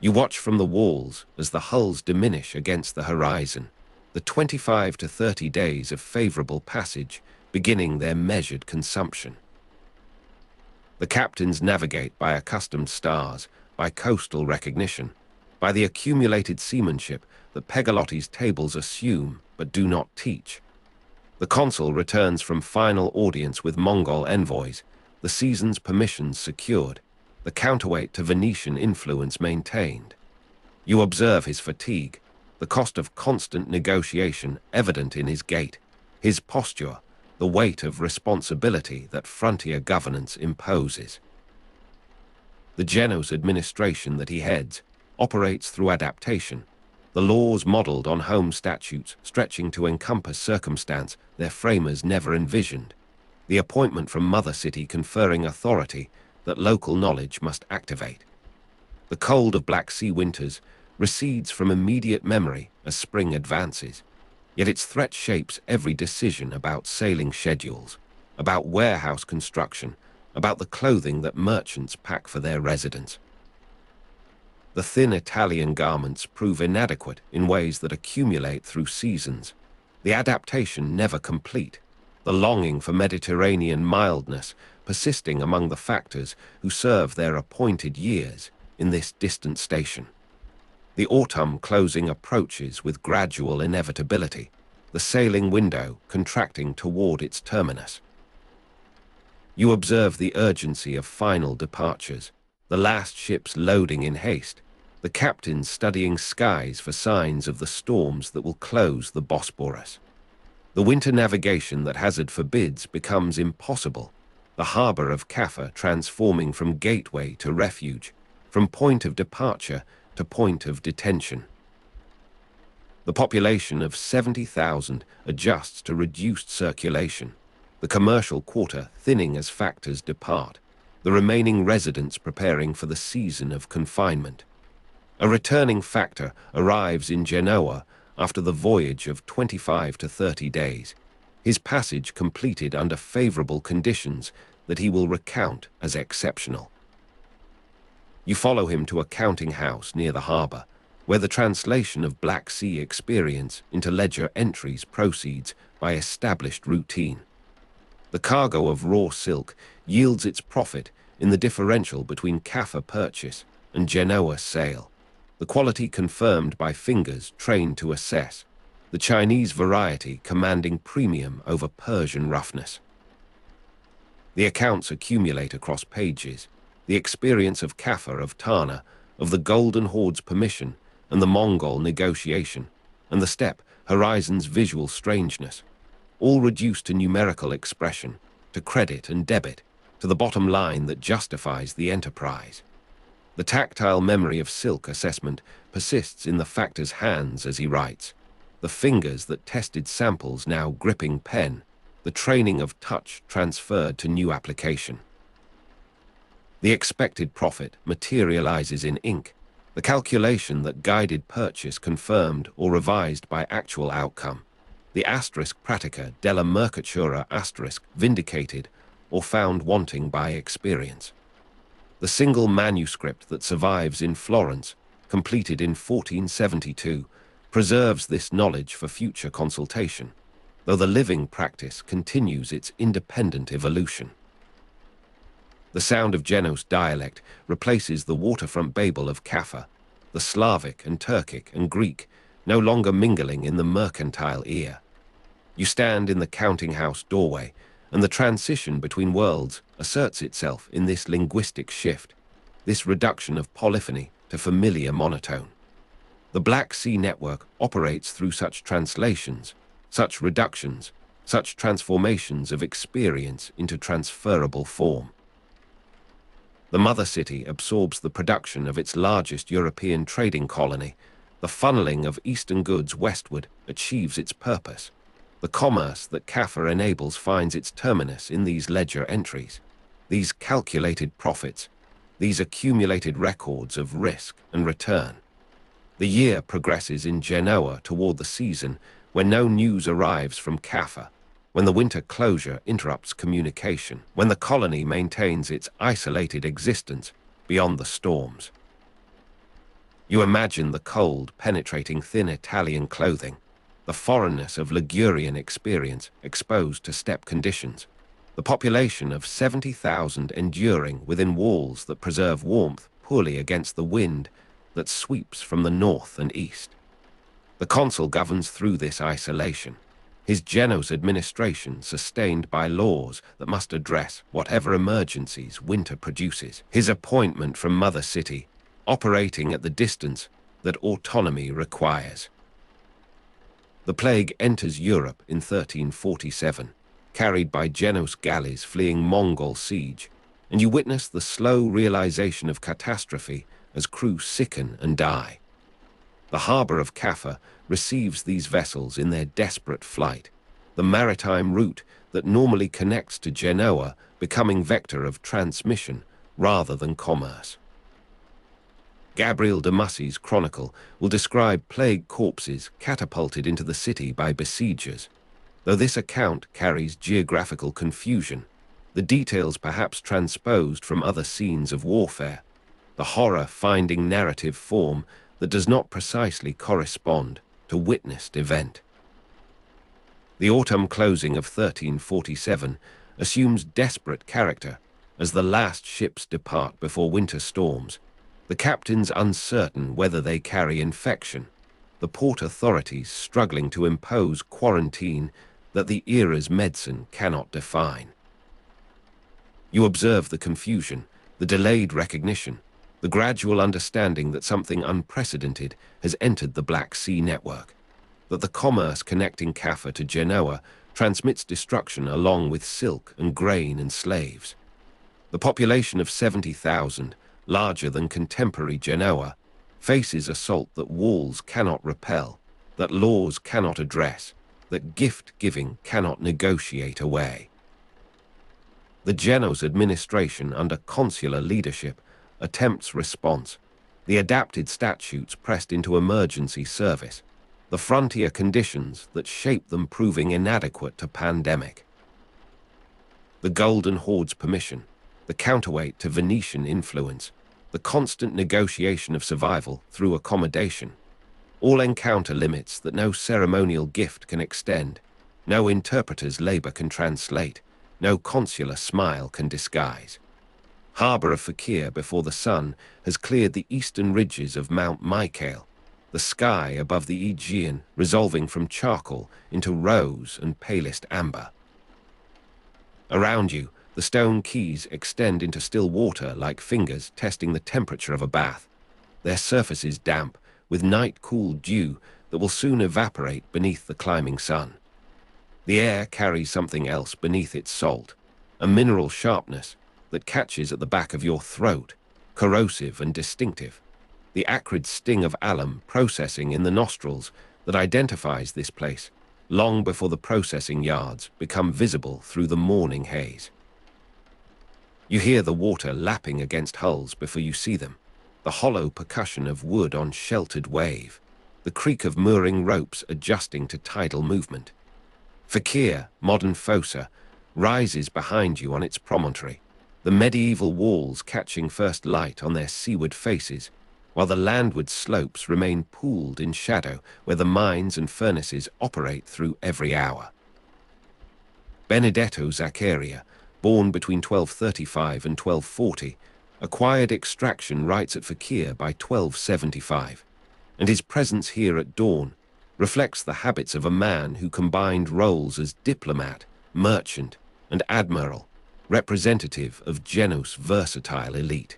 You watch from the walls as the hulls diminish against the horizon, the 25 to 30 days of favourable passage beginning their measured consumption. The captains navigate by accustomed stars, by coastal recognition, by the accumulated seamanship that Pegalotti's tables assume but do not teach. The consul returns from final audience with Mongol envoys, the season's permissions secured, the counterweight to Venetian influence maintained. You observe his fatigue, the cost of constant negotiation evident in his gait, his posture, the weight of responsibility that frontier governance imposes. The Genoese administration that he heads operates through adaptation, the laws modelled on home statutes stretching to encompass circumstance their framers never envisioned, the appointment from Mother City conferring authority that local knowledge must activate. The cold of Black Sea winters recedes from immediate memory as spring advances, yet its threat shapes every decision about sailing schedules, about warehouse construction, about the clothing that merchants pack for their residence. The thin Italian garments prove inadequate in ways that accumulate through seasons, the adaptation never complete, the longing for Mediterranean mildness persisting among the factors who serve their appointed years in this distant station. The autumn closing approaches with gradual inevitability, the sailing window contracting toward its terminus. You observe the urgency of final departures, the last ships loading in haste, the captains studying skies for signs of the storms that will close the Bosporus. The winter navigation that hazard forbids becomes impossible, the harbour of Caffa transforming from gateway to refuge, from point of departure to point of detention. The population of 70,000 adjusts to reduced circulation, the commercial quarter thinning as factors depart, the remaining residents preparing for the season of confinement. A returning factor arrives in Genoa after the voyage of 25 to 30 days, his passage completed under favorable conditions that he will recount as exceptional. You follow him to a counting house near the harbor, where the translation of Black Sea experience into ledger entries proceeds by established routine. The cargo of raw silk yields its profit in the differential between Caffa purchase and Genoa sale, the quality confirmed by fingers trained to assess, the Chinese variety commanding premium over Persian roughness. The accounts accumulate across pages, the experience of Caffa of Tana, of the Golden Horde's permission, and the Mongol negotiation, and the steppe horizon's visual strangeness, all reduced to numerical expression, to credit and debit, to the bottom line that justifies the enterprise. The tactile memory of silk assessment persists in the factor's hands as he writes, the fingers that tested samples now gripping pen, the training of touch transferred to new application. The expected profit materializes in ink, the calculation that guided purchase confirmed or revised by actual outcome, the asterisk pratica della mercatura asterisk vindicated or found wanting by experience. The single manuscript that survives in Florence, completed in 1472, preserves this knowledge for future consultation, though the living practice continues its independent evolution. The sound of Genoese dialect replaces the waterfront babel of Caffa, the Slavic and Turkic and Greek no longer mingling in the mercantile ear. You stand in the counting house doorway, and the transition between worlds asserts itself in this linguistic shift, this reduction of polyphony to familiar monotone. The Black Sea network operates through such translations, such reductions, such transformations of experience into transferable form. The mother city absorbs the production of its largest European trading colony. The funneling of eastern goods westward achieves its purpose. The commerce that Caffa enables finds its terminus in these ledger entries, these calculated profits, these accumulated records of risk and return. The year progresses in Genoa toward the season when no news arrives from Caffa, when the winter closure interrupts communication, when the colony maintains its isolated existence beyond the storms. You imagine the cold, penetrating thin Italian clothing, the foreignness of Ligurian experience exposed to steppe conditions, the population of 70,000 enduring within walls that preserve warmth poorly against the wind that sweeps from the north and east. The consul governs through this isolation, his Genoese administration sustained by laws that must address whatever emergencies winter produces, his appointment from Mother City, operating at the distance that autonomy requires. The plague enters Europe in 1347, carried by Genoese galleys fleeing Mongol siege, and you witness the slow realization of catastrophe as crew sicken and die. The harbor of Caffa receives these vessels in their desperate flight, the maritime route that normally connects to Genoa becoming vector of transmission rather than commerce. Gabriel de Mussey's chronicle will describe plague corpses catapulted into the city by besiegers, though this account carries geographical confusion, the details perhaps transposed from other scenes of warfare, the horror finding narrative form that does not precisely correspond to witnessed event. The autumn closing of 1347 assumes desperate character as the last ships depart before winter storms, the captains uncertain whether they carry infection, the port authorities struggling to impose quarantine that the era's medicine cannot define. You observe the confusion, the delayed recognition, the gradual understanding that something unprecedented has entered the Black Sea network, that the commerce connecting Caffa to Genoa transmits destruction along with silk and grain and slaves. The population of 70,000, larger than contemporary Genoa, faces assault that walls cannot repel, that laws cannot address, that gift-giving cannot negotiate away. The Genoese administration under consular leadership attempts response, the adapted statutes pressed into emergency service, the frontier conditions that shape them proving inadequate to pandemic. The Golden Horde's permission, the counterweight to Venetian influence, the constant negotiation of survival through accommodation, all encounter limits that no ceremonial gift can extend, no interpreter's labor can translate, no consular smile can disguise. Harbour of Phocaea before the sun has cleared the eastern ridges of Mount Mycale, the sky above the Aegean resolving from charcoal into rose and palest amber. Around you, the stone quays extend into still water like fingers testing the temperature of a bath, their surfaces damp with night-cooled dew that will soon evaporate beneath the climbing sun. The air carries something else beneath its salt, a mineral sharpness that catches at the back of your throat, corrosive and distinctive, the acrid sting of alum processing in the nostrils that identifies this place long before the processing yards become visible through the morning haze. You hear the water lapping against hulls before you see them, the hollow percussion of wood on sheltered wave, the creak of mooring ropes adjusting to tidal movement. Phocaea, modern fossa, rises behind you on its promontory, the medieval walls catching first light on their seaward faces, while the landward slopes remain pooled in shadow where the mines and furnaces operate through every hour. Benedetto Zaccaria, born between 1235 and 1240, acquired extraction rights at Phocaea by 1275, and his presence here at dawn reflects the habits of a man who combined roles as diplomat, merchant, and admiral, representative of Genoa's versatile elite.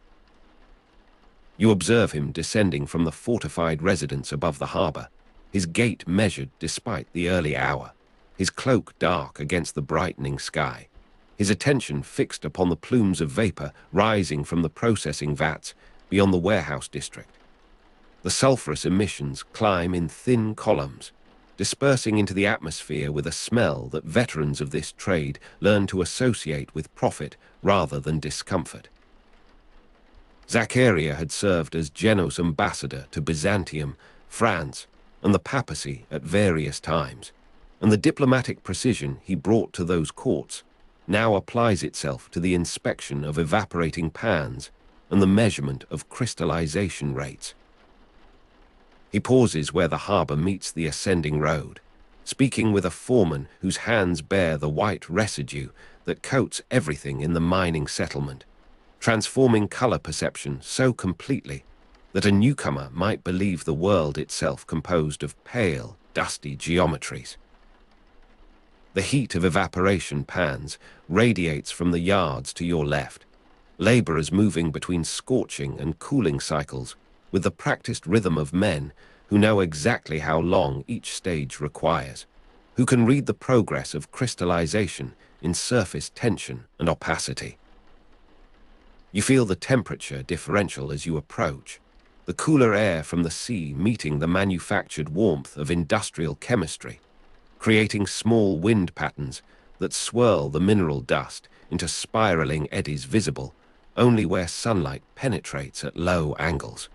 You observe him descending from the fortified residence above the harbour, his gait measured despite the early hour, his cloak dark against the brightening sky, his attention fixed upon the plumes of vapour rising from the processing vats beyond the warehouse district. The sulphurous emissions climb in thin columns, dispersing into the atmosphere with a smell that veterans of this trade learn to associate with profit rather than discomfort. Zaccaria had served as Genoa's ambassador to Byzantium, France, and the papacy at various times, and the diplomatic precision he brought to those courts now applies itself to the inspection of evaporating pans and the measurement of crystallization rates. He pauses where the harbour meets the ascending road, speaking with a foreman whose hands bear the white residue that coats everything in the mining settlement, transforming colour perception so completely that a newcomer might believe the world itself composed of pale, dusty geometries. The heat of evaporation pans radiates from the yards to your left, labourers moving between scorching and cooling cycles with the practiced rhythm of men who know exactly how long each stage requires, who can read the progress of crystallization in surface tension and opacity. You feel the temperature differential as you approach, the cooler air from the sea meeting the manufactured warmth of industrial chemistry, creating small wind patterns that swirl the mineral dust into spiraling eddies visible only where sunlight penetrates at low angles.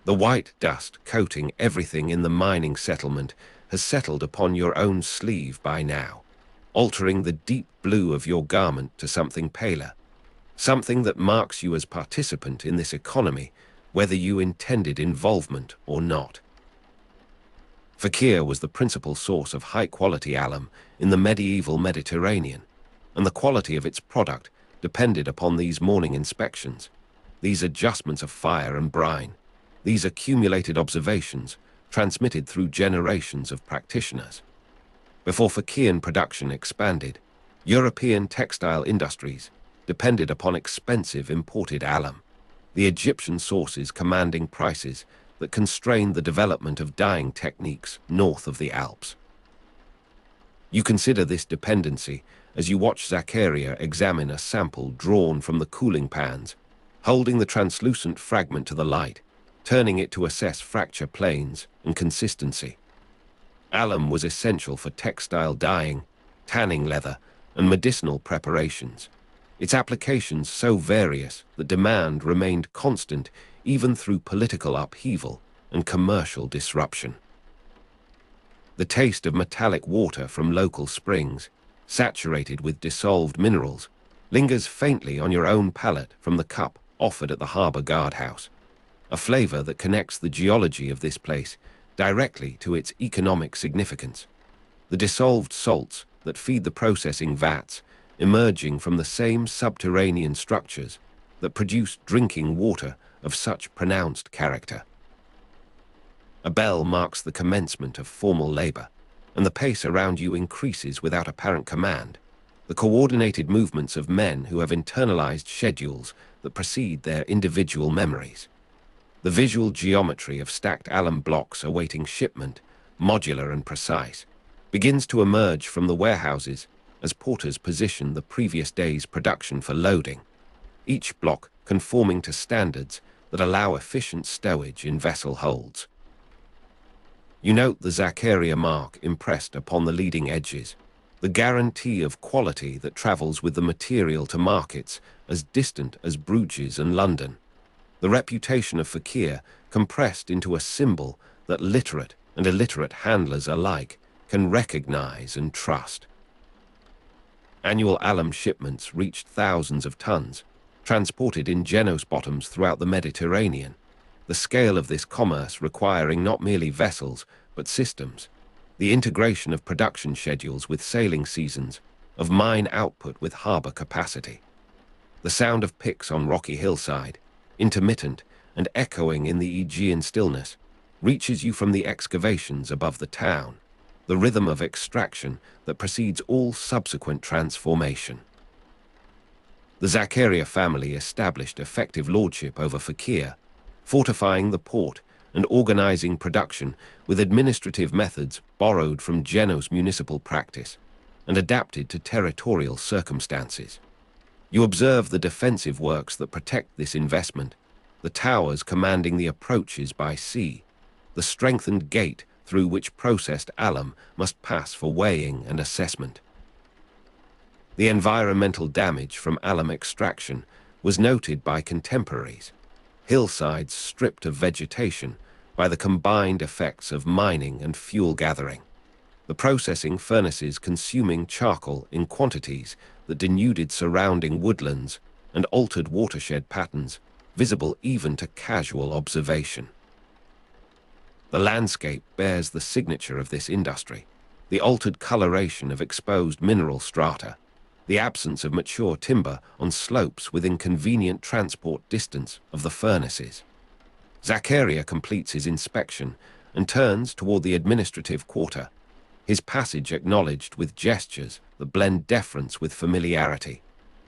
The white dust coating everything in the mining settlement has settled upon your own sleeve by now, altering the deep blue of your garment to something paler, something that marks you as participant in this economy, whether you intended involvement or not. Phocaea was the principal source of high-quality alum in the medieval Mediterranean, and the quality of its product depended upon these morning inspections, these adjustments of fire and brine, these accumulated observations transmitted through generations of practitioners. Before Phocaean production expanded, European textile industries depended upon expensive imported alum, the Egyptian sources commanding prices that constrained the development of dyeing techniques north of the Alps. You consider this dependency as you watch Zaccaria examine a sample drawn from the cooling pans, holding the translucent fragment to the light, turning it to assess fracture planes and consistency. Alum was essential for textile dyeing, tanning leather, and medicinal preparations. Its applications so various that demand remained constant even through political upheaval and commercial disruption. The taste of metallic water from local springs, saturated with dissolved minerals, lingers faintly on your own palate from the cup offered at the harbour guardhouse, a flavour that connects the geology of this place directly to its economic significance. The dissolved salts that feed the processing vats emerging from the same subterranean structures that produce drinking water of such pronounced character. A bell marks the commencement of formal labour, and the pace around you increases without apparent command, the coordinated movements of men who have internalized schedules that precede their individual memories. The visual geometry of stacked alum blocks awaiting shipment, modular and precise, begins to emerge from the warehouses as porters position the previous day's production for loading, each block conforming to standards that allow efficient stowage in vessel holds. You note the Zaccaria mark impressed upon the leading edges, the guarantee of quality that travels with the material to markets as distant as Bruges and London. The reputation of Phocaea compressed into a symbol that literate and illiterate handlers alike can recognize and trust. Annual alum shipments reached thousands of tons, transported in Geno's bottoms throughout the Mediterranean, the scale of this commerce requiring not merely vessels, but systems, the integration of production schedules with sailing seasons, of mine output with harbour capacity. The sound of picks on rocky hillside, intermittent and echoing in the Aegean stillness, reaches you from the excavations above the town, the rhythm of extraction that precedes all subsequent transformation. The Zaccaria family established effective lordship over Phocaea, fortifying the port and organizing production with administrative methods borrowed from Geno's municipal practice and adapted to territorial circumstances. You observe the defensive works that protect this investment, the towers commanding the approaches by sea, the strengthened gate through which processed alum must pass for weighing and assessment. The environmental damage from alum extraction was noted by contemporaries, hillsides stripped of vegetation by the combined effects of mining and fuel gathering, the processing furnaces consuming charcoal in quantities that denuded surrounding woodlands and altered watershed patterns visible even to casual observation. The landscape bears the signature of this industry, the altered coloration of exposed mineral strata, the absence of mature timber on slopes within convenient transport distance of the furnaces. Zaccaria completes his inspection and turns toward the administrative quarter, his passage acknowledged with gestures that blend deference with familiarity,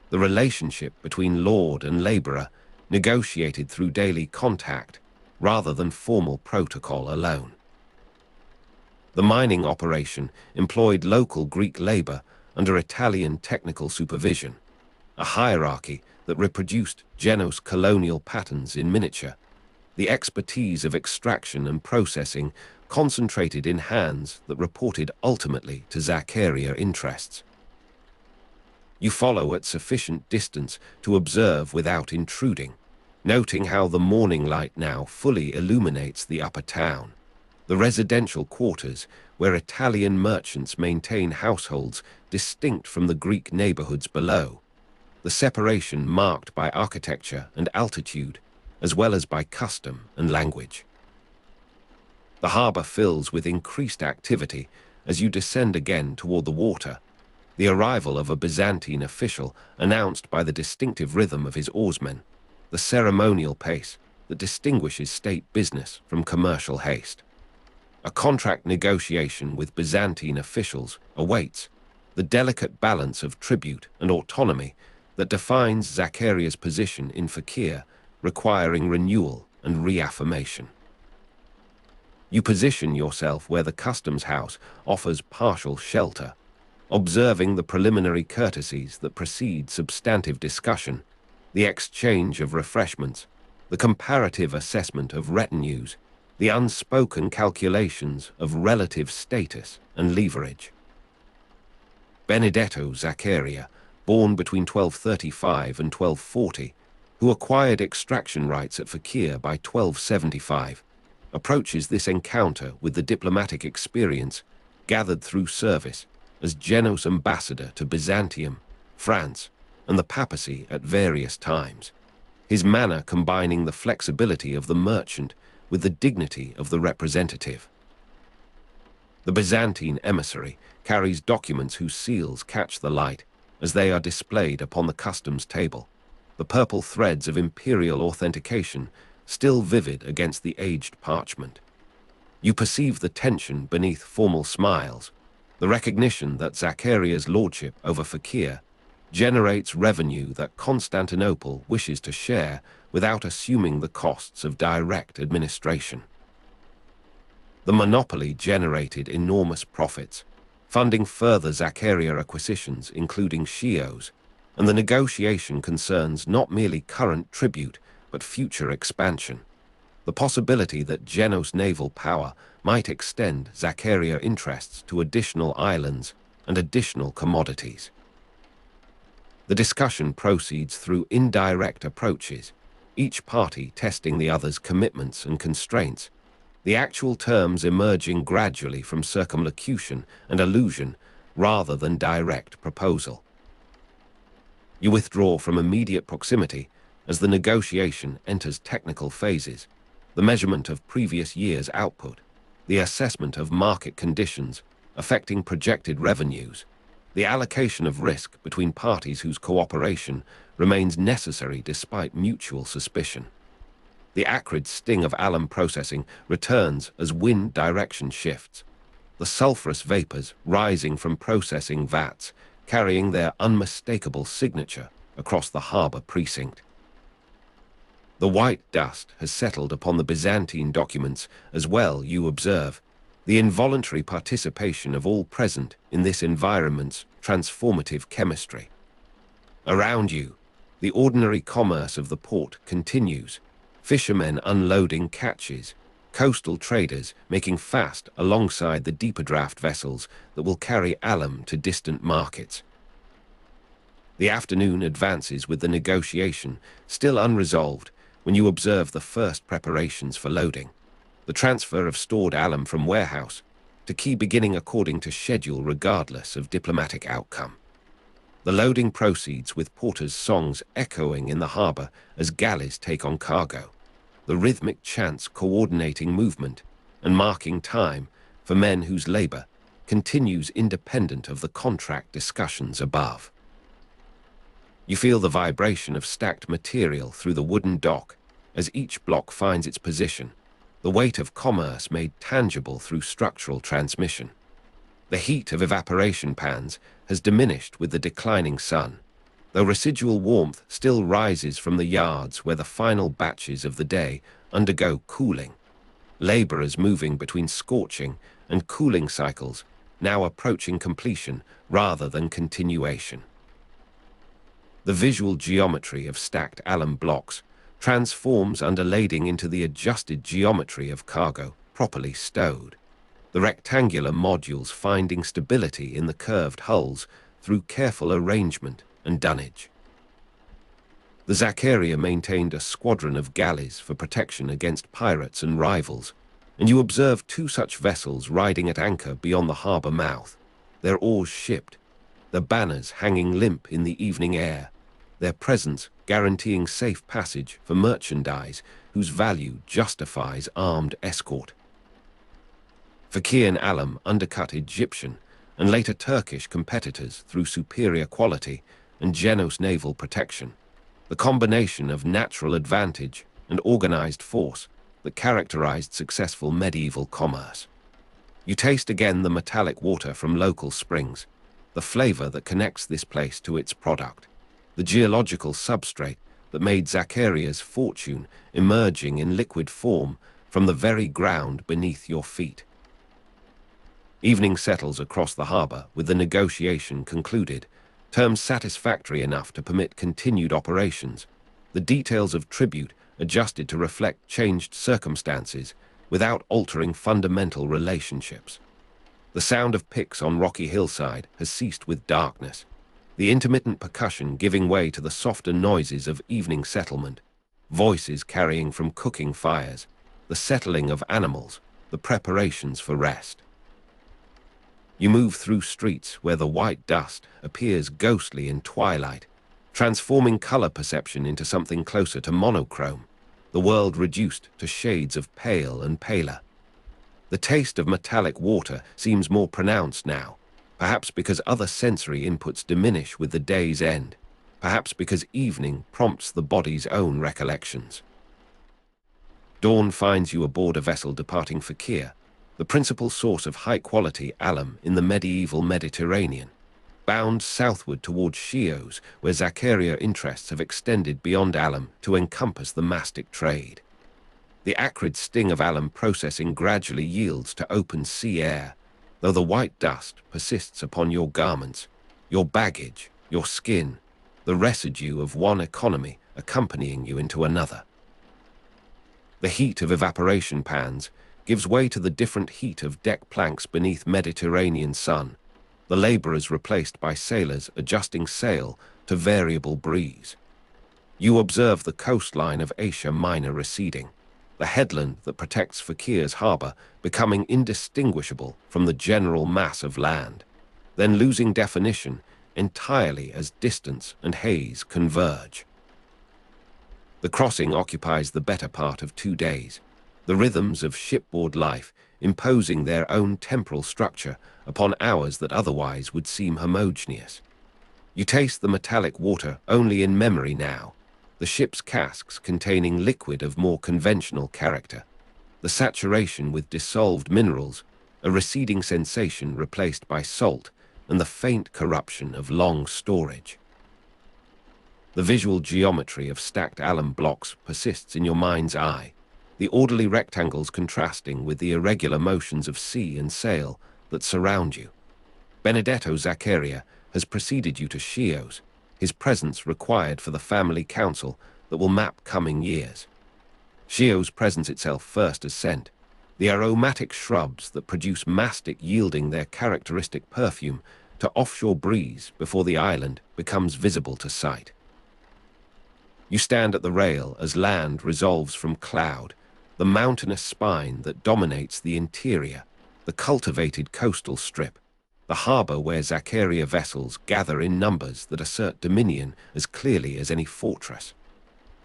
the relationship between lord and labourer negotiated through daily contact rather than formal protocol alone. The mining operation employed local Greek labour under Italian technical supervision, a hierarchy that reproduced Geno's colonial patterns in miniature, the expertise of extraction and processing concentrated in hands that reported ultimately to Zaccaria interests. You follow at sufficient distance to observe without intruding, noting how the morning light now fully illuminates the upper town, the residential quarters where Italian merchants maintain households distinct from the Greek neighborhoods below, the separation marked by architecture and altitude, as well as by custom and language. The harbor fills with increased activity as you descend again toward the water, the arrival of a Byzantine official announced by the distinctive rhythm of his oarsmen, the ceremonial pace that distinguishes state business from commercial haste. A contract negotiation with Byzantine officials awaits, the delicate balance of tribute and autonomy that defines Zaccaria's position in Phocaea, requiring renewal and reaffirmation. You position yourself where the customs house offers partial shelter, observing the preliminary courtesies that precede substantive discussion, the exchange of refreshments, the comparative assessment of retinues, the unspoken calculations of relative status and leverage. Benedetto Zaccaria, born between 1235 and 1240, who acquired extraction rights at Phocaea by 1275, approaches this encounter with the diplomatic experience gathered through service as Genoa's ambassador to Byzantium, France, and the papacy at various times, his manner combining the flexibility of the merchant with the dignity of the representative. The Byzantine emissary carries documents whose seals catch the light as they are displayed upon the customs table, the purple threads of imperial authentication still vivid against the aged parchment. You perceive the tension beneath formal smiles, the recognition that Zaccaria's lordship over Phocaea generates revenue that Constantinople wishes to share without assuming the costs of direct administration. The monopoly generated enormous profits, funding further Zaccaria acquisitions including Chios, and the negotiation concerns not merely current tribute but future expansion. The possibility that Genoa's naval power might extend Zaccaria interests to additional islands and additional commodities. The discussion proceeds through indirect approaches, each party testing the other's commitments and constraints, the actual terms emerging gradually from circumlocution and allusion rather than direct proposal. You withdraw from immediate proximity as the negotiation enters technical phases, the measurement of previous year's output, the assessment of market conditions affecting projected revenues, the allocation of risk between parties whose cooperation remains necessary despite mutual suspicion. The acrid sting of alum processing returns as wind direction shifts, the sulfurous vapors rising from processing vats carrying their unmistakable signature across the harbor precinct. The white dust has settled upon the Byzantine documents as well, you observe, the involuntary participation of all present in this environment's transformative chemistry. Around you, the ordinary commerce of the port continues, fishermen unloading catches, coastal traders making fast alongside the deeper draft vessels that will carry alum to distant markets. The afternoon advances with the negotiation still unresolved when you observe the first preparations for loading, the transfer of stored alum from warehouse to quay beginning according to schedule regardless of diplomatic outcome. The loading proceeds with porters' songs echoing in the harbor as galleys take on cargo, the rhythmic chants coordinating movement and marking time for men whose labor continues independent of the contract discussions above. You feel the vibration of stacked material through the wooden dock as each block finds its position, the weight of commerce made tangible through structural transmission. The heat of evaporation pans has diminished with the declining sun, though residual warmth still rises from the yards where the final batches of the day undergo cooling. Laborers moving between scorching and cooling cycles, now approaching completion rather than continuation. The visual geometry of stacked alum blocks transforms under lading into the adjusted geometry of cargo properly stowed, the rectangular modules finding stability in the curved hulls through careful arrangement and dunnage. The Zaccaria maintained a squadron of galleys for protection against pirates and rivals, and you observe two such vessels riding at anchor beyond the harbor mouth, their oars shipped, the banners hanging limp in the evening air, their presence guaranteeing safe passage for merchandise whose value justifies armed escort. Phocaean alum undercut Egyptian and later Turkish competitors through superior quality and Genoa's naval protection, the combination of natural advantage and organized force that characterized successful medieval commerce. You taste again the metallic water from local springs, the flavor that connects this place to its product, the geological substrate that made Zaccaria's fortune emerging in liquid form from the very ground beneath your feet. Evening settles across the harbor with the negotiation concluded, terms satisfactory enough to permit continued operations, the details of tribute adjusted to reflect changed circumstances without altering fundamental relationships. The sound of picks on rocky hillside has ceased with darkness, the intermittent percussion giving way to the softer noises of evening settlement, voices carrying from cooking fires, the settling of animals, the preparations for rest. You move through streets where the white dust appears ghostly in twilight, transforming color perception into something closer to monochrome, the world reduced to shades of pale and paler. The taste of metallic water seems more pronounced now, perhaps because other sensory inputs diminish with the day's end, perhaps because evening prompts the body's own recollections. Dawn finds you aboard a vessel departing Phocaea, the principal source of high-quality alum in the medieval Mediterranean, bound southward towards Chios, where Zaccaria interests have extended beyond alum to encompass the mastic trade. The acrid sting of alum processing gradually yields to open sea air, though the white dust persists upon your garments, your baggage, your skin, the residue of one economy accompanying you into another. The heat of evaporation pans gives way to the different heat of deck planks beneath Mediterranean sun, the laborers replaced by sailors adjusting sail to variable breeze. You observe the coastline of Asia Minor receding, the headland that protects Phocaea's harbor becoming indistinguishable from the general mass of land, then losing definition entirely as distance and haze converge. The crossing occupies the better part of 2 days, the rhythms of shipboard life imposing their own temporal structure upon hours that otherwise would seem homogeneous. You taste the metallic water only in memory now, the ship's casks containing liquid of more conventional character, the saturation with dissolved minerals, a receding sensation replaced by salt, and the faint corruption of long storage. The visual geometry of stacked alum blocks persists in your mind's eye, the orderly rectangles contrasting with the irregular motions of sea and sail that surround you. Benedetto Zaccaria has preceded you to Chios, his presence required for the family council that will map coming years. Chios presents itself first as scent, the aromatic shrubs that produce mastic yielding their characteristic perfume to offshore breeze before the island becomes visible to sight. You stand at the rail as land resolves from cloud, the mountainous spine that dominates the interior, the cultivated coastal strip, the harbor where Zaccaria vessels gather in numbers that assert dominion as clearly as any fortress.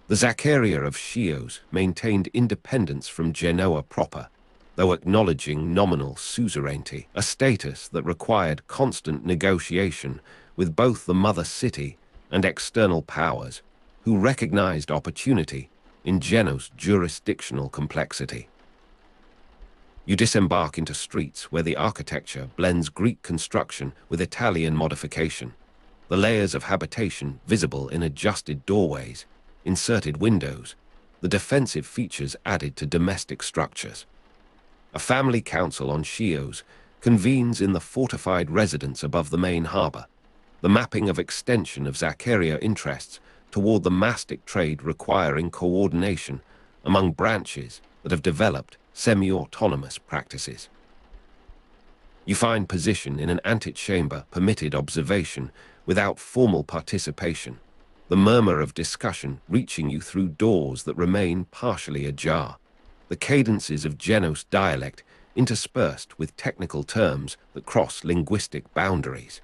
The Zaccaria of Chios maintained independence from Genoa proper, though acknowledging nominal suzerainty, a status that required constant negotiation with both the mother city and external powers, who recognized opportunity in Genoa's jurisdictional complexity. You disembark into streets where the architecture blends Greek construction with Italian modification, the layers of habitation visible in adjusted doorways, inserted windows, the defensive features added to domestic structures. A family council on Chios convenes in the fortified residence above the main harbor, the mapping of extension of Zaccaria interests toward the mastic trade requiring coordination among branches that have developed semi-autonomous practices. You find position in an antechamber permitted observation without formal participation, the murmur of discussion reaching you through doors that remain partially ajar, the cadences of Genos dialect interspersed with technical terms that cross linguistic boundaries.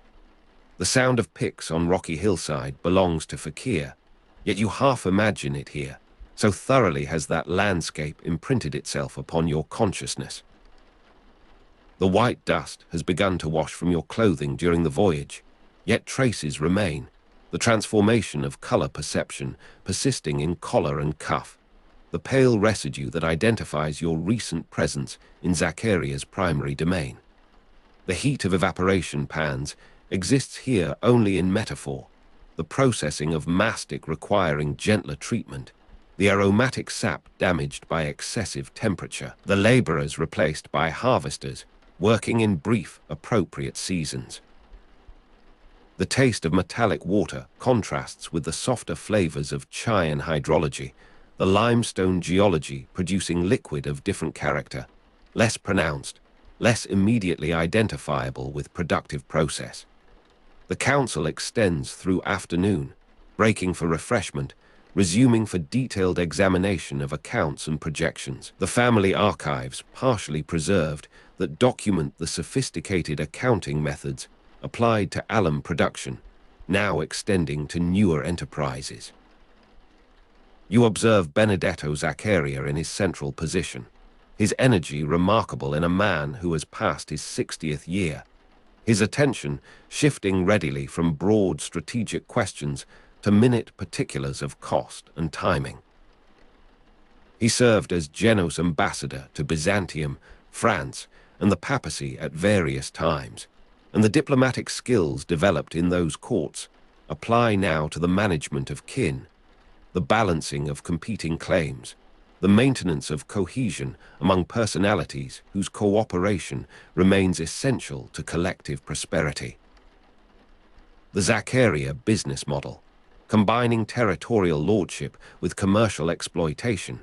The sound of picks on rocky hillside belongs to Phocaea, yet you half imagine it here, so thoroughly has that landscape imprinted itself upon your consciousness. The white dust has begun to wash from your clothing during the voyage, yet traces remain, the transformation of color perception persisting in collar and cuff, the pale residue that identifies your recent presence in Zaccaria's primary domain. The heat of evaporation pans exists here only in metaphor, the processing of mastic requiring gentler treatment, the aromatic sap damaged by excessive temperature, the laborers replaced by harvesters, working in brief, appropriate seasons. The taste of metallic water contrasts with the softer flavors of Chian hydrology, the limestone geology producing liquid of different character, less pronounced, less immediately identifiable with productive process. The council extends through afternoon, breaking for refreshment, resuming for detailed examination of accounts and projections. The family archives, partially preserved, that document the sophisticated accounting methods applied to alum production, now extending to newer enterprises. You observe Benedetto Zaccaria in his central position, his energy remarkable in a man who has passed his 60th year, his attention shifting readily from broad strategic questions to minute particulars of cost and timing. He served as Genoa's ambassador to Byzantium, France, and the papacy at various times, and the diplomatic skills developed in those courts apply now to the management of kin, the balancing of competing claims, the maintenance of cohesion among personalities whose cooperation remains essential to collective prosperity. The Zaccaria business model, combining territorial lordship with commercial exploitation,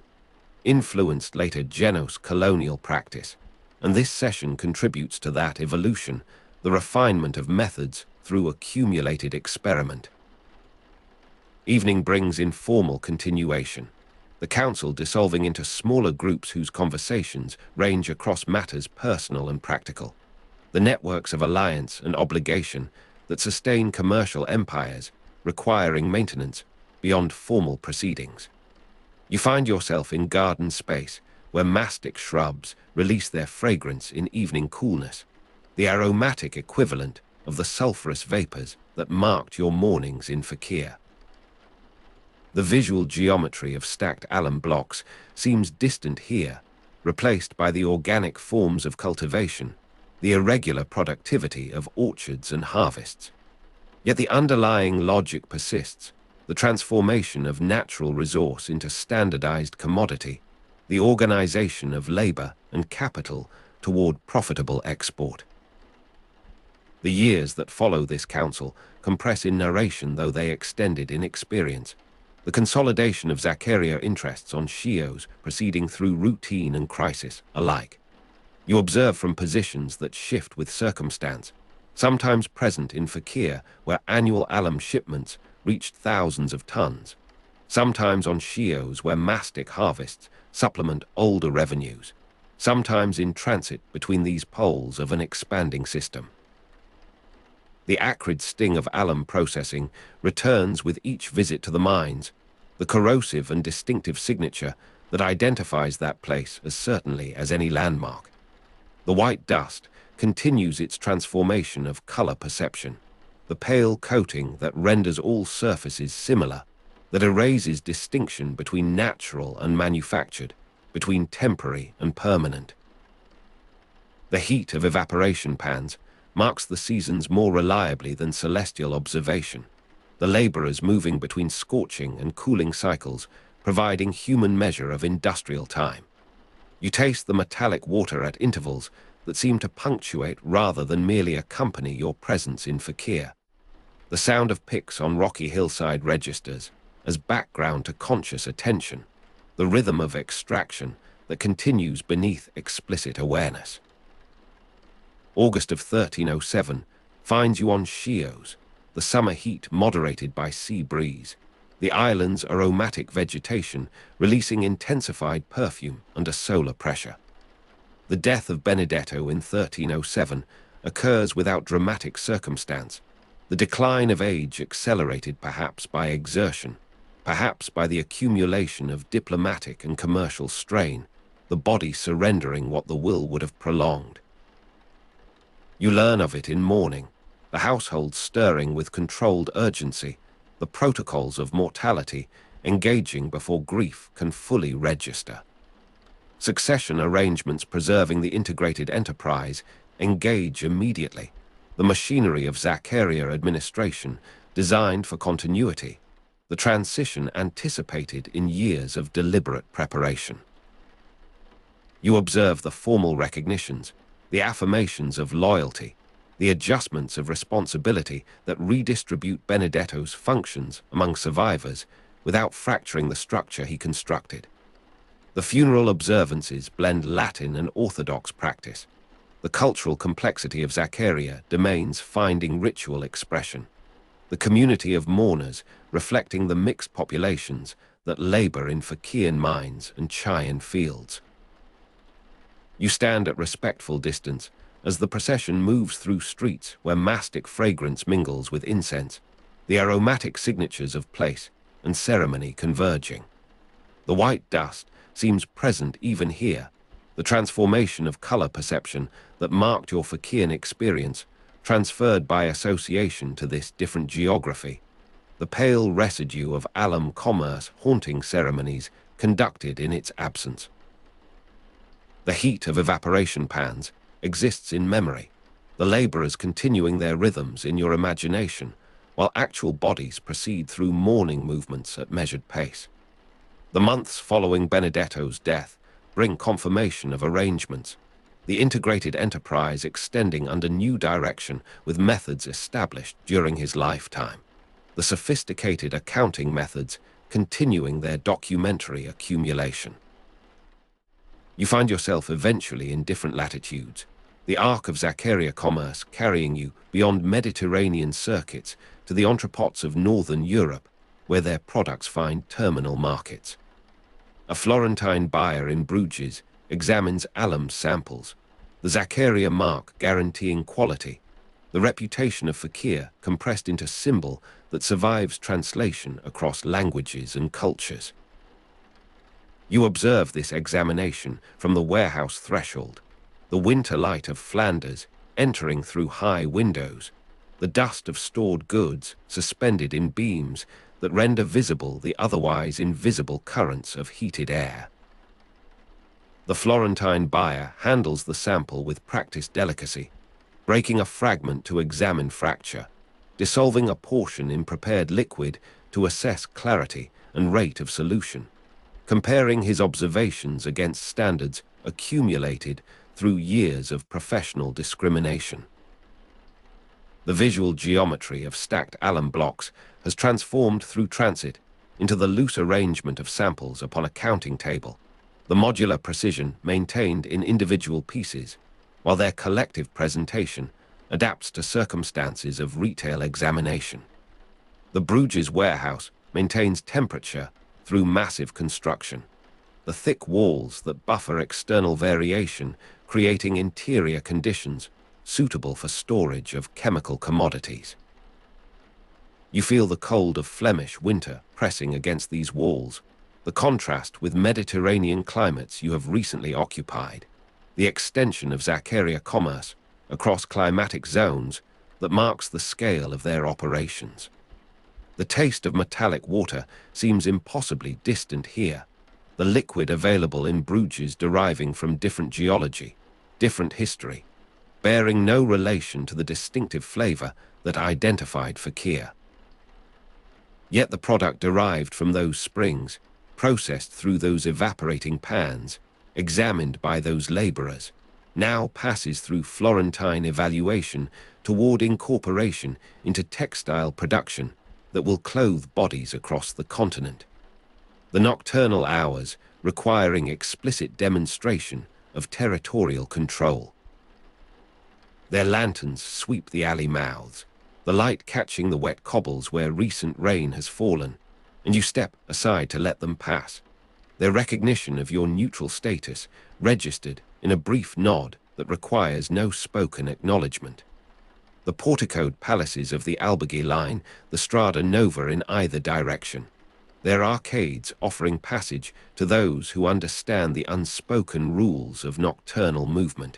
influenced later Genoa's colonial practice, and this session contributes to that evolution, the refinement of methods through accumulated experiment. Evening brings informal continuation, the council dissolving into smaller groups whose conversations range across matters personal and practical, the networks of alliance and obligation that sustain commercial empires, requiring maintenance beyond formal proceedings. You find yourself in garden space where mastic shrubs release their fragrance in evening coolness, the aromatic equivalent of the sulphurous vapors that marked your mornings in Phocaea. The visual geometry of stacked alum blocks seems distant here, replaced by the organic forms of cultivation, the irregular productivity of orchards and harvests. Yet the underlying logic persists, the transformation of natural resource into standardized commodity, the organization of labor and capital toward profitable export. The years that follow this council compress in narration though they extended in experience. The consolidation of Zaccaria interests on Chios proceeding through routine and crisis alike. You observe from positions that shift with circumstance, sometimes present in Phocaea where annual alum shipments reached thousands of tons, sometimes on Chios where mastic harvests supplement older revenues, sometimes in transit between these poles of an expanding system. The acrid sting of alum processing returns with each visit to the mines, the corrosive and distinctive signature that identifies that place as certainly as any landmark. The white dust continues its transformation of color perception, the pale coating that renders all surfaces similar, that erases distinction between natural and manufactured, between temporary and permanent. The heat of evaporation pans marks the seasons more reliably than celestial observation, the laborers moving between scorching and cooling cycles, providing human measure of industrial time. You taste the metallic water at intervals that seem to punctuate rather than merely accompany your presence in Phocaea. The sound of picks on rocky hillside registers as background to conscious attention, the rhythm of extraction that continues beneath explicit awareness. August of 1307 finds you on Chios, the summer heat moderated by sea breeze, the island's aromatic vegetation releasing intensified perfume under solar pressure. The death of Benedetto in 1307 occurs without dramatic circumstance, the decline of age accelerated perhaps by exertion, perhaps by the accumulation of diplomatic and commercial strain, the body surrendering what the will would have prolonged. You learn of it in mourning, the household stirring with controlled urgency, the protocols of mortality engaging before grief can fully register. Succession arrangements preserving the integrated enterprise engage immediately, the machinery of Zaccaria administration designed for continuity, the transition anticipated in years of deliberate preparation. You observe the formal recognitions, the affirmations of loyalty, the adjustments of responsibility that redistribute Benedetto's functions among survivors without fracturing the structure he constructed. The funeral observances blend Latin and Orthodox practice. The cultural complexity of Zaccaria domains finding ritual expression. The community of mourners reflecting the mixed populations that labor in Phocaean mines and Chian fields. You stand at respectful distance as the procession moves through streets where mastic fragrance mingles with incense, the aromatic signatures of place and ceremony converging. The white dust seems present even here, the transformation of color perception that marked your Phocaean experience transferred by association to this different geography, the pale residue of alum commerce haunting ceremonies conducted in its absence. The heat of evaporation pans exists in memory, the laborers continuing their rhythms in your imagination, while actual bodies proceed through mourning movements at measured pace. The months following Benedetto's death bring confirmation of arrangements, the integrated enterprise extending under new direction with methods established during his lifetime, the sophisticated accounting methods continuing their documentary accumulation. You find yourself eventually in different latitudes, the arc of Zaccaria commerce carrying you beyond Mediterranean circuits to the entrepôts of northern Europe, where their products find terminal markets. A Florentine buyer in Bruges examines alum samples, the Zaccaria mark guaranteeing quality, the reputation of Phocaea compressed into symbol that survives translation across languages and cultures. You observe this examination from the warehouse threshold, the winter light of Flanders entering through high windows, the dust of stored goods suspended in beams that render visible the otherwise invisible currents of heated air. The Florentine buyer handles the sample with practiced delicacy, breaking a fragment to examine fracture, dissolving a portion in prepared liquid to assess clarity and rate of solution, comparing his observations against standards accumulated through years of professional discrimination. The visual geometry of stacked alum blocks has transformed through transit into the loose arrangement of samples upon a counting table, the modular precision maintained in individual pieces, while their collective presentation adapts to circumstances of retail examination. The Bruges warehouse maintains temperature through massive construction, the thick walls that buffer external variation, creating interior conditions suitable for storage of chemical commodities. You feel the cold of Flemish winter pressing against these walls, the contrast with Mediterranean climates you have recently occupied, the extension of Zaccaria commerce across climatic zones that marks the scale of their operations. The taste of metallic water seems impossibly distant here, the liquid available in Bruges deriving from different geology, different history, bearing no relation to the distinctive flavor that identified Phocaea. Yet the product derived from those springs, processed through those evaporating pans, examined by those laborers, now passes through Florentine evaluation toward incorporation into textile production that will clothe bodies across the continent. The nocturnal hours requiring explicit demonstration of territorial control. Their lanterns sweep the alley mouths, the light catching the wet cobbles where recent rain has fallen, and you step aside to let them pass, their recognition of your neutral status registered in a brief nod that requires no spoken acknowledgement. The porticoed palaces of the Alberghi line the Strada Nova in either direction, their arcades offering passage to those who understand the unspoken rules of nocturnal movement.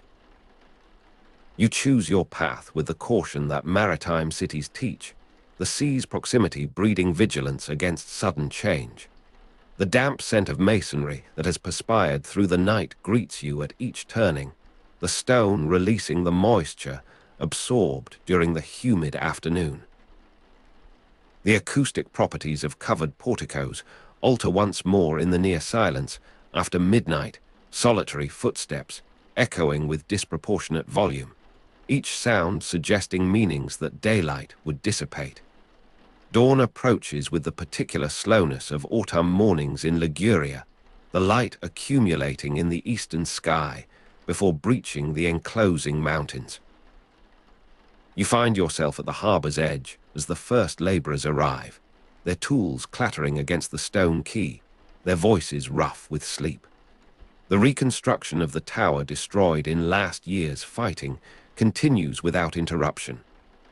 You choose your path with the caution that maritime cities teach, the sea's proximity breeding vigilance against sudden change. The damp scent of masonry that has perspired through the night greets you at each turning, the stone releasing the moisture absorbed during the humid afternoon. The acoustic properties of covered porticos alter once more in the near silence after midnight, solitary footsteps echoing with disproportionate volume, each sound suggesting meanings that daylight would dissipate. Dawn approaches with the particular slowness of autumn mornings in Liguria, the light accumulating in the eastern sky before breaching the enclosing mountains. You find yourself at the harbor's edge as the first laborers arrive, their tools clattering against the stone quay, their voices rough with sleep. The reconstruction of the tower destroyed in last year's fighting continues without interruption,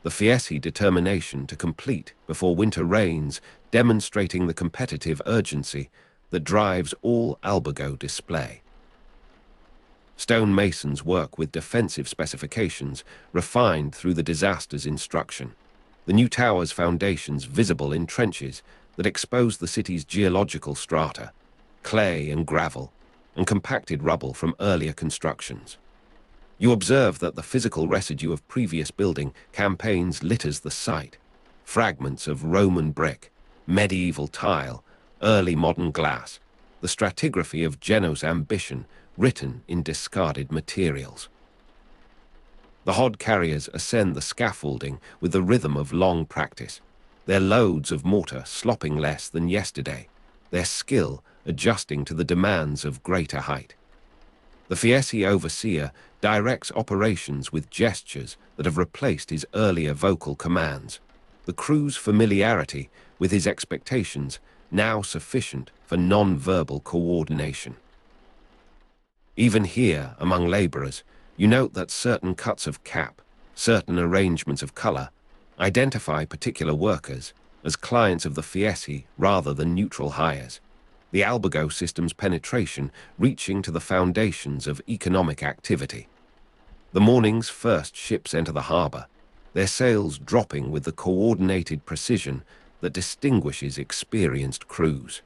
the Fieschi determination to complete before winter rains demonstrating the competitive urgency that drives all albergo display. Stone masons work with defensive specifications refined through the disaster's instruction. The new tower's foundations visible in trenches that expose the city's geological strata, clay and gravel, and compacted rubble from earlier constructions. You observe that the physical residue of previous building campaigns litters the site. Fragments of Roman brick, medieval tile, early modern glass, the stratigraphy of Genoa's ambition written in discarded materials. The hod carriers ascend the scaffolding with the rhythm of long practice, their loads of mortar slopping less than yesterday, their skill adjusting to the demands of greater height. The Fieschi overseer directs operations with gestures that have replaced his earlier vocal commands, the crew's familiarity with his expectations now sufficient for non-verbal coordination. Even here, among laborers, you note that certain cuts of cap, certain arrangements of color, identify particular workers as clients of the Fieschi rather than neutral hires, the albergo system's penetration reaching to the foundations of economic activity. The morning's first ships enter the harbor, their sails dropping with the coordinated precision that distinguishes experienced crews.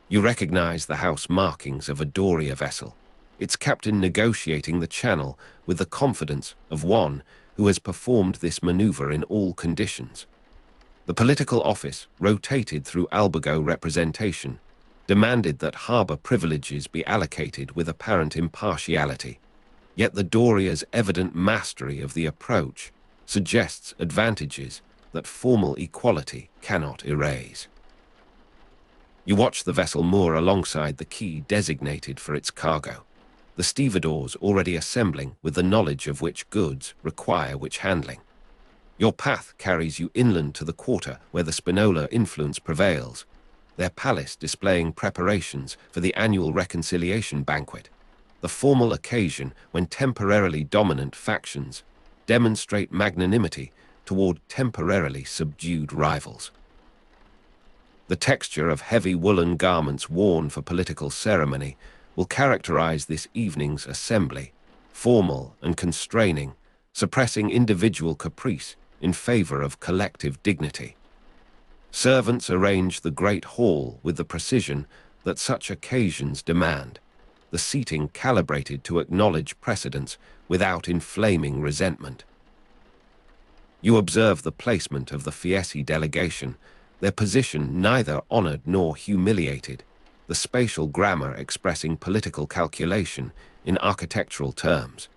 You recognize the house markings of a Doria vessel, its captain negotiating the channel with the confidence of one who has performed this maneuver in all conditions. The political office, rotated through albergo representation, demanded that harbor privileges be allocated with apparent impartiality, yet the Doria's evident mastery of the approach suggests advantages that formal equality cannot erase. You watch the vessel moor alongside the quay designated for its cargo, the stevedores already assembling with the knowledge of which goods require which handling. Your path carries you inland to the quarter where the Spinola influence prevails, their palace displaying preparations for the annual reconciliation banquet, the formal occasion when temporarily dominant factions demonstrate magnanimity toward temporarily subdued rivals. The texture of heavy woolen garments worn for political ceremony will characterize this evening's assembly, formal and constraining, suppressing individual caprice in favor of collective dignity. Servants arrange the great hall with the precision that such occasions demand, the seating calibrated to acknowledge precedence without inflaming resentment. You observe the placement of the Fieschi delegation, their position neither honored nor humiliated, the spatial grammar expressing political calculation in architectural terms.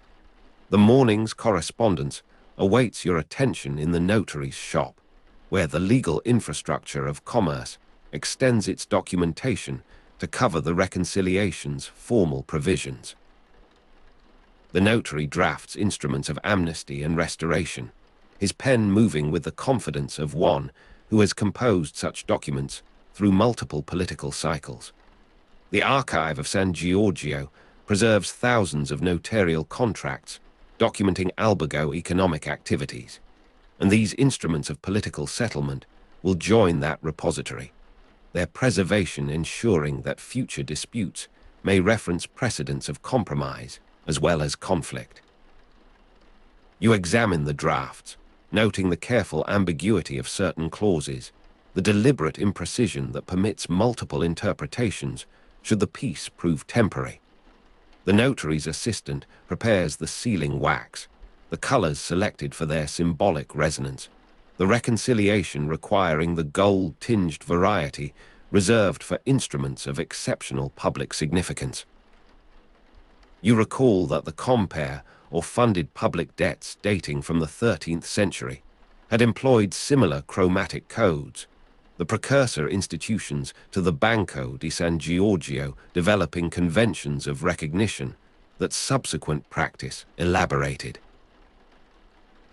The morning's correspondence awaits your attention in the notary's shop, where the legal infrastructure of commerce extends its documentation to cover the reconciliation's formal provisions. The notary drafts instruments of amnesty and restoration, his pen moving with the confidence of one who has composed such documents through multiple political cycles. The archive of San Giorgio preserves thousands of notarial contracts documenting albergo economic activities, and these instruments of political settlement will join that repository, their preservation ensuring that future disputes may reference precedents of compromise as well as conflict. You examine the drafts, noting the careful ambiguity of certain clauses, the deliberate imprecision that permits multiple interpretations should the peace prove temporary. The notary's assistant prepares the sealing wax, the colors selected for their symbolic resonance, the reconciliation requiring the gold-tinged variety reserved for instruments of exceptional public significance. You recall that the compere or funded public debts dating from the 13th century had employed similar chromatic codes, the precursor institutions to the Banco di San Giorgio developing conventions of recognition that subsequent practice elaborated.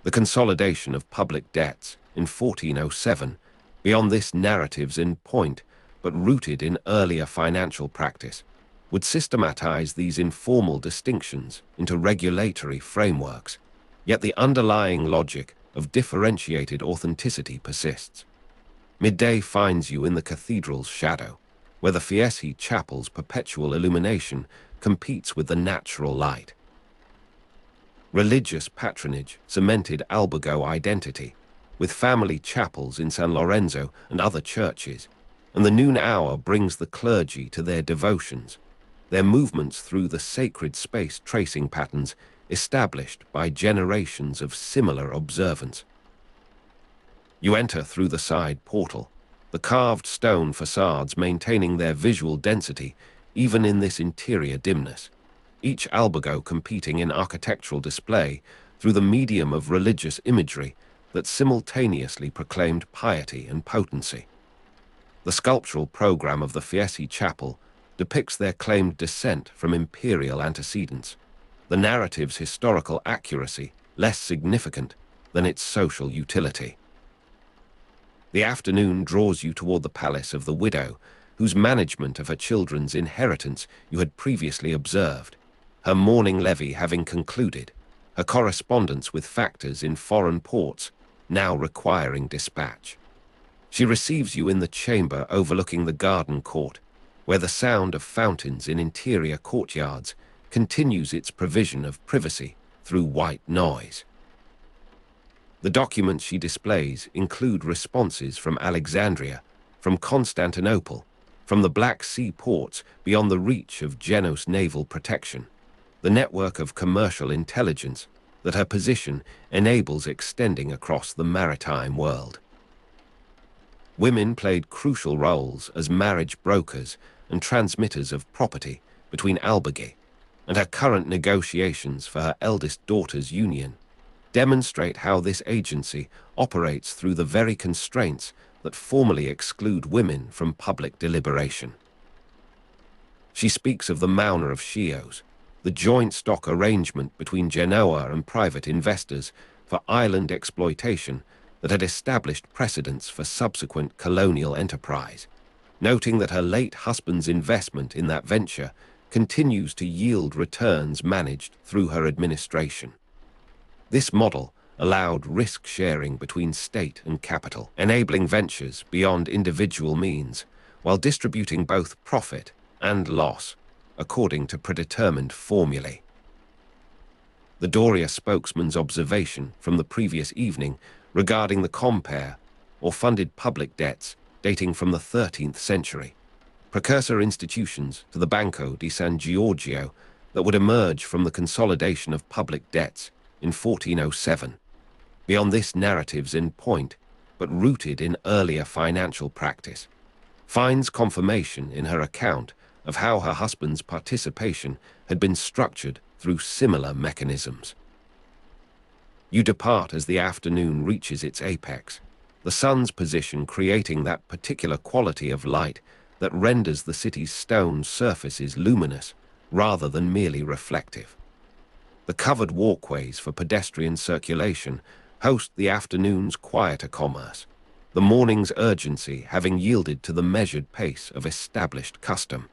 The consolidation of public debts in 1407, beyond this narrative's end point, but rooted in earlier financial practice, would systematize these informal distinctions into regulatory frameworks, yet the underlying logic of differentiated authenticity persists. Midday finds you in the cathedral's shadow, where the Fieschi chapel's perpetual illumination competes with the natural light. Religious patronage cemented Albergo identity, with family chapels in San Lorenzo and other churches, and the noon hour brings the clergy to their devotions, their movements through the sacred space tracing patterns established by generations of similar observance. You enter through the side portal, the carved stone facades maintaining their visual density even in this interior dimness, each albergo competing in architectural display through the medium of religious imagery that simultaneously proclaimed piety and potency. The sculptural program of the Fieschi Chapel depicts their claimed descent from imperial antecedents, the narrative's historical accuracy less significant than its social utility. The afternoon draws you toward the palace of the widow, whose management of her children's inheritance you had previously observed, her morning levy having concluded, her correspondence with factors in foreign ports now requiring dispatch. She receives you in the chamber overlooking the garden court, where the sound of fountains in interior courtyards continues its provision of privacy through white noise. The documents she displays include responses from Alexandria, from Constantinople, from the Black Sea ports beyond the reach of Genoa's naval protection, the network of commercial intelligence that her position enables extending across the maritime world. Women played crucial roles as marriage brokers and transmitters of property between Alberghi, and her current negotiations for her eldest daughter's union demonstrate how this agency operates through the very constraints that formally exclude women from public deliberation. She speaks of the Mauna of Chios, the joint stock arrangement between Genoa and private investors for island exploitation that had established precedents for subsequent colonial enterprise, noting that her late husband's investment in that venture continues to yield returns managed through her administration. This model allowed risk-sharing between state and capital, enabling ventures beyond individual means, while distributing both profit and loss according to predetermined formulae. The Doria spokesman's observation from the previous evening regarding the compare, or funded public debts dating from the 13th century, precursor institutions to the Banco di San Giorgio that would emerge from the consolidation of public debts in 1407, beyond this narrative's end point, but rooted in earlier financial practice, finds confirmation in her account of how her husband's participation had been structured through similar mechanisms. You depart as the afternoon reaches its apex, the sun's position creating that particular quality of light that renders the city's stone surfaces luminous rather than merely reflective. The covered walkways for pedestrian circulation host the afternoon's quieter commerce, the morning's urgency having yielded to the measured pace of established custom.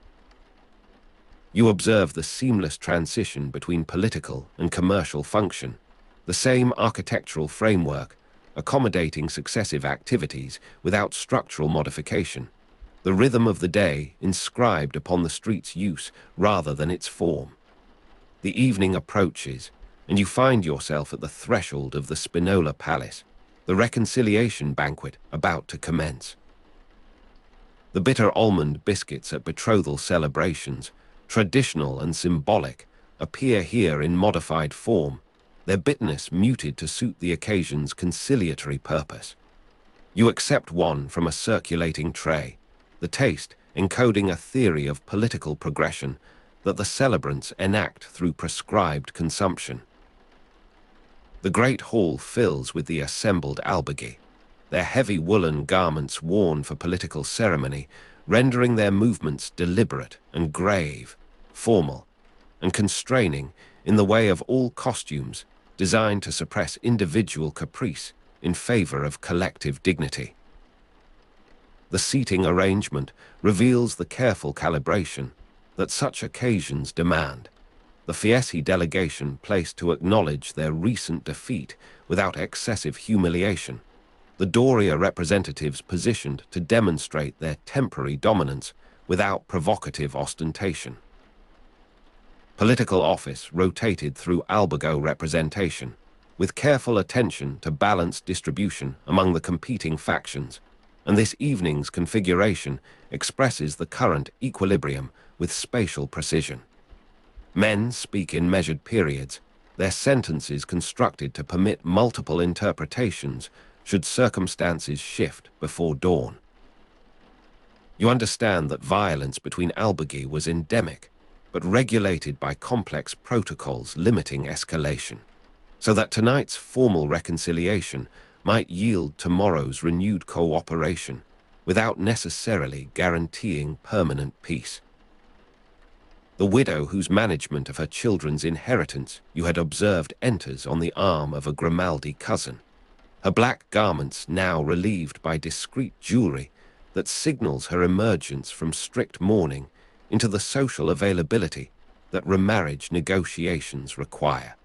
You observe the seamless transition between political and commercial function, the same architectural framework accommodating successive activities without structural modification, the rhythm of the day inscribed upon the street's use rather than its form. The evening approaches, and you find yourself at the threshold of the Spinola Palace, the reconciliation banquet about to commence. The bitter almond biscuits at betrothal celebrations, traditional and symbolic, appear here in modified form, their bitterness muted to suit the occasion's conciliatory purpose. You accept one from a circulating tray, the taste encoding a theory of political progression that the celebrants enact through prescribed consumption. The great hall fills with the assembled Alberghi, their heavy woolen garments worn for political ceremony, rendering their movements deliberate and grave, formal, and constraining in the way of all costumes designed to suppress individual caprice in favor of collective dignity. The seating arrangement reveals the careful calibration that such occasions demand. The Fieschi delegation placed to acknowledge their recent defeat without excessive humiliation. The Doria representatives positioned to demonstrate their temporary dominance without provocative ostentation. Political office rotated through albergo representation, with careful attention to balanced distribution among the competing factions, and this evening's configuration expresses the current equilibrium with spatial precision. Men speak in measured periods, their sentences constructed to permit multiple interpretations should circumstances shift before dawn. You understand that violence between Alberghi was endemic, but regulated by complex protocols limiting escalation, so that tonight's formal reconciliation might yield tomorrow's renewed cooperation without necessarily guaranteeing permanent peace. The widow whose management of her children's inheritance you had observed enters on the arm of a Grimaldi cousin, her black garments now relieved by discreet jewelry that signals her emergence from strict mourning into the social availability that remarriage negotiations require.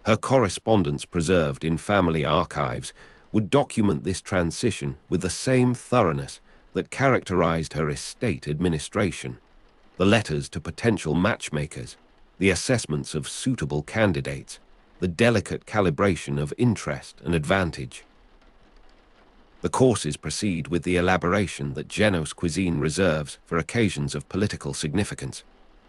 Her correspondence preserved in family archives would document this transition with the same thoroughness that characterized her estate administration. The letters to potential matchmakers, the assessments of suitable candidates, the delicate calibration of interest and advantage. The courses proceed with the elaboration that Genoa's cuisine reserves for occasions of political significance.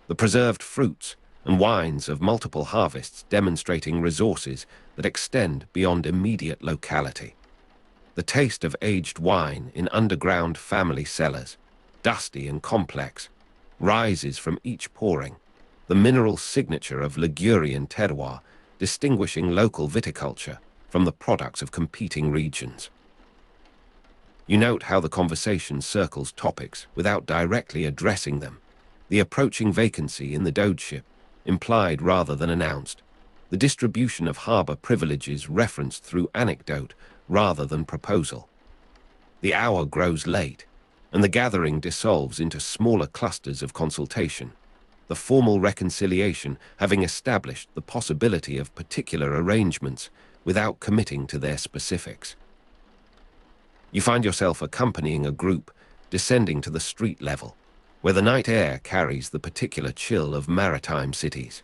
The preserved fruits and wines of multiple harvests demonstrating resources that extend beyond immediate locality. The taste of aged wine in underground family cellars, dusty and complex, rises from each pouring, the mineral signature of Ligurian terroir, distinguishing local viticulture from the products of competing regions. You note how the conversation circles topics without directly addressing them, the approaching vacancy in the Dodeship, implied rather than announced, the distribution of harbour privileges referenced through anecdote rather than proposal. The hour grows late, and the gathering dissolves into smaller clusters of consultation, the formal reconciliation having established the possibility of particular arrangements without committing to their specifics. You find yourself accompanying a group descending to the street level, where the night air carries the particular chill of maritime cities.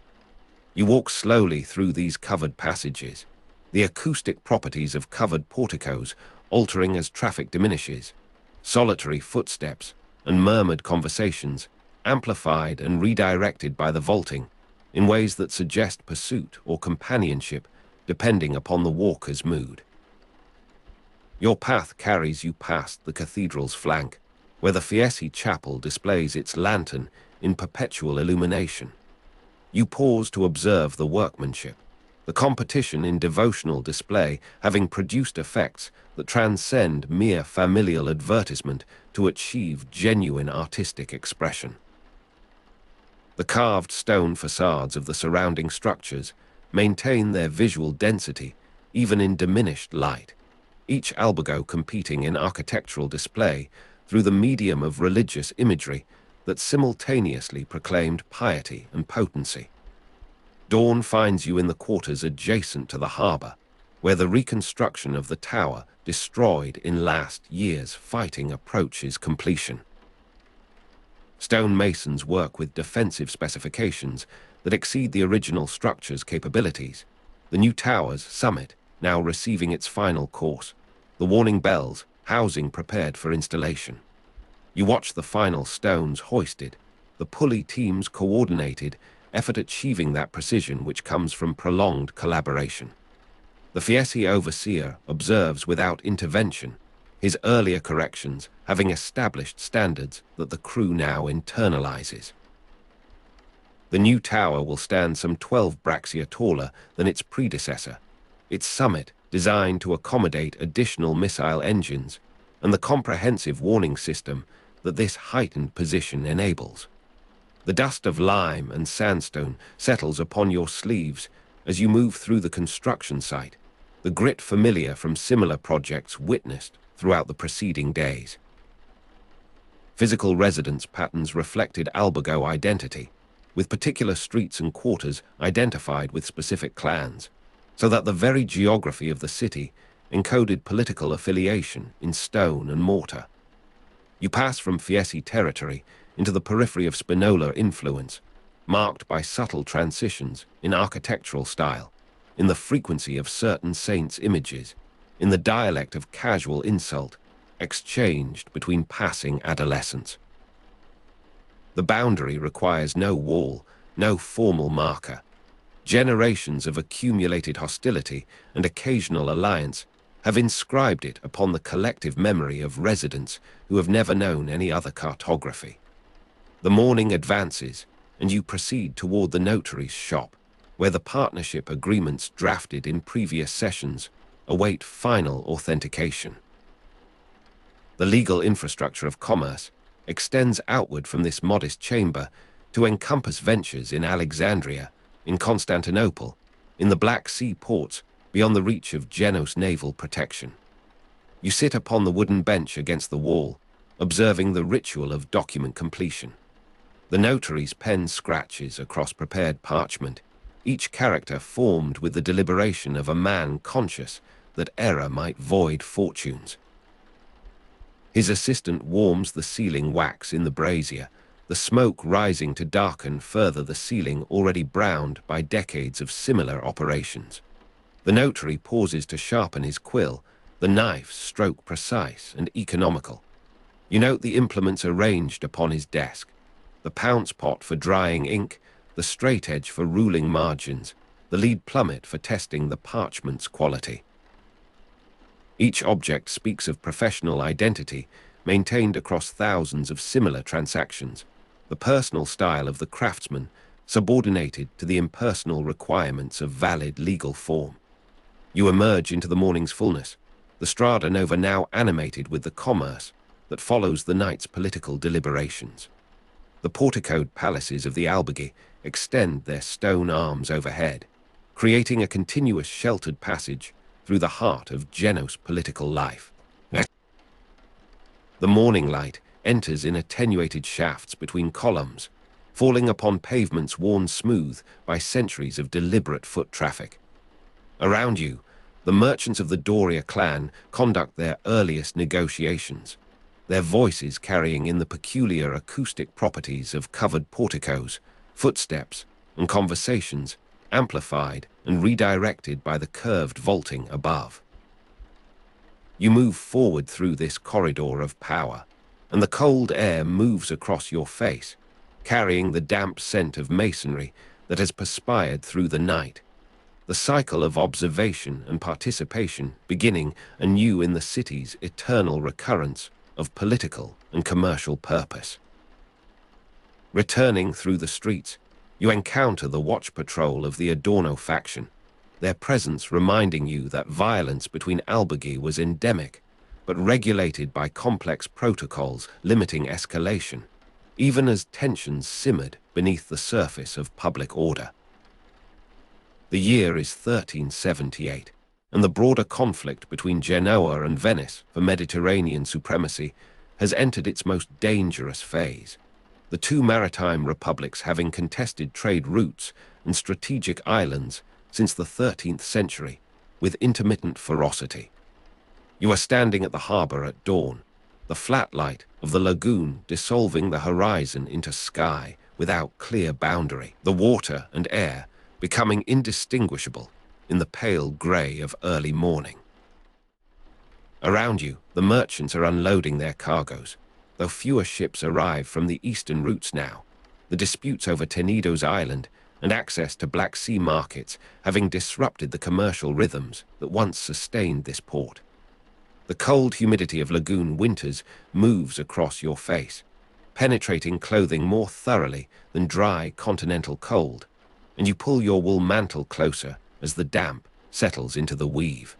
You walk slowly through these covered passages, the acoustic properties of covered porticos altering as traffic diminishes, solitary footsteps and murmured conversations amplified and redirected by the vaulting in ways that suggest pursuit or companionship depending upon the walker's mood. Your path carries you past the cathedral's flank, where the Fieschi chapel displays its lantern in perpetual illumination. You pause to observe the workmanship, the competition in devotional display having produced effects that transcend mere familial advertisement to achieve genuine artistic expression. The carved stone facades of the surrounding structures maintain their visual density even in diminished light, each albergo competing in architectural display through the medium of religious imagery that simultaneously proclaimed piety and potency. Dawn finds you in the quarters adjacent to the harbour, where the reconstruction of the tower destroyed in last year's fighting approaches completion. Stonemasons work with defensive specifications that exceed the original structure's capabilities. The new tower's summit now receiving its final course, the warning bells, housing prepared for installation. You watch the final stones hoisted, the pulley teams coordinated, effort achieving that precision which comes from prolonged collaboration. The Fieschi overseer observes without intervention, his earlier corrections having established standards that the crew now internalizes. The new tower will stand some 12 braccia taller than its predecessor, its summit designed to accommodate additional missile engines and the comprehensive warning system that this heightened position enables. The dust of lime and sandstone settles upon your sleeves as you move through the construction site, the grit familiar from similar projects witnessed throughout the preceding days. Physical residence patterns reflected Albergo identity, with particular streets and quarters identified with specific clans, so that the very geography of the city encoded political affiliation in stone and mortar. You pass from Fieschi territory into the periphery of Spinola influence, marked by subtle transitions in architectural style, in the frequency of certain saints' images, in the dialect of casual insult exchanged between passing adolescents. The boundary requires no wall, no formal marker. Generations of accumulated hostility and occasional alliance have inscribed it upon the collective memory of residents who have never known any other cartography. The morning advances, and you proceed toward the notary's shop, where the partnership agreements drafted in previous sessions await final authentication. The legal infrastructure of commerce extends outward from this modest chamber to encompass ventures in Alexandria, in Constantinople, in the Black Sea ports beyond the reach of Genoa's naval protection. You sit upon the wooden bench against the wall, observing the ritual of document completion. The notary's pen scratches across prepared parchment, each character formed with the deliberation of a man conscious that error might void fortunes. His assistant warms the sealing wax in the brazier, the smoke rising to darken further the ceiling already browned by decades of similar operations. The notary pauses to sharpen his quill, the knife stroke precise and economical. You note the implements arranged upon his desk, the pounce pot for drying ink, the straight edge for ruling margins, the lead plummet for testing the parchment's quality. Each object speaks of professional identity maintained across thousands of similar transactions, the personal style of the craftsman subordinated to the impersonal requirements of valid legal form. You emerge into the morning's fullness, the Strada Nova now animated with the commerce that follows the night's political deliberations. The porticoed palaces of the Alberghi extend their stone arms overhead, creating a continuous sheltered passage through the heart of Genoa's political life. The morning light enters in attenuated shafts between columns, falling upon pavements worn smooth by centuries of deliberate foot traffic. Around you, the merchants of the Doria clan conduct their earliest negotiations, their voices carrying in the peculiar acoustic properties of covered porticos, footsteps, and conversations, amplified and redirected by the curved vaulting above. You move forward through this corridor of power, and the cold air moves across your face, carrying the damp scent of masonry that has perspired through the night. The cycle of observation and participation beginning anew in the city's eternal recurrence of political and commercial purpose. Returning through the streets, you encounter the watch patrol of the Adorno faction, their presence reminding you that violence between Alberghi was endemic, but regulated by complex protocols limiting escalation, even as tensions simmered beneath the surface of public order. The year is 1378, and the broader conflict between Genoa and Venice for Mediterranean supremacy has entered its most dangerous phase, the two maritime republics having contested trade routes and strategic islands since the 13th century with intermittent ferocity. You are standing at the harbor at dawn, the flat light of the lagoon dissolving the horizon into sky without clear boundary, the water and air becoming indistinguishable in the pale grey of early morning. Around you, the merchants are unloading their cargoes, though fewer ships arrive from the eastern routes now, the disputes over Tenedo's island and access to Black Sea markets having disrupted the commercial rhythms that once sustained this port. The cold humidity of lagoon winters moves across your face, penetrating clothing more thoroughly than dry continental cold, and you pull your wool mantle closer as the damp settles into the weave.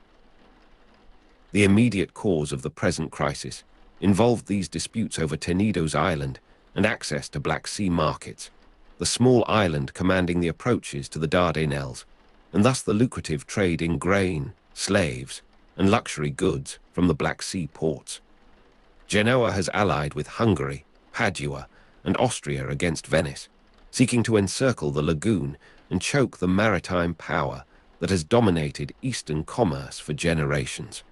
The immediate cause of the present crisis involved these disputes over Tenedo's island and access to Black Sea markets, the small island commanding the approaches to the Dardanelles, and thus the lucrative trade in grain, slaves, and luxury goods from the Black Sea ports. Genoa has allied with Hungary, Padua, and Austria against Venice, seeking to encircle the lagoon and choke the maritime power that has dominated Eastern commerce for generations.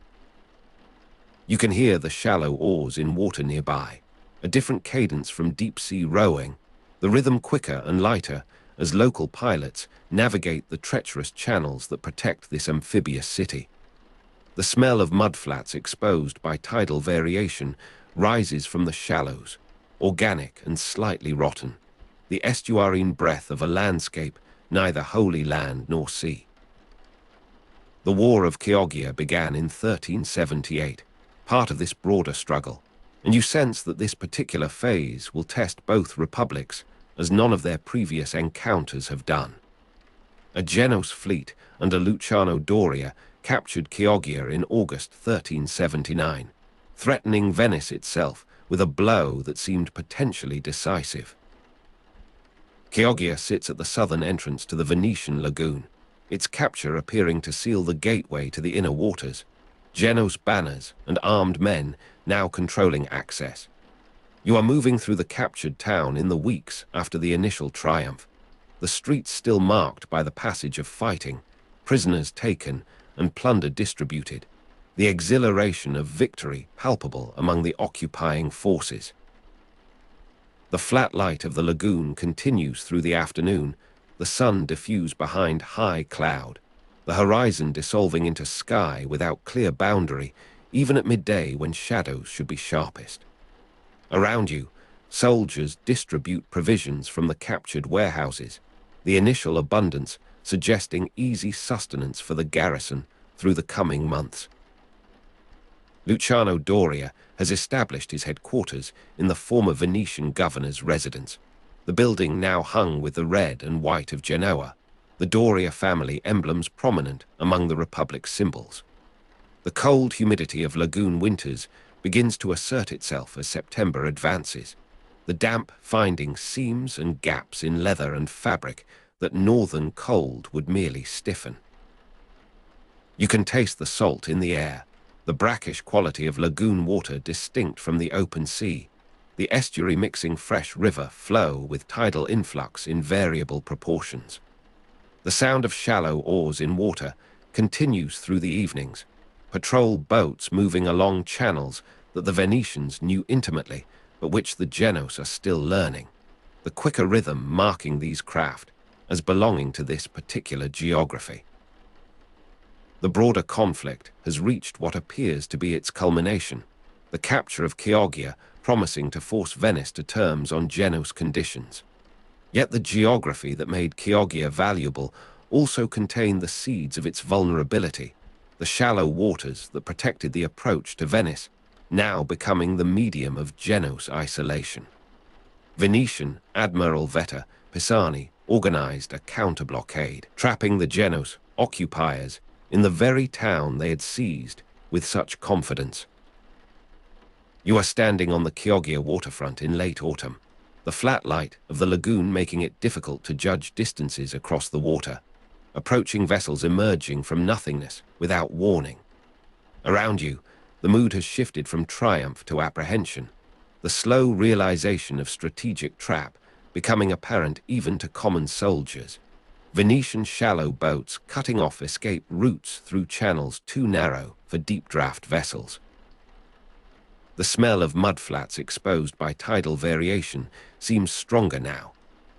You can hear the shallow oars in water nearby, a different cadence from deep-sea rowing, the rhythm quicker and lighter as local pilots navigate the treacherous channels that protect this amphibious city. The smell of mudflats exposed by tidal variation rises from the shallows, organic and slightly rotten, the estuarine breath of a landscape neither holy land nor sea. The War of Chioggia began in 1378, part of this broader struggle, and you sense that this particular phase will test both republics as none of their previous encounters have done. A Genoese fleet under Luciano Doria captured Chioggia in August 1379, threatening Venice itself with a blow that seemed potentially decisive. Chioggia sits at the southern entrance to the Venetian lagoon, its capture appearing to seal the gateway to the inner waters, Genoese banners and armed men now controlling access. You are moving through the captured town in the weeks after the initial triumph, the streets still marked by the passage of fighting, prisoners taken and plunder distributed, the exhilaration of victory palpable among the occupying forces. The flat light of the lagoon continues through the afternoon, the sun diffused behind high cloud, the horizon dissolving into sky without clear boundary, even at midday when shadows should be sharpest. Around you, soldiers distribute provisions from the captured warehouses, the initial abundance suggesting easy sustenance for the garrison through the coming months. Luciano Doria has established his headquarters in the former Venetian governor's residence, the building now hung with the red and white of Genoa, the Doria family emblems prominent among the Republic's symbols. The cold humidity of lagoon winters begins to assert itself as September advances, the damp finding seams and gaps in leather and fabric that northern cold would merely stiffen. You can taste the salt in the air, the brackish quality of lagoon water distinct from the open sea, the estuary mixing fresh river flow with tidal influx in variable proportions. The sound of shallow oars in water continues through the evenings, patrol boats moving along channels that the Venetians knew intimately, but which the Genoese are still learning, the quicker rhythm marking these craft as belonging to this particular geography. The broader conflict has reached what appears to be its culmination, the capture of Chioggia promising to force Venice to terms on Genoese conditions. Yet the geography that made Chioggia valuable also contained the seeds of its vulnerability, the shallow waters that protected the approach to Venice, now becoming the medium of Genoese isolation. Venetian Admiral Vetta Pisani organized a counter-blockade, trapping the Genoese occupiers in the very town they had seized with such confidence. You are standing on the Chioggia waterfront in late autumn, the flat light of the lagoon making it difficult to judge distances across the water, approaching vessels emerging from nothingness without warning. Around you, the mood has shifted from triumph to apprehension, the slow realization of strategic trap becoming apparent even to common soldiers. Venetian shallow boats cutting off escape routes through channels too narrow for deep-draft vessels. The smell of mudflats exposed by tidal variation seems stronger now,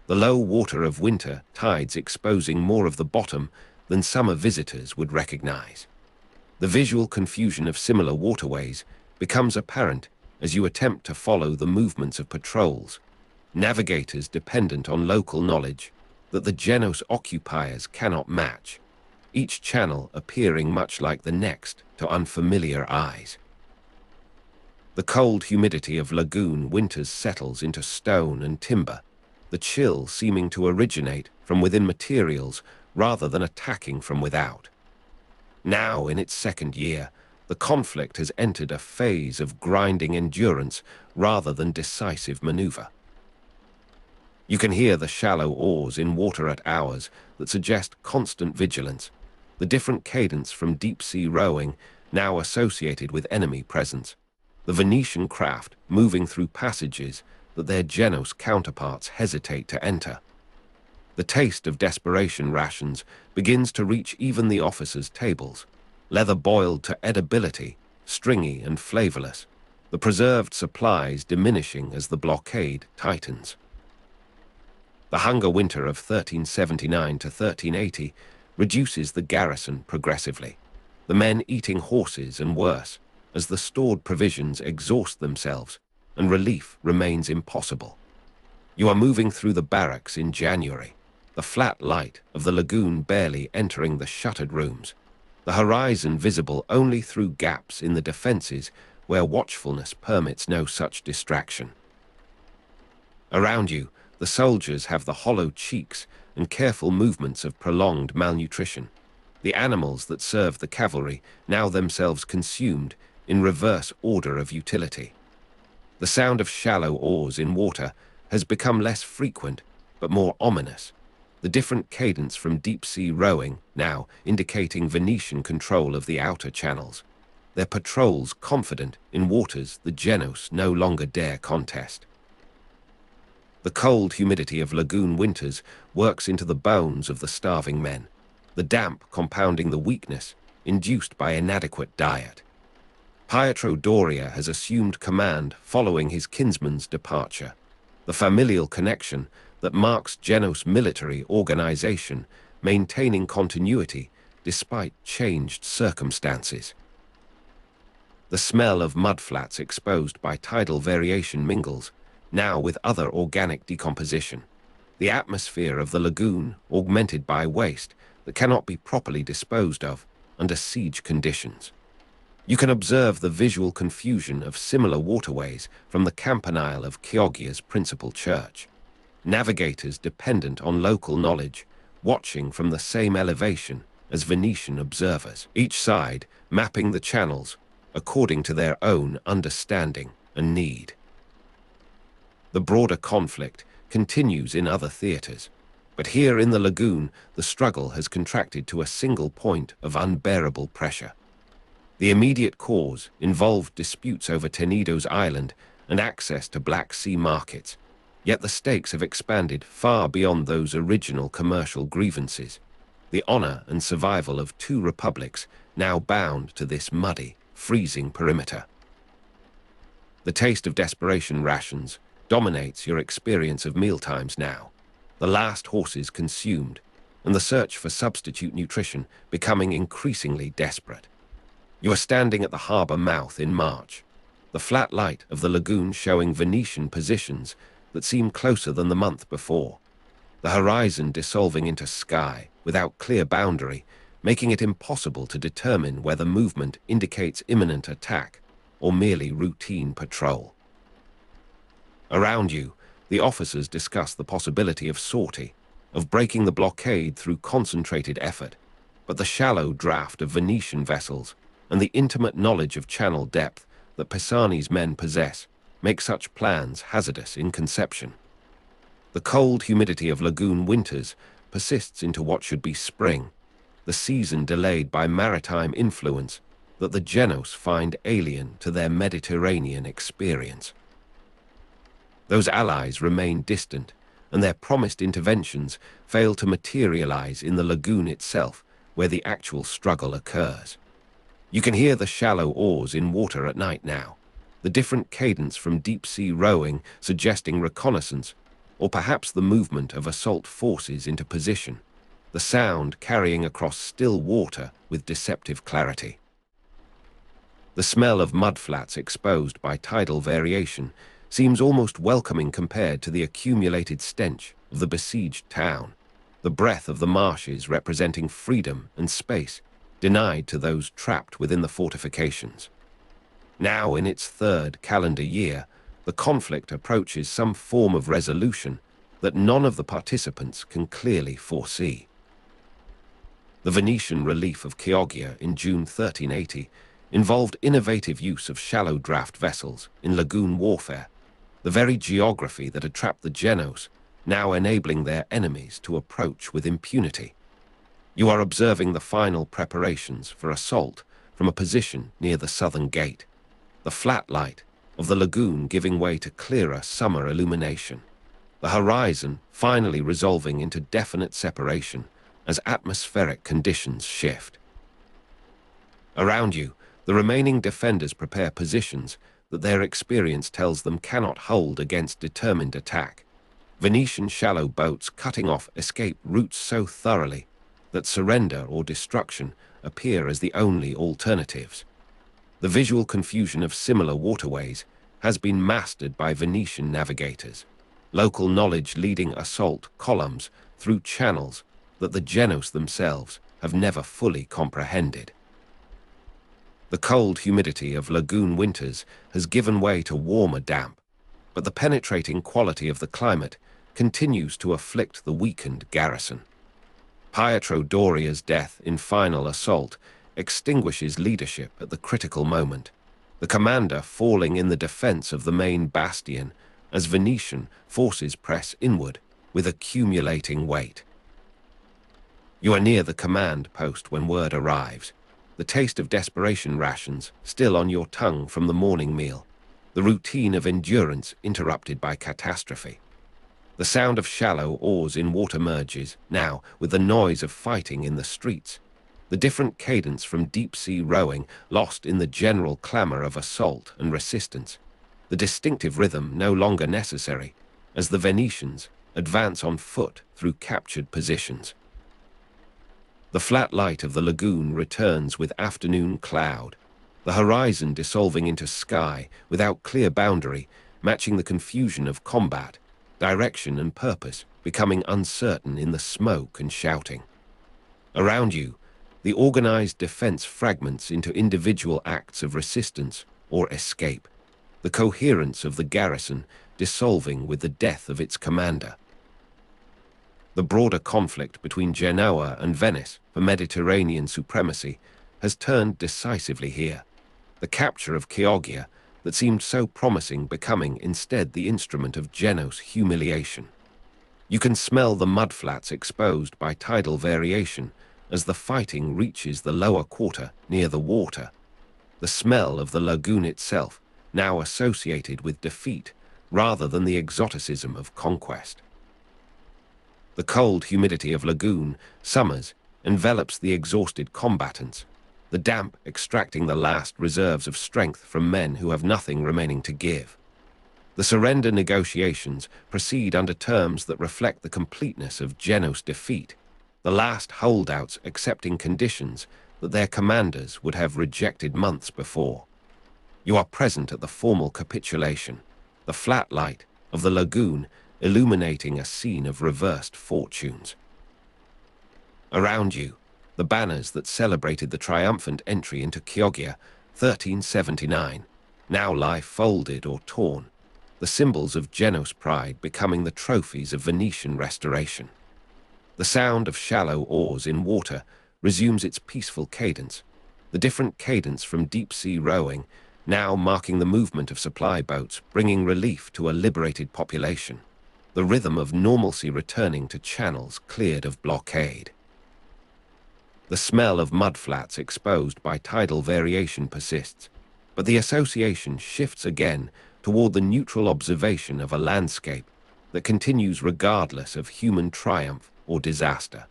the low water of winter tides exposing more of the bottom than summer visitors would recognize. The visual confusion of similar waterways becomes apparent as you attempt to follow the movements of patrols, navigators dependent on local knowledge that the Genoese occupiers cannot match, each channel appearing much like the next to unfamiliar eyes. The cold humidity of lagoon winters settles into stone and timber, the chill seeming to originate from within materials rather than attacking from without. Now, in its second year, the conflict has entered a phase of grinding endurance rather than decisive maneuver. You can hear the shallow oars in water at hours that suggest constant vigilance, the different cadence from deep-sea rowing now associated with enemy presence, the Venetian craft moving through passages that their Genos counterparts hesitate to enter. The taste of desperation rations begins to reach even the officers' tables, leather boiled to edibility, stringy and flavorless, the preserved supplies diminishing as the blockade tightens. The hunger winter of 1379 to 1380 reduces the garrison progressively, the men eating horses and worse, as the stored provisions exhaust themselves and relief remains impossible. You are moving through the barracks in January, the flat light of the lagoon barely entering the shuttered rooms, the horizon visible only through gaps in the defenses where watchfulness permits no such distraction. Around you, the soldiers have the hollow cheeks and careful movements of prolonged malnutrition, the animals that serve the cavalry now themselves consumed in reverse order of utility. The sound of shallow oars in water has become less frequent but more ominous, the different cadence from deep-sea rowing now indicating Venetian control of the outer channels, their patrols confident in waters the Genos no longer dare contest. The cold humidity of lagoon winters works into the bones of the starving men, the damp compounding the weakness induced by inadequate diet. Pietro Doria has assumed command following his kinsman's departure, the familial connection that marks Genos' military organization maintaining continuity despite changed circumstances. The smell of mudflats exposed by tidal variation mingles now with other organic decomposition, the atmosphere of the lagoon augmented by waste that cannot be properly disposed of under siege conditions. You can observe the visual confusion of similar waterways from the campanile of Chioggia's principal church. Navigators dependent on local knowledge, watching from the same elevation as Venetian observers, each side mapping the channels according to their own understanding and need. The broader conflict continues in other theaters, but here in the lagoon, the struggle has contracted to a single point of unbearable pressure. The immediate cause involved disputes over Tenedo's island and access to Black Sea markets, yet the stakes have expanded far beyond those original commercial grievances, the honor and survival of two republics now bound to this muddy, freezing perimeter. The taste of desperation rations dominates your experience of mealtimes now, the last horses consumed, and the search for substitute nutrition becoming increasingly desperate. You are standing at the harbor mouth in March, the flat light of the lagoon showing Venetian positions that seem closer than the month before, the horizon dissolving into sky without clear boundary, making it impossible to determine whether movement indicates imminent attack or merely routine patrol. Around you, the officers discuss the possibility of sortie, of breaking the blockade through concentrated effort, but the shallow draft of Venetian vessels and the intimate knowledge of channel depth that Pisani's men possess make such plans hazardous in conception. The cold humidity of lagoon winters persists into what should be spring, the season delayed by maritime influence that the Genos find alien to their Mediterranean experience. Those allies remain distant, and their promised interventions fail to materialize in the lagoon itself, where the actual struggle occurs. You can hear the shallow oars in water at night now, the different cadence from deep-sea rowing suggesting reconnaissance, or perhaps the movement of assault forces into position, the sound carrying across still water with deceptive clarity. The smell of mudflats exposed by tidal variation seems almost welcoming compared to the accumulated stench of the besieged town, the breath of the marshes representing freedom and space denied to those trapped within the fortifications. Now in its third calendar year, the conflict approaches some form of resolution that none of the participants can clearly foresee. The Venetian relief of Chioggia in June 1380 involved innovative use of shallow draft vessels in lagoon warfare, the very geography that had trapped the Genoese, now enabling their enemies to approach with impunity. You are observing the final preparations for assault from a position near the southern gate, the flat light of the lagoon giving way to clearer summer illumination, the horizon finally resolving into definite separation as atmospheric conditions shift. Around you, the remaining defenders prepare positions that their experience tells them cannot hold against determined attack. Venetian shallow boats cutting off escape routes so thoroughly that surrender or destruction appear as the only alternatives. The visual confusion of similar waterways has been mastered by Venetian navigators, local knowledge leading assault columns through channels that the Genoese themselves have never fully comprehended. The cold humidity of lagoon winters has given way to warmer damp, but the penetrating quality of the climate continues to afflict the weakened garrison. Pietro Doria's death in final assault extinguishes leadership at the critical moment, the commander falling in the defense of the main bastion as Venetian forces press inward with accumulating weight. You are near the command post when word arrives, the taste of desperation rations still on your tongue from the morning meal, the routine of endurance interrupted by catastrophe. The sound of shallow oars in water merges now with the noise of fighting in the streets, the different cadence from deep-sea rowing lost in the general clamor of assault and resistance, the distinctive rhythm no longer necessary as the Venetians advance on foot through captured positions. The flat light of the lagoon returns with afternoon cloud, the horizon dissolving into sky without clear boundary, matching the confusion of combat, direction and purpose becoming uncertain in the smoke and shouting. Around you, the organized defense fragments into individual acts of resistance or escape, the coherence of the garrison dissolving with the death of its commander. The broader conflict between Genoa and Venice for Mediterranean supremacy has turned decisively here, the capture of Chioggia that seemed so promising becoming instead the instrument of Genoa's humiliation. You can smell the mudflats exposed by tidal variation as the fighting reaches the lower quarter near the water, the smell of the lagoon itself now associated with defeat rather than the exoticism of conquest. The cold humidity of lagoon summers envelops the exhausted combatants, the damp extracting the last reserves of strength from men who have nothing remaining to give. The surrender negotiations proceed under terms that reflect the completeness of Genoa's defeat, the last holdouts accepting conditions that their commanders would have rejected months before. You are present at the formal capitulation, the flat light of the lagoon illuminating a scene of reversed fortunes. Around you, the banners that celebrated the triumphant entry into Chioggia 1379 now lie folded or torn, the symbols of Genoa's pride becoming the trophies of Venetian restoration. The sound of shallow oars in water resumes its peaceful cadence, the different cadence from deep-sea rowing now marking the movement of supply boats bringing relief to a liberated population, the rhythm of normalcy returning to channels cleared of blockade. The smell of mudflats exposed by tidal variation persists, but the association shifts again toward the neutral observation of a landscape that continues regardless of human triumph or disaster.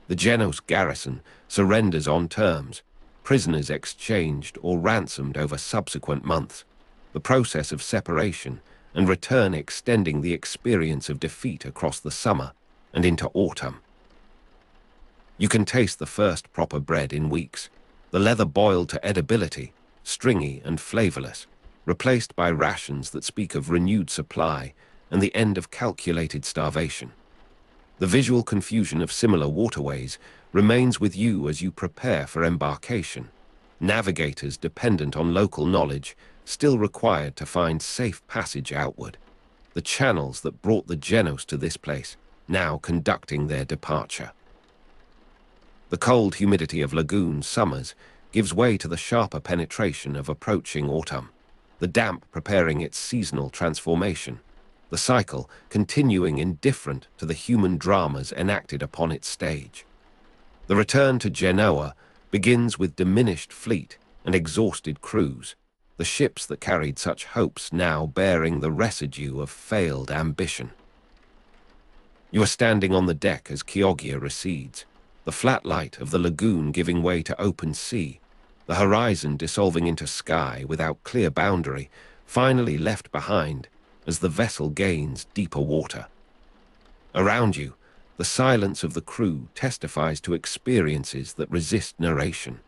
The Genoese garrison surrenders on terms, prisoners exchanged or ransomed over subsequent months, the process of separation and return extending the experience of defeat across the summer and into autumn. You can taste the first proper bread in weeks, the leather boiled to edibility, stringy and flavorless, replaced by rations that speak of renewed supply and the end of calculated starvation. The visual confusion of similar waterways remains with you as you prepare for embarkation, Navigators dependent on local knowledge still required to find safe passage outward. The channels that brought the Genos to this place, now conducting their departure. The cold humidity of lagoon summers gives way to the sharper penetration of approaching autumn, the damp preparing its seasonal transformation, the cycle continuing indifferent to the human dramas enacted upon its stage. The return to Genoa begins with diminished fleet and exhausted crews, the ships that carried such hopes now bearing the residue of failed ambition. You are standing on the deck as Chioggia recedes, the flat light of the lagoon giving way to open sea, the horizon dissolving into sky without clear boundary, finally left behind as the vessel gains deeper water. Around you, the silence of the crew testifies to experiences that resist narration,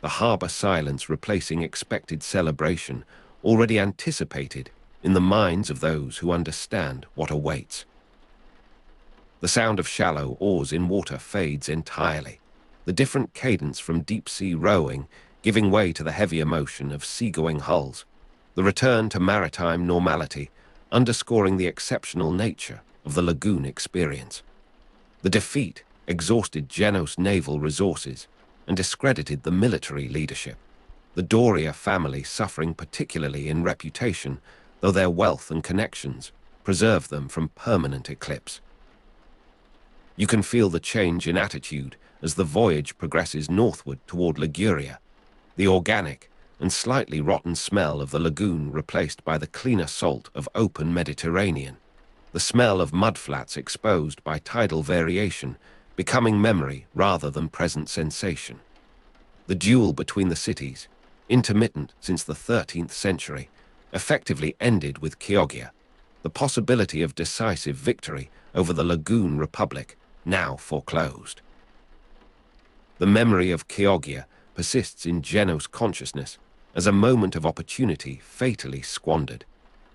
the harbour silence replacing expected celebration, already anticipated in the minds of those who understand what awaits. The sound of shallow oars in water fades entirely, the different cadence from deep-sea rowing giving way to the heavier motion of seagoing hulls, the return to maritime normality, underscoring the exceptional nature of the lagoon experience. The defeat exhausted Genos' naval resources and discredited the military leadership, the Doria family suffering particularly in reputation, though their wealth and connections preserved them from permanent eclipse. You can feel the change in attitude as the voyage progresses northward toward Liguria, the organic and slightly rotten smell of the lagoon replaced by the cleaner salt of open Mediterranean, the smell of mudflats exposed by tidal variation becoming memory rather than present sensation. The duel between the cities, intermittent since the 13th century, effectively ended with Chioggia, the possibility of decisive victory over the Lagoon Republic now foreclosed. The memory of Chioggia persists in Genos' consciousness as a moment of opportunity fatally squandered,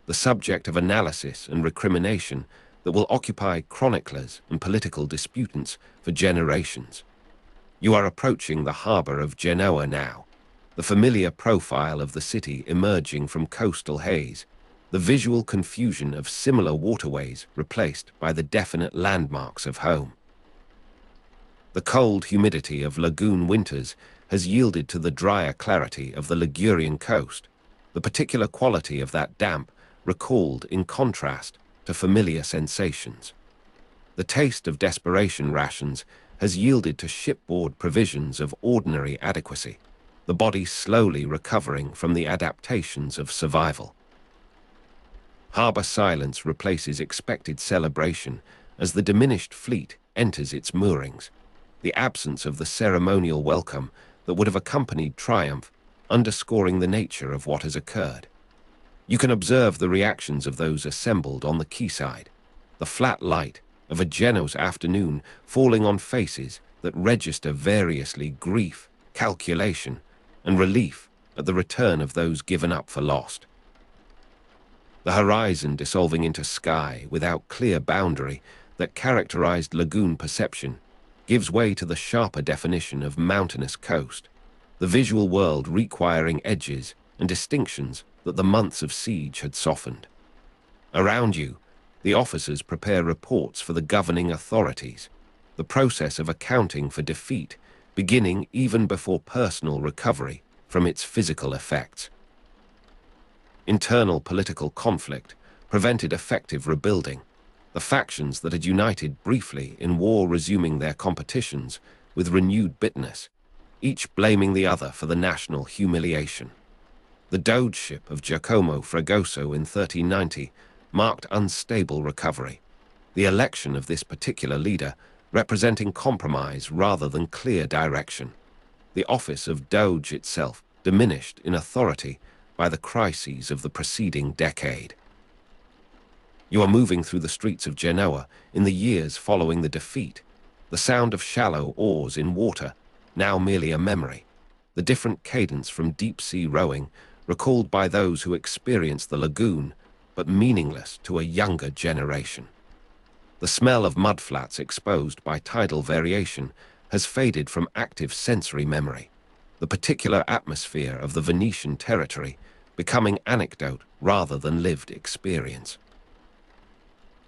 the subject of analysis and recrimination that will occupy chroniclers and political disputants for generations. You are approaching the harbour of Genoa now, the familiar profile of the city emerging from coastal haze, the visual confusion of similar waterways replaced by the definite landmarks of home. The cold humidity of lagoon winters has yielded to the drier clarity of the Ligurian coast, the particular quality of that damp recalled in contrast to familiar sensations. The taste of desperation rations has yielded to shipboard provisions of ordinary adequacy, the body slowly recovering from the adaptations of survival. Harbour silence replaces expected celebration as the diminished fleet enters its moorings, the absence of the ceremonial welcome that would have accompanied triumph, underscoring the nature of what has occurred. You can observe the reactions of those assembled on the quayside, the flat light of a Genos afternoon falling on faces that register variously grief, calculation, and relief at the return of those given up for lost. The horizon dissolving into sky without clear boundary that characterized lagoon perception gives way to the sharper definition of mountainous coast, the visual world requiring edges and distinctions that the months of siege had softened. Around you, the officers prepare reports for the governing authorities, the process of accounting for defeat beginning even before personal recovery from its physical effects. Internal political conflict prevented effective rebuilding, the factions that had united briefly in war resuming their competitions with renewed bitterness, each blaming the other for the national humiliation. The dogeship of Giacomo Fregoso in 1390 marked unstable recovery, the election of this particular leader representing compromise rather than clear direction, the office of Doge itself diminished in authority by the crises of the preceding decade. You are moving through the streets of Genoa in the years following the defeat, the sound of shallow oars in water, now merely a memory, the different cadence from deep-sea rowing, recalled by those who experienced the lagoon, but meaningless to a younger generation. The smell of mudflats exposed by tidal variation has faded from active sensory memory, the particular atmosphere of the Venetian territory becoming anecdote rather than lived experience.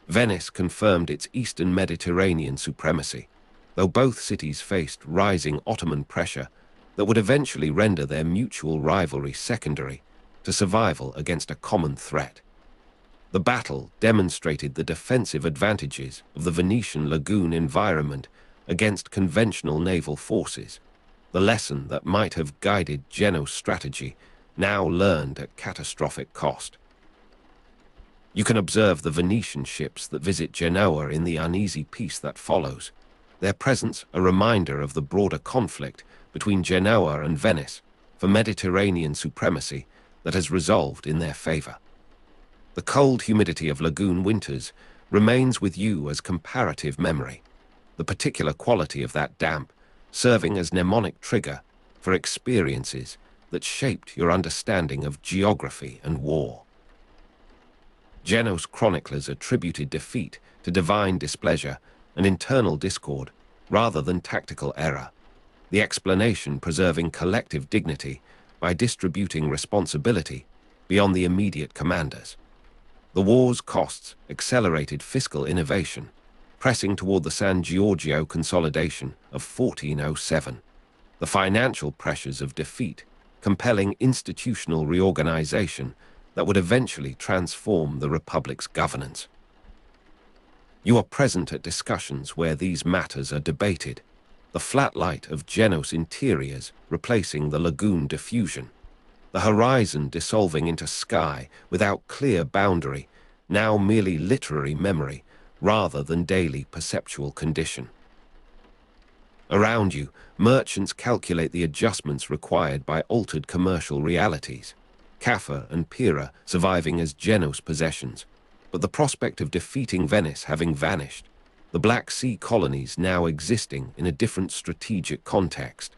Venice confirmed its Eastern Mediterranean supremacy, though both cities faced rising Ottoman pressure that would eventually render their mutual rivalry secondary to survival against a common threat. The battle demonstrated the defensive advantages of the Venetian lagoon environment against conventional naval forces, the lesson that might have guided Genoa's strategy, now learned at catastrophic cost. You can observe the Venetian ships that visit Genoa in the uneasy peace that follows, their presence a reminder of the broader conflict between Genoa and Venice for Mediterranean supremacy that has resolved in their favor. The cold humidity of lagoon winters remains with you as comparative memory, the particular quality of that damp serving as mnemonic trigger for experiences that shaped your understanding of geography and war. Genoa's chroniclers attributed defeat to divine displeasure and internal discord rather than tactical error, the explanation preserving collective dignity by distributing responsibility beyond the immediate commanders. The war's costs accelerated fiscal innovation, pressing toward the San Giorgio consolidation of 1407. The financial pressures of defeat compelling institutional reorganization that would eventually transform the Republic's governance. You are present at discussions where these matters are debated, the flat light of Genoa's interiors replacing the lagoon diffusion, the horizon dissolving into sky without clear boundary, now merely literary memory rather than daily perceptual condition. Around you, merchants calculate the adjustments required by altered commercial realities, Caffa and Pera surviving as Genoa's possessions, but the prospect of defeating Venice having vanished, the Black Sea colonies now existing in a different strategic context.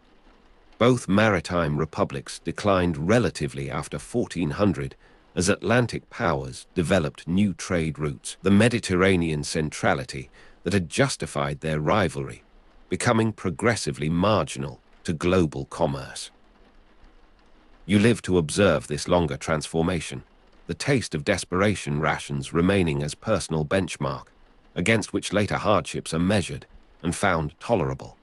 Both maritime republics declined relatively after 1400 as Atlantic powers developed new trade routes, the Mediterranean centrality that had justified their rivalry, becoming progressively marginal to global commerce. You live to observe this longer transformation, the taste of desperation rations remaining as personal benchmark, against which later hardships are measured and found tolerable.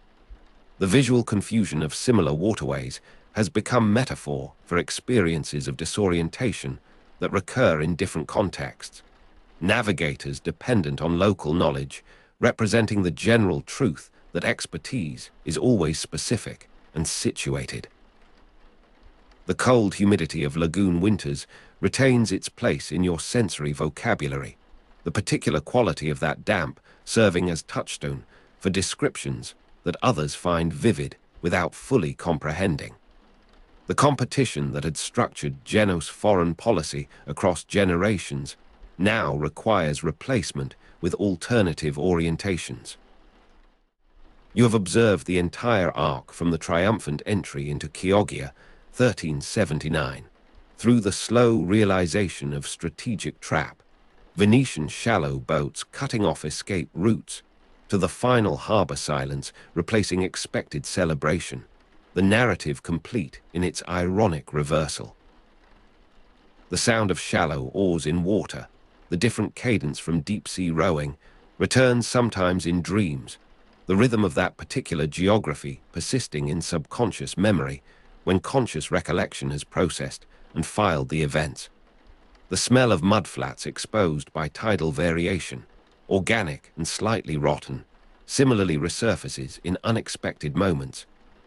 The visual confusion of similar waterways has become metaphor for experiences of disorientation that recur in different contexts, navigators dependent on local knowledge, representing the general truth that expertise is always specific and situated. The cold humidity of lagoon winters retains its place in your sensory vocabulary, the particular quality of that damp serving as touchstone for descriptions that others find vivid without fully comprehending. The competition that had structured Genoa's foreign policy across generations now requires replacement with alternative orientations. You have observed the entire arc from the triumphant entry into Chioggia, 1379, through the slow realization of strategic trap, Venetian shallow boats cutting off escape routes, to the final harbor silence replacing expected celebration, the narrative complete in its ironic reversal. The sound of shallow oars in water, the different cadence from deep-sea rowing, returns sometimes in dreams, the rhythm of that particular geography persisting in subconscious memory when conscious recollection has processed and filed the events. The smell of mudflats exposed by tidal variation, organic and slightly rotten, similarly resurfaces in unexpected moments,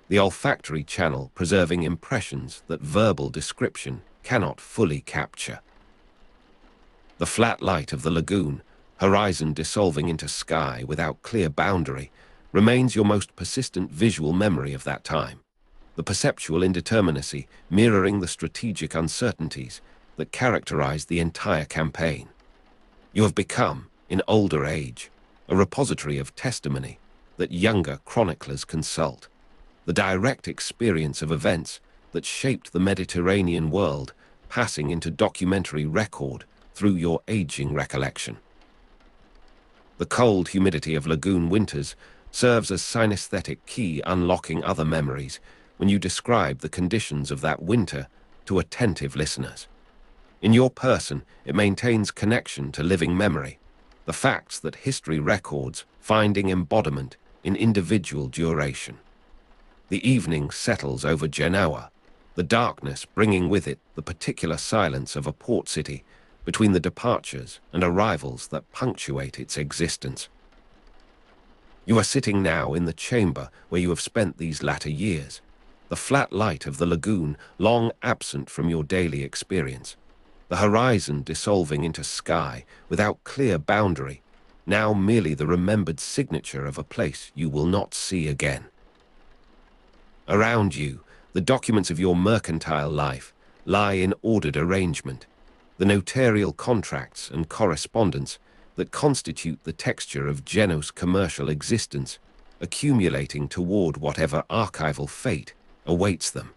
the olfactory channel preserving impressions that verbal description cannot fully capture. The flat light of the lagoon, horizon dissolving into sky without clear boundary, remains your most persistent visual memory of that time, the perceptual indeterminacy mirroring the strategic uncertainties that characterized the entire campaign. You have become, in older age, a repository of testimony that younger chroniclers consult, the direct experience of events that shaped the Mediterranean world passing into documentary record through your aging recollection. The cold humidity of lagoon winters serves as synesthetic key unlocking other memories, when you describe the conditions of that winter to attentive listeners. In your person, it maintains connection to living memory, the facts that history records finding embodiment in individual duration. The evening settles over Genoa, the darkness bringing with it the particular silence of a port city between the departures and arrivals that punctuate its existence. You are sitting now in the chamber where you have spent these latter years, the flat light of the lagoon long absent from your daily experience, the horizon dissolving into sky without clear boundary, now merely the remembered signature of a place you will not see again. Around you, the documents of your mercantile life lie in ordered arrangement, the notarial contracts and correspondence that constitute the texture of Genoa's commercial existence, accumulating toward whatever archival fate awaits them.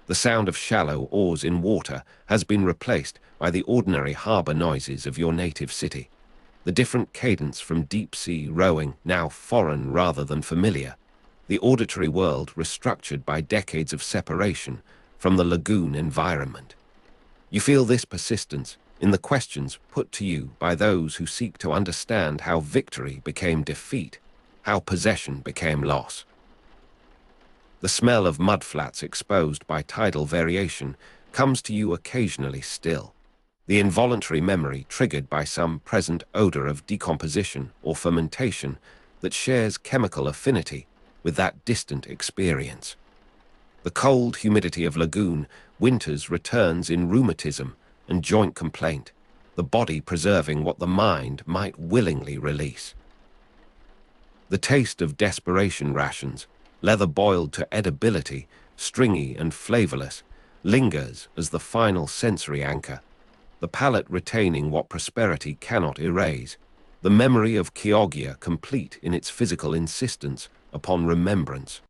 The sound of shallow oars in water has been replaced by the ordinary harbor noises of your native city, the different cadence from deep-sea rowing now foreign rather than familiar, the auditory world restructured by decades of separation from the lagoon environment. You feel this persistence in the questions put to you by those who seek to understand how victory became defeat, how possession became loss. The smell of mudflats exposed by tidal variation comes to you occasionally still, the involuntary memory triggered by some present odor of decomposition or fermentation that shares chemical affinity with that distant experience. The cold humidity of lagoon winters returns in rheumatism and joint complaint, the body preserving what the mind might willingly release. The taste of desperation rations, leather boiled to edibility, stringy and flavorless, lingers as the final sensory anchor, the palate retaining what prosperity cannot erase, the memory of Chioggia complete in its physical insistence upon remembrance